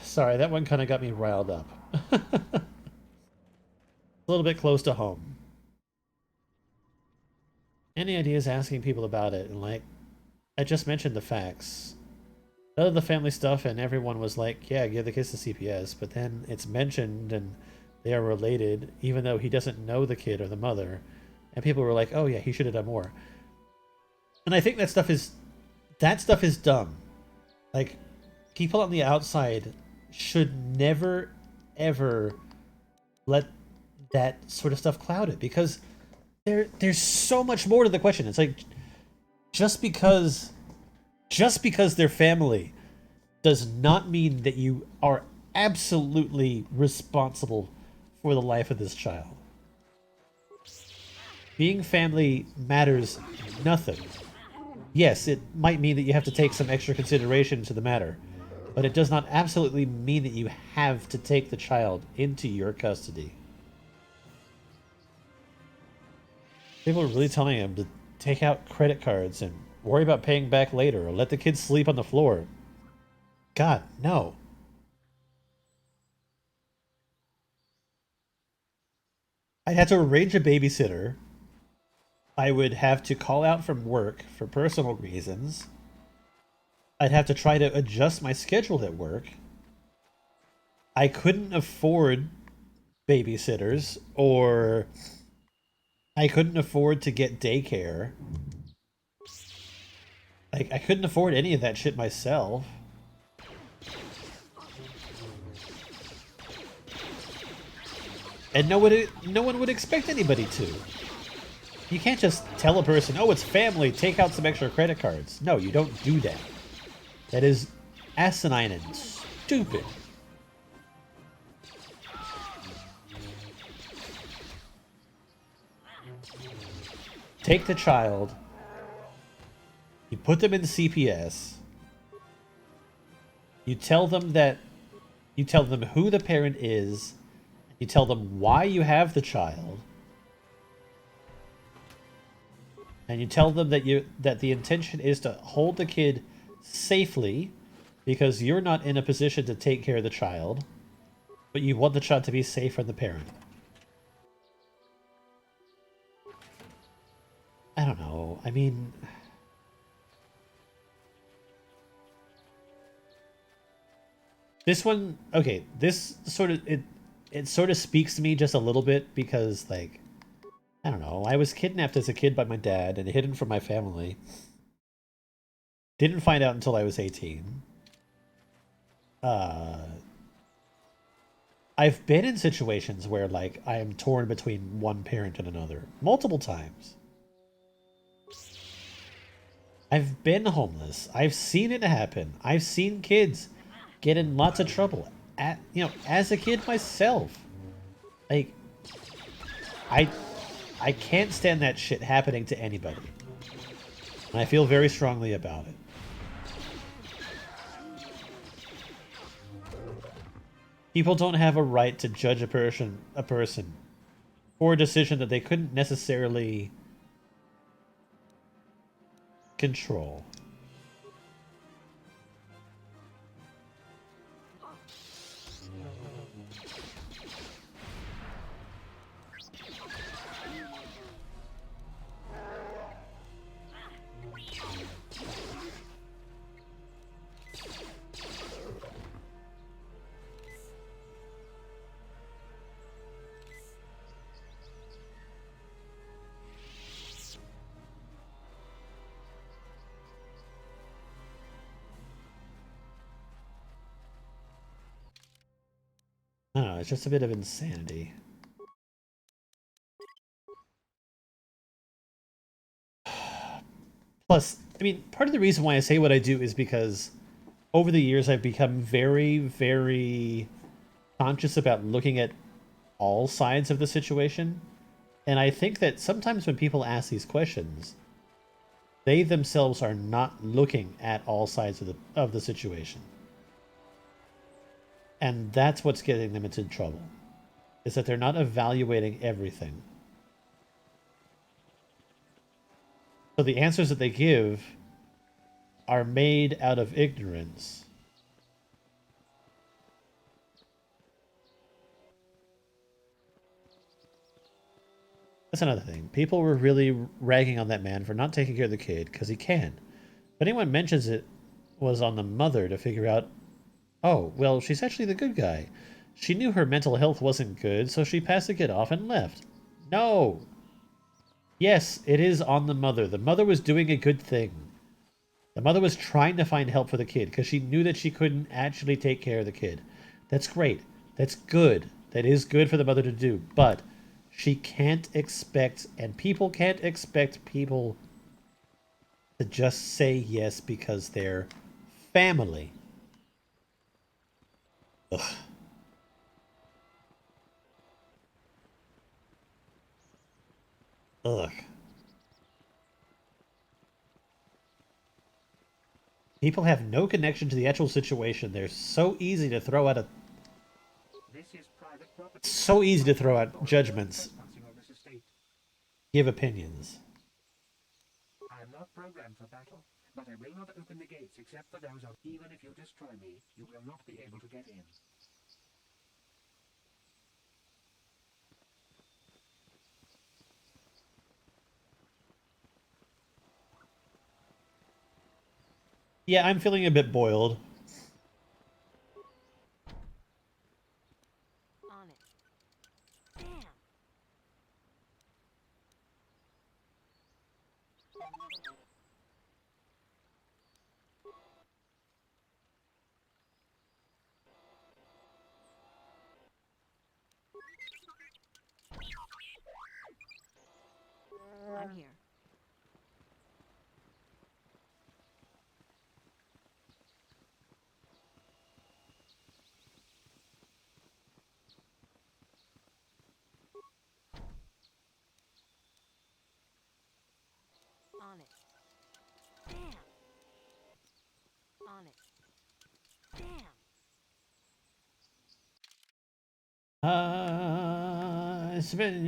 Sorry, that one kind of got me riled up. A little bit close to home. Any ideas asking people about it? And like, I just mentioned the facts. None of the family stuff, and everyone was like, yeah, give the kids to CPS. But then it's mentioned, and they are related, even though he doesn't know the kid or the mother. And people were like, oh yeah, he should have done more. And I think that stuff is dumb. Like, people on the outside should never, ever let that sort of stuff cloud it, because there's so much more to the question. It's like, just because they're family does not mean that you are absolutely responsible for the life of this child. Being family matters nothing. Yes, it might mean that you have to take some extra consideration to the matter, but it does not absolutely mean that you have to take the child into your custody. People are really telling him to take out credit cards and worry about paying back later, or let the kids sleep on the floor. God, no. I'd have to arrange a babysitter. I would have to call out from work for personal reasons. I'd have to try to adjust my schedule at work. I couldn't afford babysitters, or I couldn't afford to get daycare. I couldn't afford any of that shit myself. And no one would expect anybody to. You can't just tell a person, oh, it's family, take out some extra credit cards. No, you don't do that. That is asinine and stupid. Take the child, you put them in CPS, you tell them who the parent is, you tell them why you have the child, and you tell them that the intention is to hold the kid safely because you're not in a position to take care of the child, but you want the child to be safe from the parent. I don't know. I mean, this one, okay, this sort of, it sort of speaks to me just a little bit because, like, I don't know, I was kidnapped as a kid by my dad and hidden from my family. Didn't find out until I was 18. I've been in situations where, like, I am torn between one parent and another multiple times. I've been homeless. I've seen it happen. I've seen kids get in lots of trouble. As a kid myself. Like, I can't stand that shit happening to anybody. And I feel very strongly about it. People don't have a right to judge a person for a decision that they couldn't necessarily control. I don't know, it's just a bit of insanity. Plus, I mean, part of the reason why I say what I do is because over the years I've become very, very conscious about looking at all sides of the situation. And I think that sometimes when people ask these questions, they themselves are not looking at all sides of the situation. And that's what's getting them into trouble, is that they're not evaluating everything. So the answers that they give are made out of ignorance. That's another thing. People were really ragging on that man for not taking care of the kid, because he can. If anyone mentions it was on the mother to figure out, oh, well, she's actually the good guy. She knew her mental health wasn't good, so she passed the kid off and left. No! Yes, it is on the mother. The mother was doing a good thing. The mother was trying to find help for the kid because she knew that she couldn't actually take care of the kid. That's great. That's good. That is good for the mother to do. But she can't expect, and people can't expect people to just say yes because they're family. Ugh. Ugh. People have no connection to the actual situation. They're so easy to throw out judgments. Give opinions. I am not programmed for battle, but I will not open the gates except for those of even if you destroy me, you will not be able to get in. Yeah, I'm feeling a bit boiled. On it. Damn. I'm here. On it. Damn. On it. Damn. It's been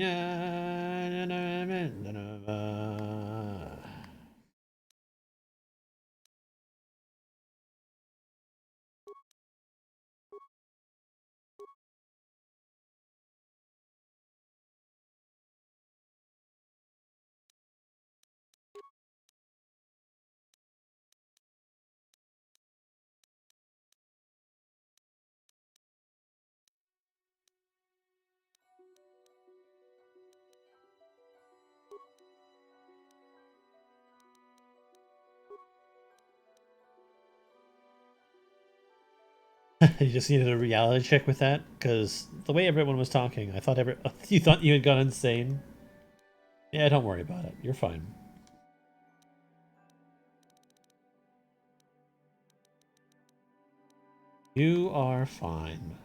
You just needed a reality check with that? Because the way everyone was talking, I thought you thought you had gone insane. Yeah, don't worry about it. You're fine. You are fine.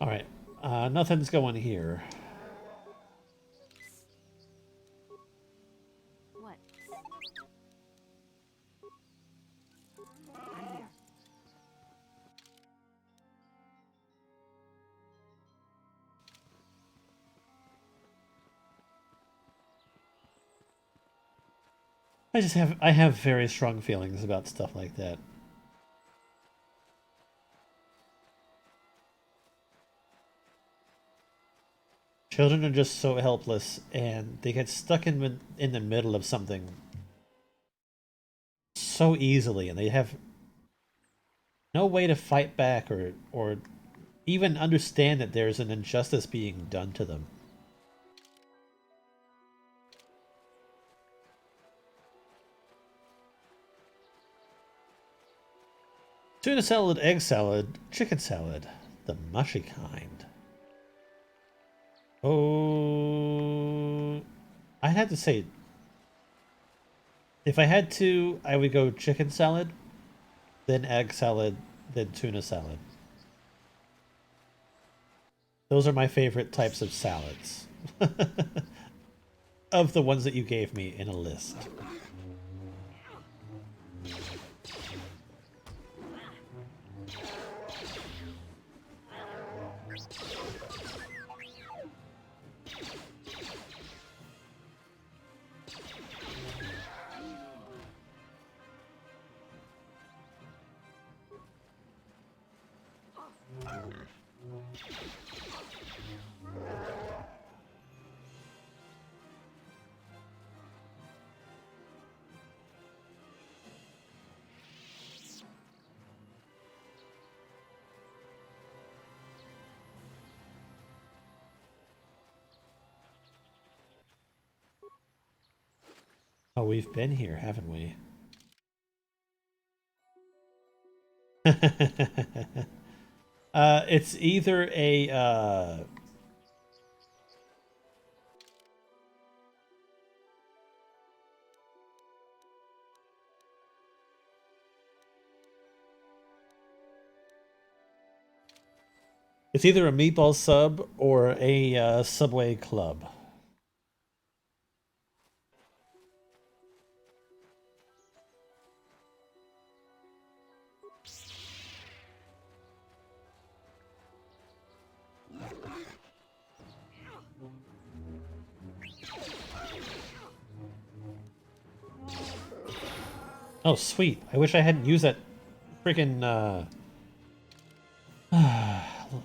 Alright. Nothing's going here. What? I'm here. I have very strong feelings about stuff like that. Children are just so helpless, and they get stuck in the middle of something so easily, and they have no way to fight back or even understand that there's an injustice being done to them. Tuna salad, egg salad, chicken salad. The mushy kind. Oh... I'd have to say... If I had to, I would go chicken salad, then egg salad, then tuna salad. Those are my favorite types of salads. Of the ones that you gave me in a list. Oh, we've been here, haven't we? It's either a, It's either a meatball sub or a Subway club. Oh, sweet. I wish I hadn't used that freaking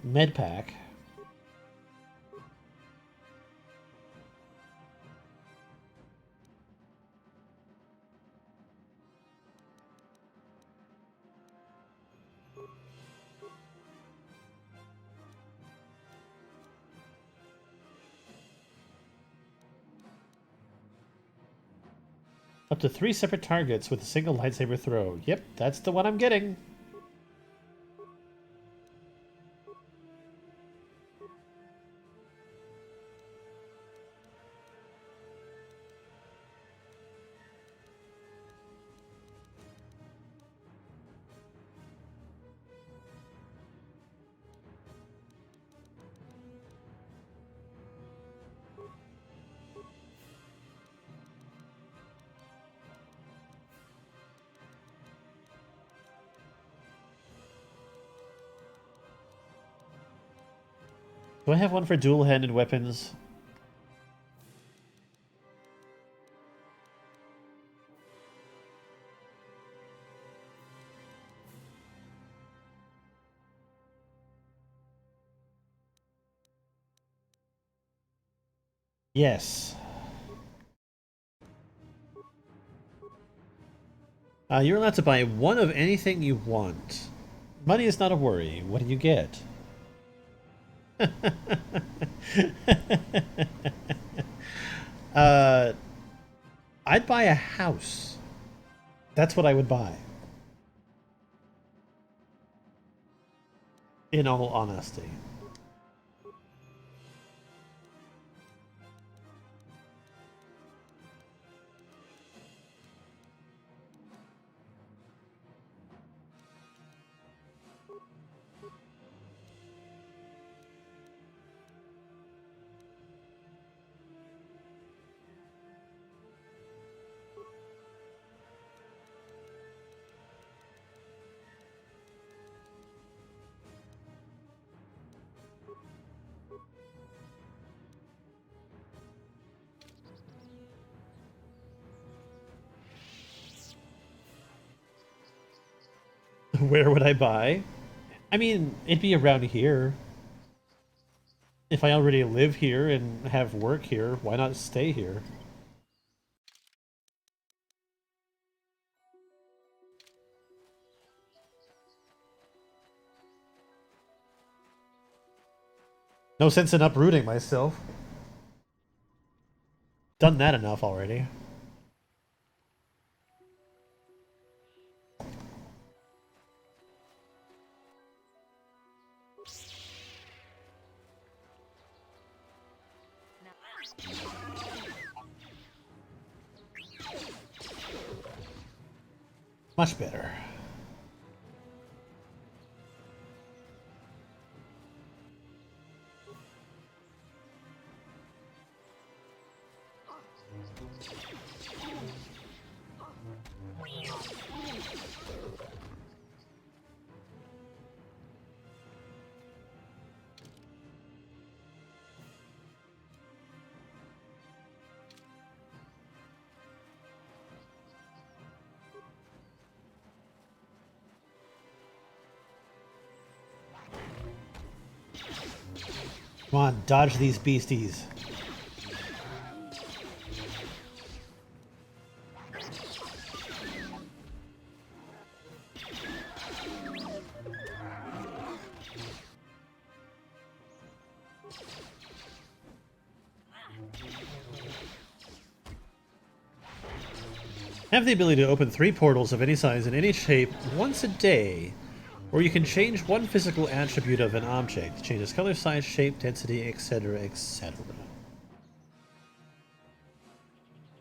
med pack. Up to 3 separate targets with a single lightsaber throw. Yep, that's the one I'm getting. Do I have one for dual-handed weapons? Yes. You're allowed to buy one of anything you want. Money is not a worry. What do you get? I'd buy a house. That's what I would buy. In all honesty. Where would I buy? I mean, it'd be around here. If I already live here and have work here, why not stay here? No sense in uprooting myself. Done that enough already. Much better. Come on, dodge these beasties. Have the ability to open 3 portals of any size in any shape once a day, or you can change one physical attribute of an object. Changes color, size, shape, density, etc., etc.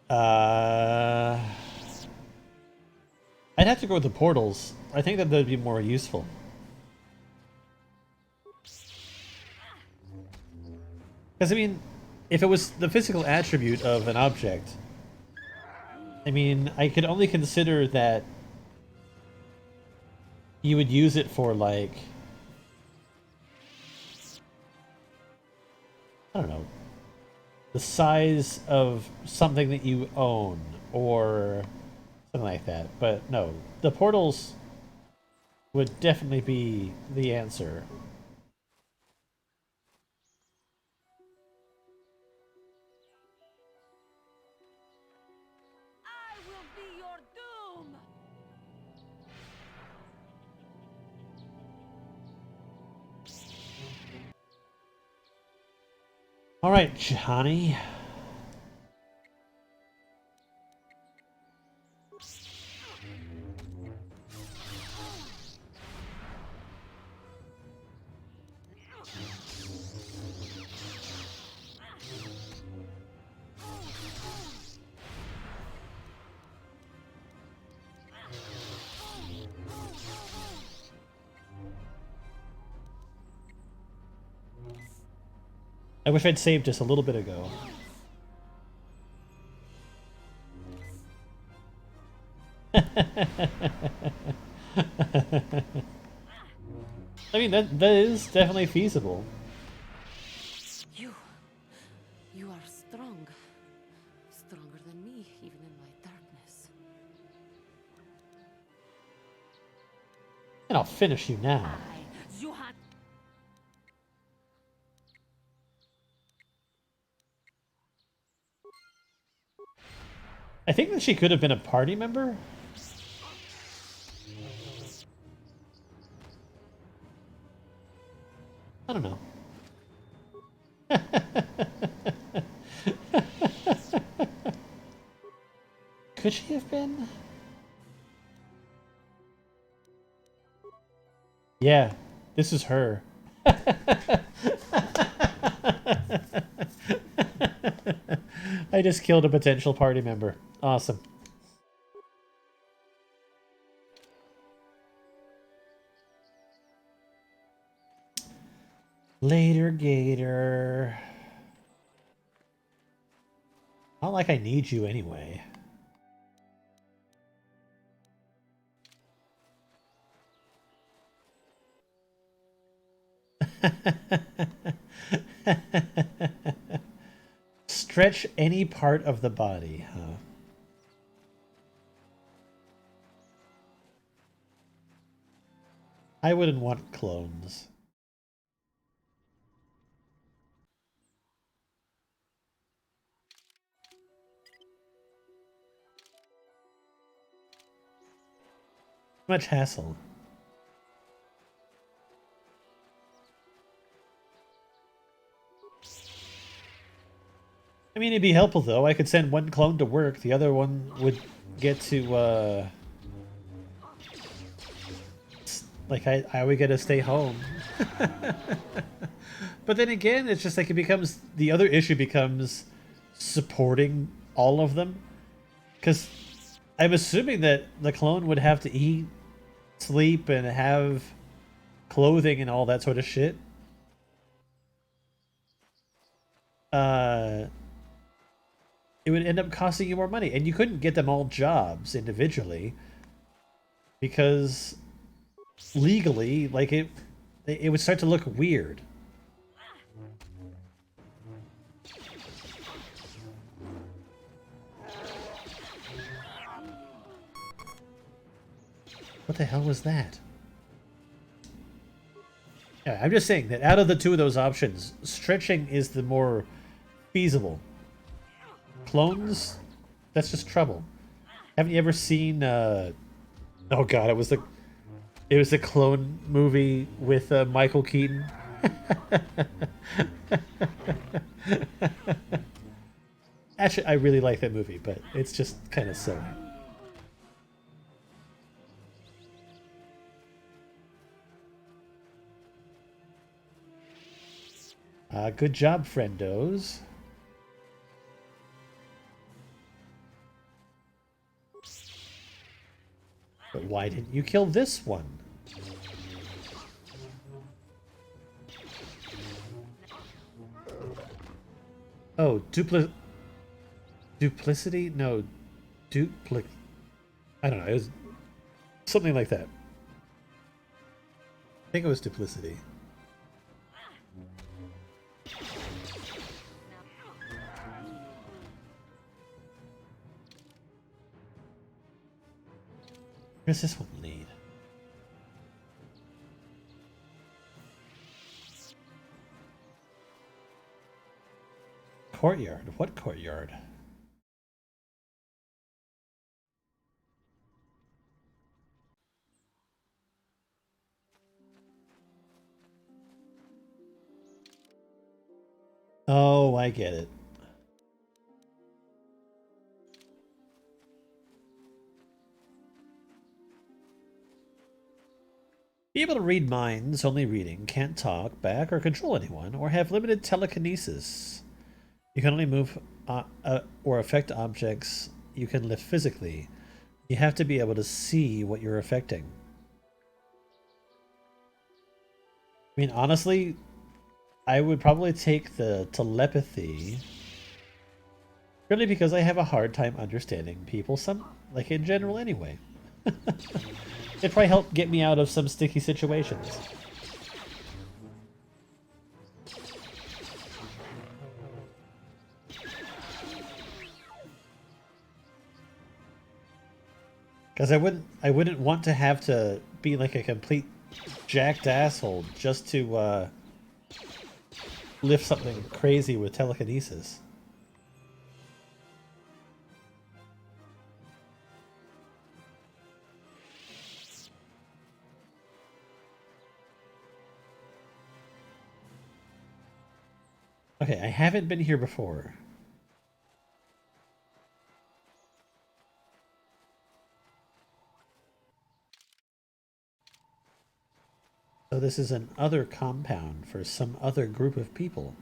I'd have to go with the portals. I think that would be more useful. Because, I mean, if it was the physical attribute of an object, I mean, I could only consider that you would use it for, like, I don't know, the size of something that you own, or something like that. But no, the portals would definitely be the answer. All right, Johnny. I wish I'd saved just a little bit ago. I mean, that is definitely feasible. You are strong. Stronger than me, even in my darkness. And I'll finish you now. I think that she could have been a party member. I don't know. Could she have been? Yeah, this is her. I just killed a potential party member. Awesome. Later, Gator. Not like I need you anyway. Stretch any part of the body, huh? I wouldn't want clones. Much hassle. I mean, it'd be helpful though. I could send one clone to work, the other one would get to, like, I would get to stay home. But then again, it's just like it becomes, the other issue becomes supporting all of them. Because I'm assuming that the clone would have to eat, sleep, and have clothing and all that sort of shit. It would end up costing you more money, and you couldn't get them all jobs individually because legally, like it would start to look weird. What the hell was that? Yeah, I'm just saying that out of the two of those options, stretching is the more feasible. Clones, that's just trouble. Haven't you ever seen? Oh god, it was the clone movie with Michael Keaton. Actually, I really like that movie, but it's just kind of silly. Good job, friendos. But why didn't you kill this one? Oh, duplicity? No, I don't know. It was something like that. I think it was duplicity. Where's this one lead? Courtyard? What courtyard? Oh, I get it. Be able to read minds, only reading, can't talk, back, or control anyone, or have limited telekinesis. You can only move or affect objects you can lift physically. You have to be able to see what you're affecting. I mean, honestly, I would probably take the telepathy. Really because I have a hard time understanding people, like in general anyway. It'd probably help get me out of some sticky situations. Because I wouldn't want to have to be like a complete jacked asshole just to lift something crazy with telekinesis. Okay, I haven't been here before. So this is an other compound for some other group of people.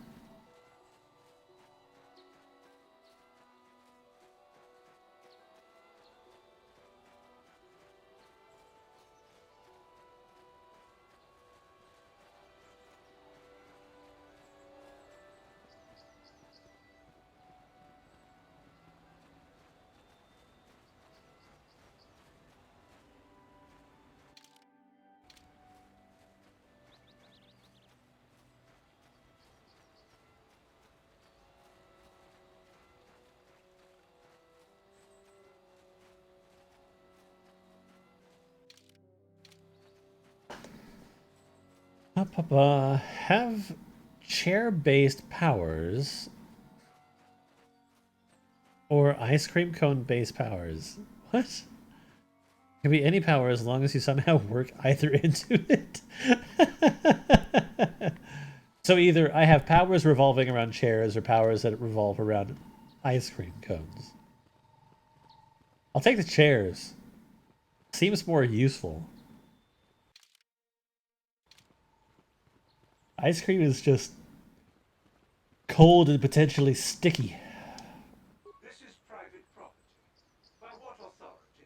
Have chair-based powers or ice cream cone-based powers. What? It can be any power as long as you somehow work either into it. So either I have powers revolving around chairs or powers that revolve around ice cream cones. I'll take the chairs. Seems more useful. Ice cream is just cold and potentially sticky. This is private property. By what authority?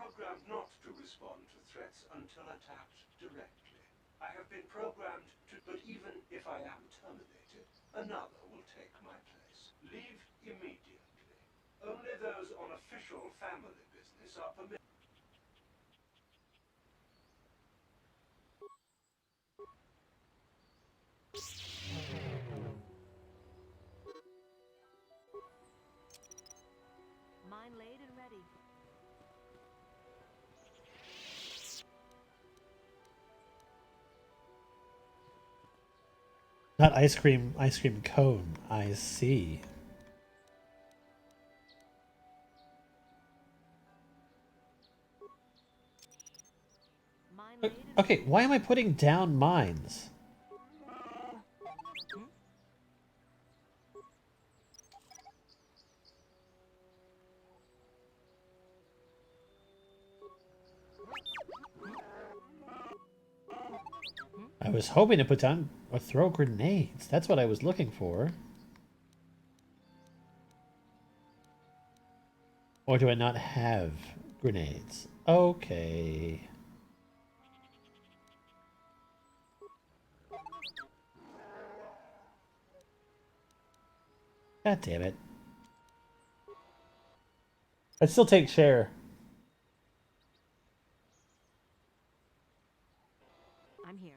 programmed not to respond to threats until attacked directly. I have been programmed to, but even if I am terminated, another will take my place. Leave immediately. Only those on official family business are permitted. Mine laid and ready. Not ice cream cone. I see. Okay, why am I putting down mines? I was hoping to put down or throw grenades. That's what I was looking for. Or do I not have grenades? Okay. God damn it. I'd still take share. I'm here.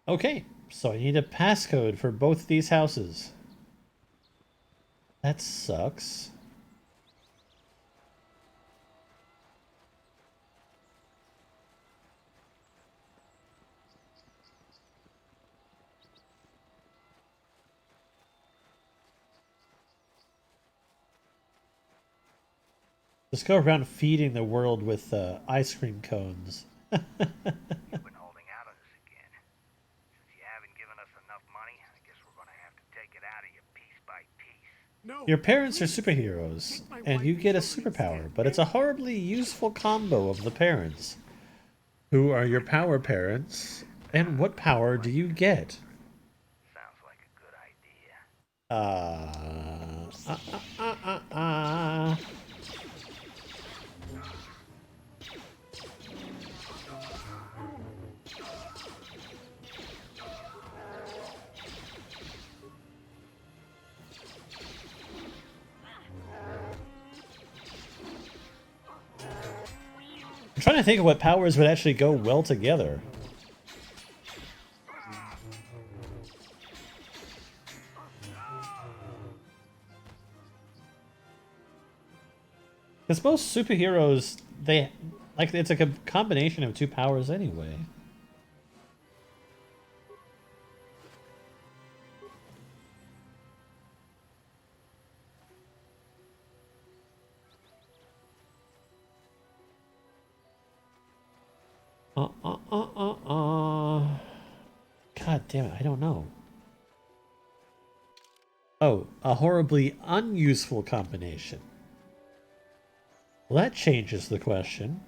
Okay, so I need a passcode for both these houses. That sucks. Just go around feeding the world with ice cream cones. You've been holding out on us again. Since you haven't given us enough money, I guess we're gonna have to take it out of you piece by piece. No. Your parents are superheroes, and you get a superpower, but it's a horribly useful combo of the parents. Who are your power parents, and what power do you get? Sounds like a good idea. I'm trying to think of what powers would actually go well together. Because most superheroes, they like it's a combination of two powers anyway. God damn it, I don't know. Oh, a horribly unuseful combination. Well, that changes the question.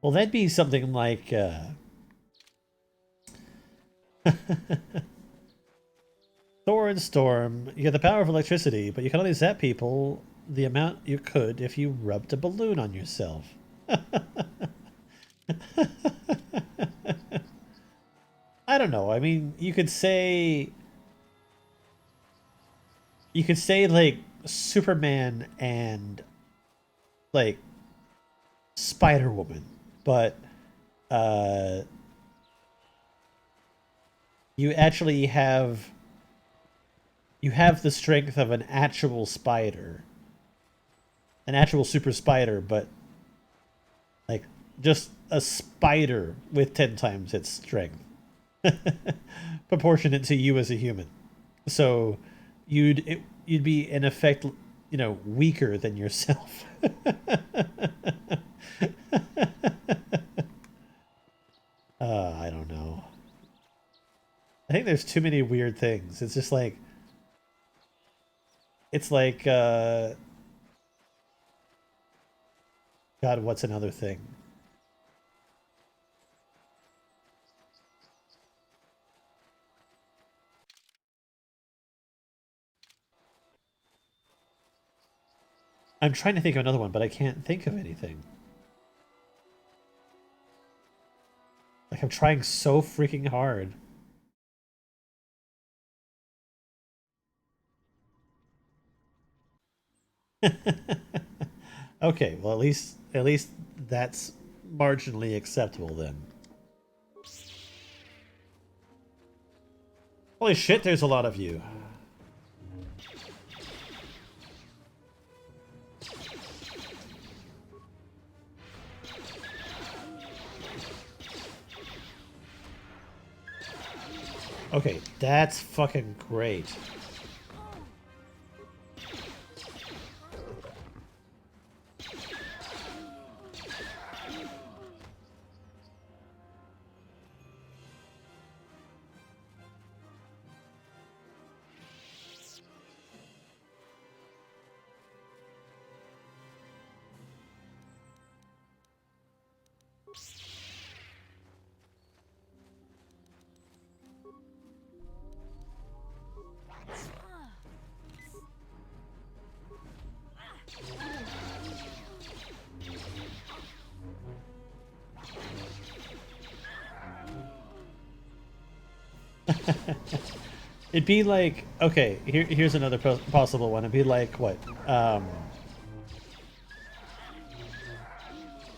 Well, that'd be something like, Thor and Storm, you get the power of electricity, but you can only zap people the amount you could if you rubbed a balloon on yourself. I don't know. I mean, you could say like Superman and like Spider-Woman, but you actually have the strength of an actual spider. An actual super spider, but like just a spider with 10 times its strength. Proportionate to you as a human. So you'd be in effect, you know, weaker than yourself. I don't know. I think there's too many weird things. It's just like it's like God, what's another thing? I'm trying to think of another one, but I can't think of anything. Like, I'm trying so freaking hard. Okay, well, at least that's marginally acceptable then. Holy shit, there's a lot of you. Okay, that's fucking great. It'd be like, okay, here's another possible one. It'd be like, what?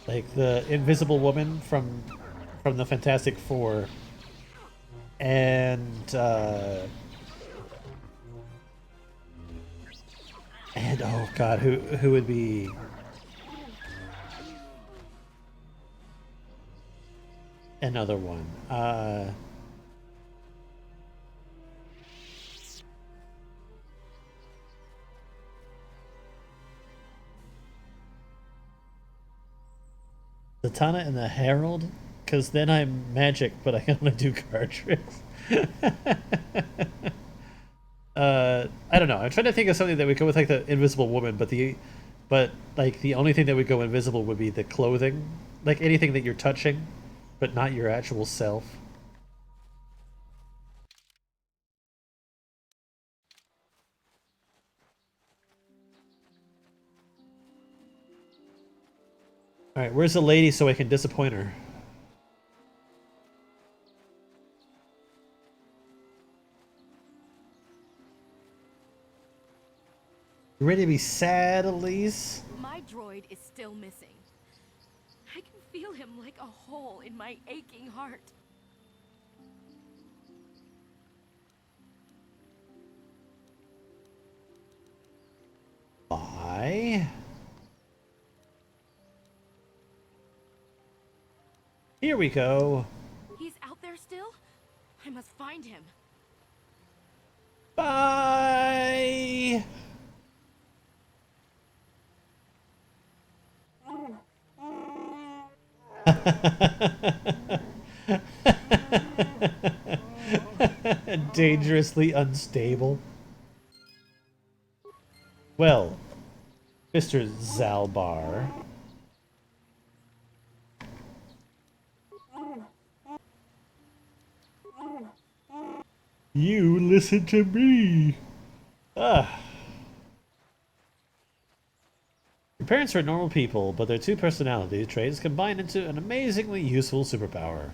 Like the Invisible Woman from the Fantastic Four. And oh god, who would be another one? Zatanna and the Herald? Because then I'm magic, but I can only do card tricks. I don't know. I'm trying to think of something that would go with like the Invisible Woman, but like the only thing that would go invisible would be the clothing, like anything that you're touching, but not your actual self. All right, where's the lady so I can disappoint her? You ready to be sad, Elise? My droid is still missing. I can feel him like a hole in my aching heart. Bye. Here we go. He's out there still? I must find him. Bye. Dangerously unstable. Well, Mr. Zalbar. You listen to me. Ah. Your parents are normal people, but their two personality traits combine into an amazingly useful superpower.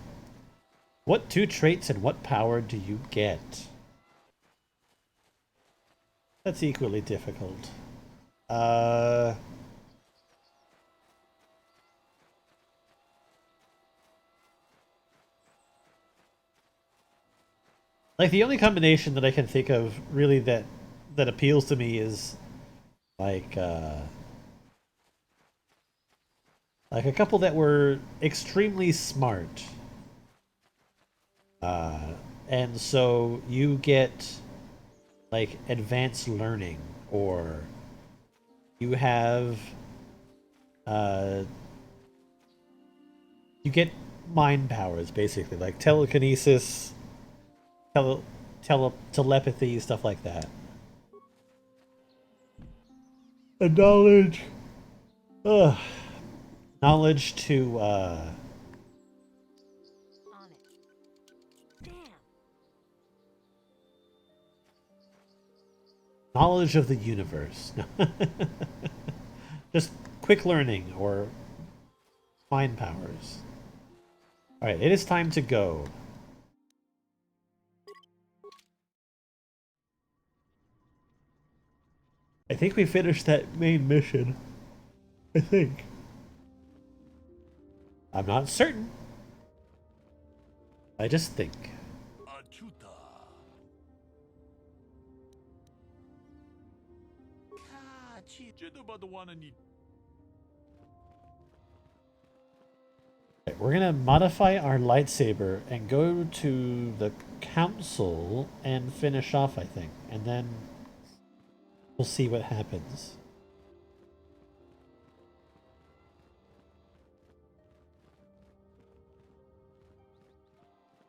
What two traits and what power do you get? That's equally difficult. Like the only combination that I can think of really that appeals to me is like a couple that were extremely smart. And so you get like advanced learning, or you have you get mind powers, basically, like telekinesis, telepathy, stuff like that. And knowledge. Ugh. Knowledge to, On it. Damn. knowledge of the universe. Just quick learning or mind powers. Alright, it is time to go. I think we finished that main mission. I think. I'm not certain. I just think. Okay, we're gonna modify our lightsaber and go to the council and finish off, I think. And then we'll see what happens.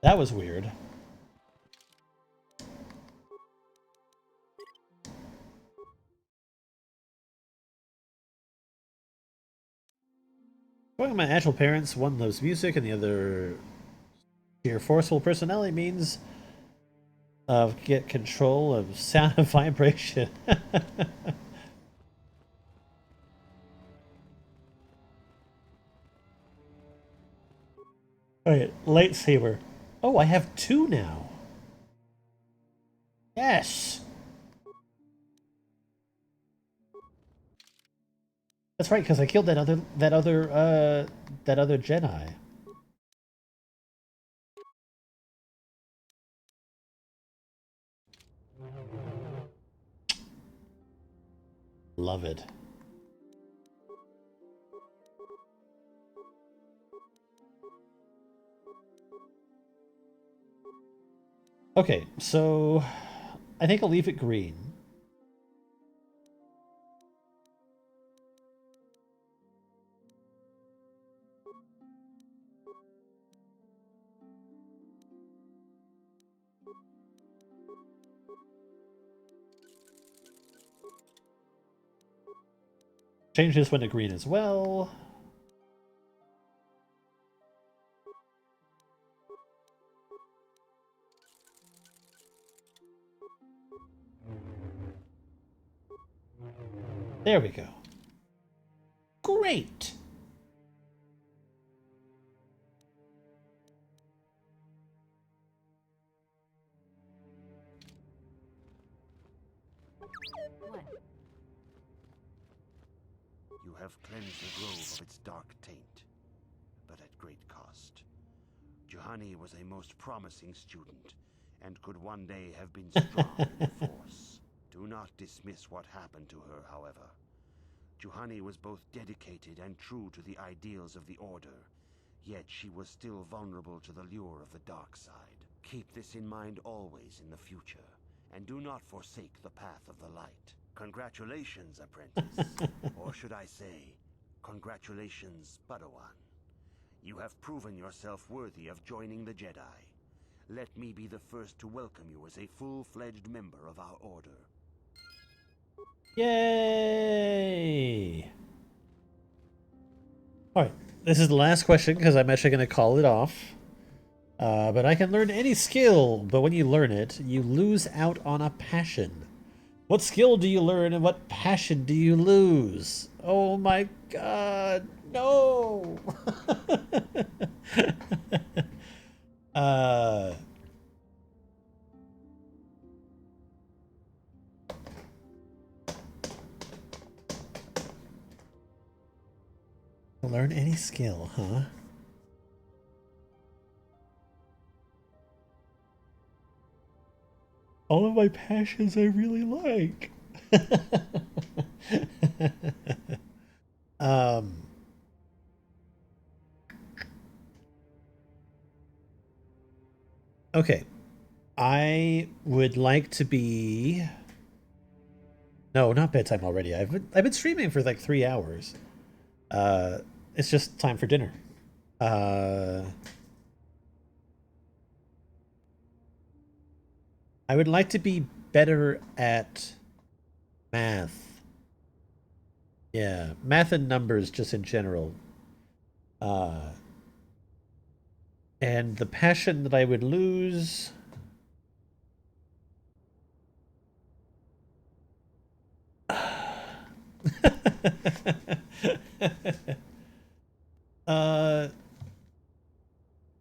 That was weird. One of my actual parents, one loves music and the other sheer forceful personality means get control of sound and vibration. Alright, lightsaber. Oh, I have 2 now. Yes! That's right, because I killed that other Jedi. Love it. Okay, so I think I'll leave it green. Change this one to green as well. There we go. Great! What? You have cleansed the grove of its dark taint, but at great cost. Juhani was a most promising student, and could one day have been strong in the Force. Do not dismiss what happened to her, however. Juhani was both dedicated and true to the ideals of the Order, yet she was still vulnerable to the lure of the dark side. Keep this in mind always in the future, and do not forsake the path of the light. Congratulations, apprentice. Or should I say, congratulations, Padawan. You have proven yourself worthy of joining the Jedi. Let me be the first to welcome you as a full-fledged member of our Order. Yay! Alright, this is the last question because I'm actually going to call it off. But I can learn any skill, but when you learn it, you lose out on a passion. What skill do you learn and what passion do you lose? Oh my god, no! Learn any skill, huh? All of my passions I really like. Okay. I would like to be... No, not bedtime already. I've been streaming for like 3 hours. It's just time for dinner. I would like to be better at math. Yeah, math and numbers just in general. And the passion that I would lose...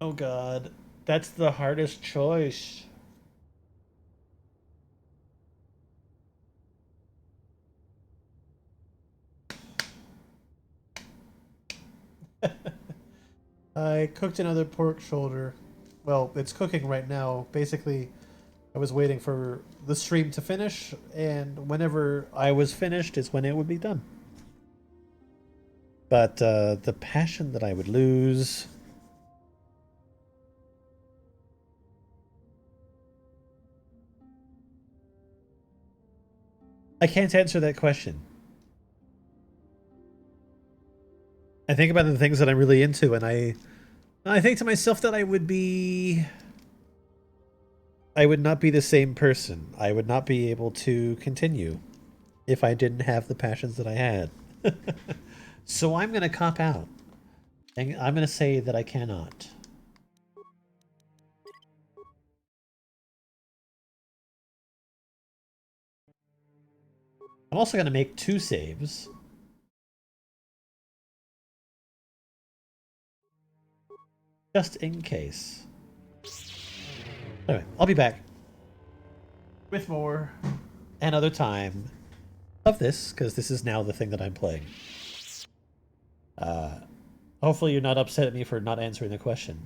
Oh god, that's the hardest choice. I cooked another pork shoulder. Well, it's cooking right now. Basically, I was waiting for the stream to finish, and whenever I was finished is when it would be done. But the passion that I would lose... I can't answer that question. I think about the things that I'm really into, and I think to myself that I would not be the same person. I would not be able to continue if I didn't have the passions that I had. So I'm going to cop out. And I'm going to say that I cannot. I'm also going to make 2 saves. Just in case. Anyway, I'll be back with more another time of this, because this is now the thing that I'm playing. Hopefully you're not upset at me for not answering the question.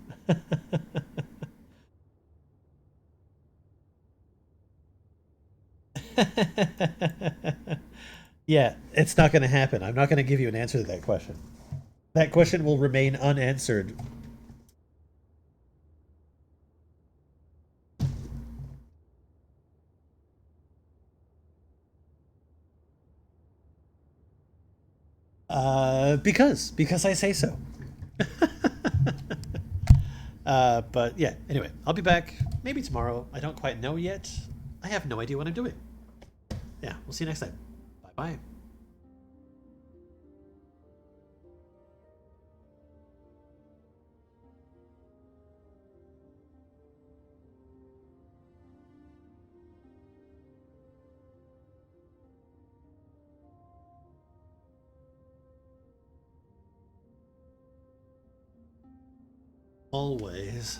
Yeah, it's not going to happen. I'm not going to give you an answer to that question. That question will remain unanswered. Because I say so. But yeah, anyway, I'll be back maybe tomorrow. I don't quite know yet. I have no idea what I'm doing. Yeah, we'll see you next time. Bye-bye. Always.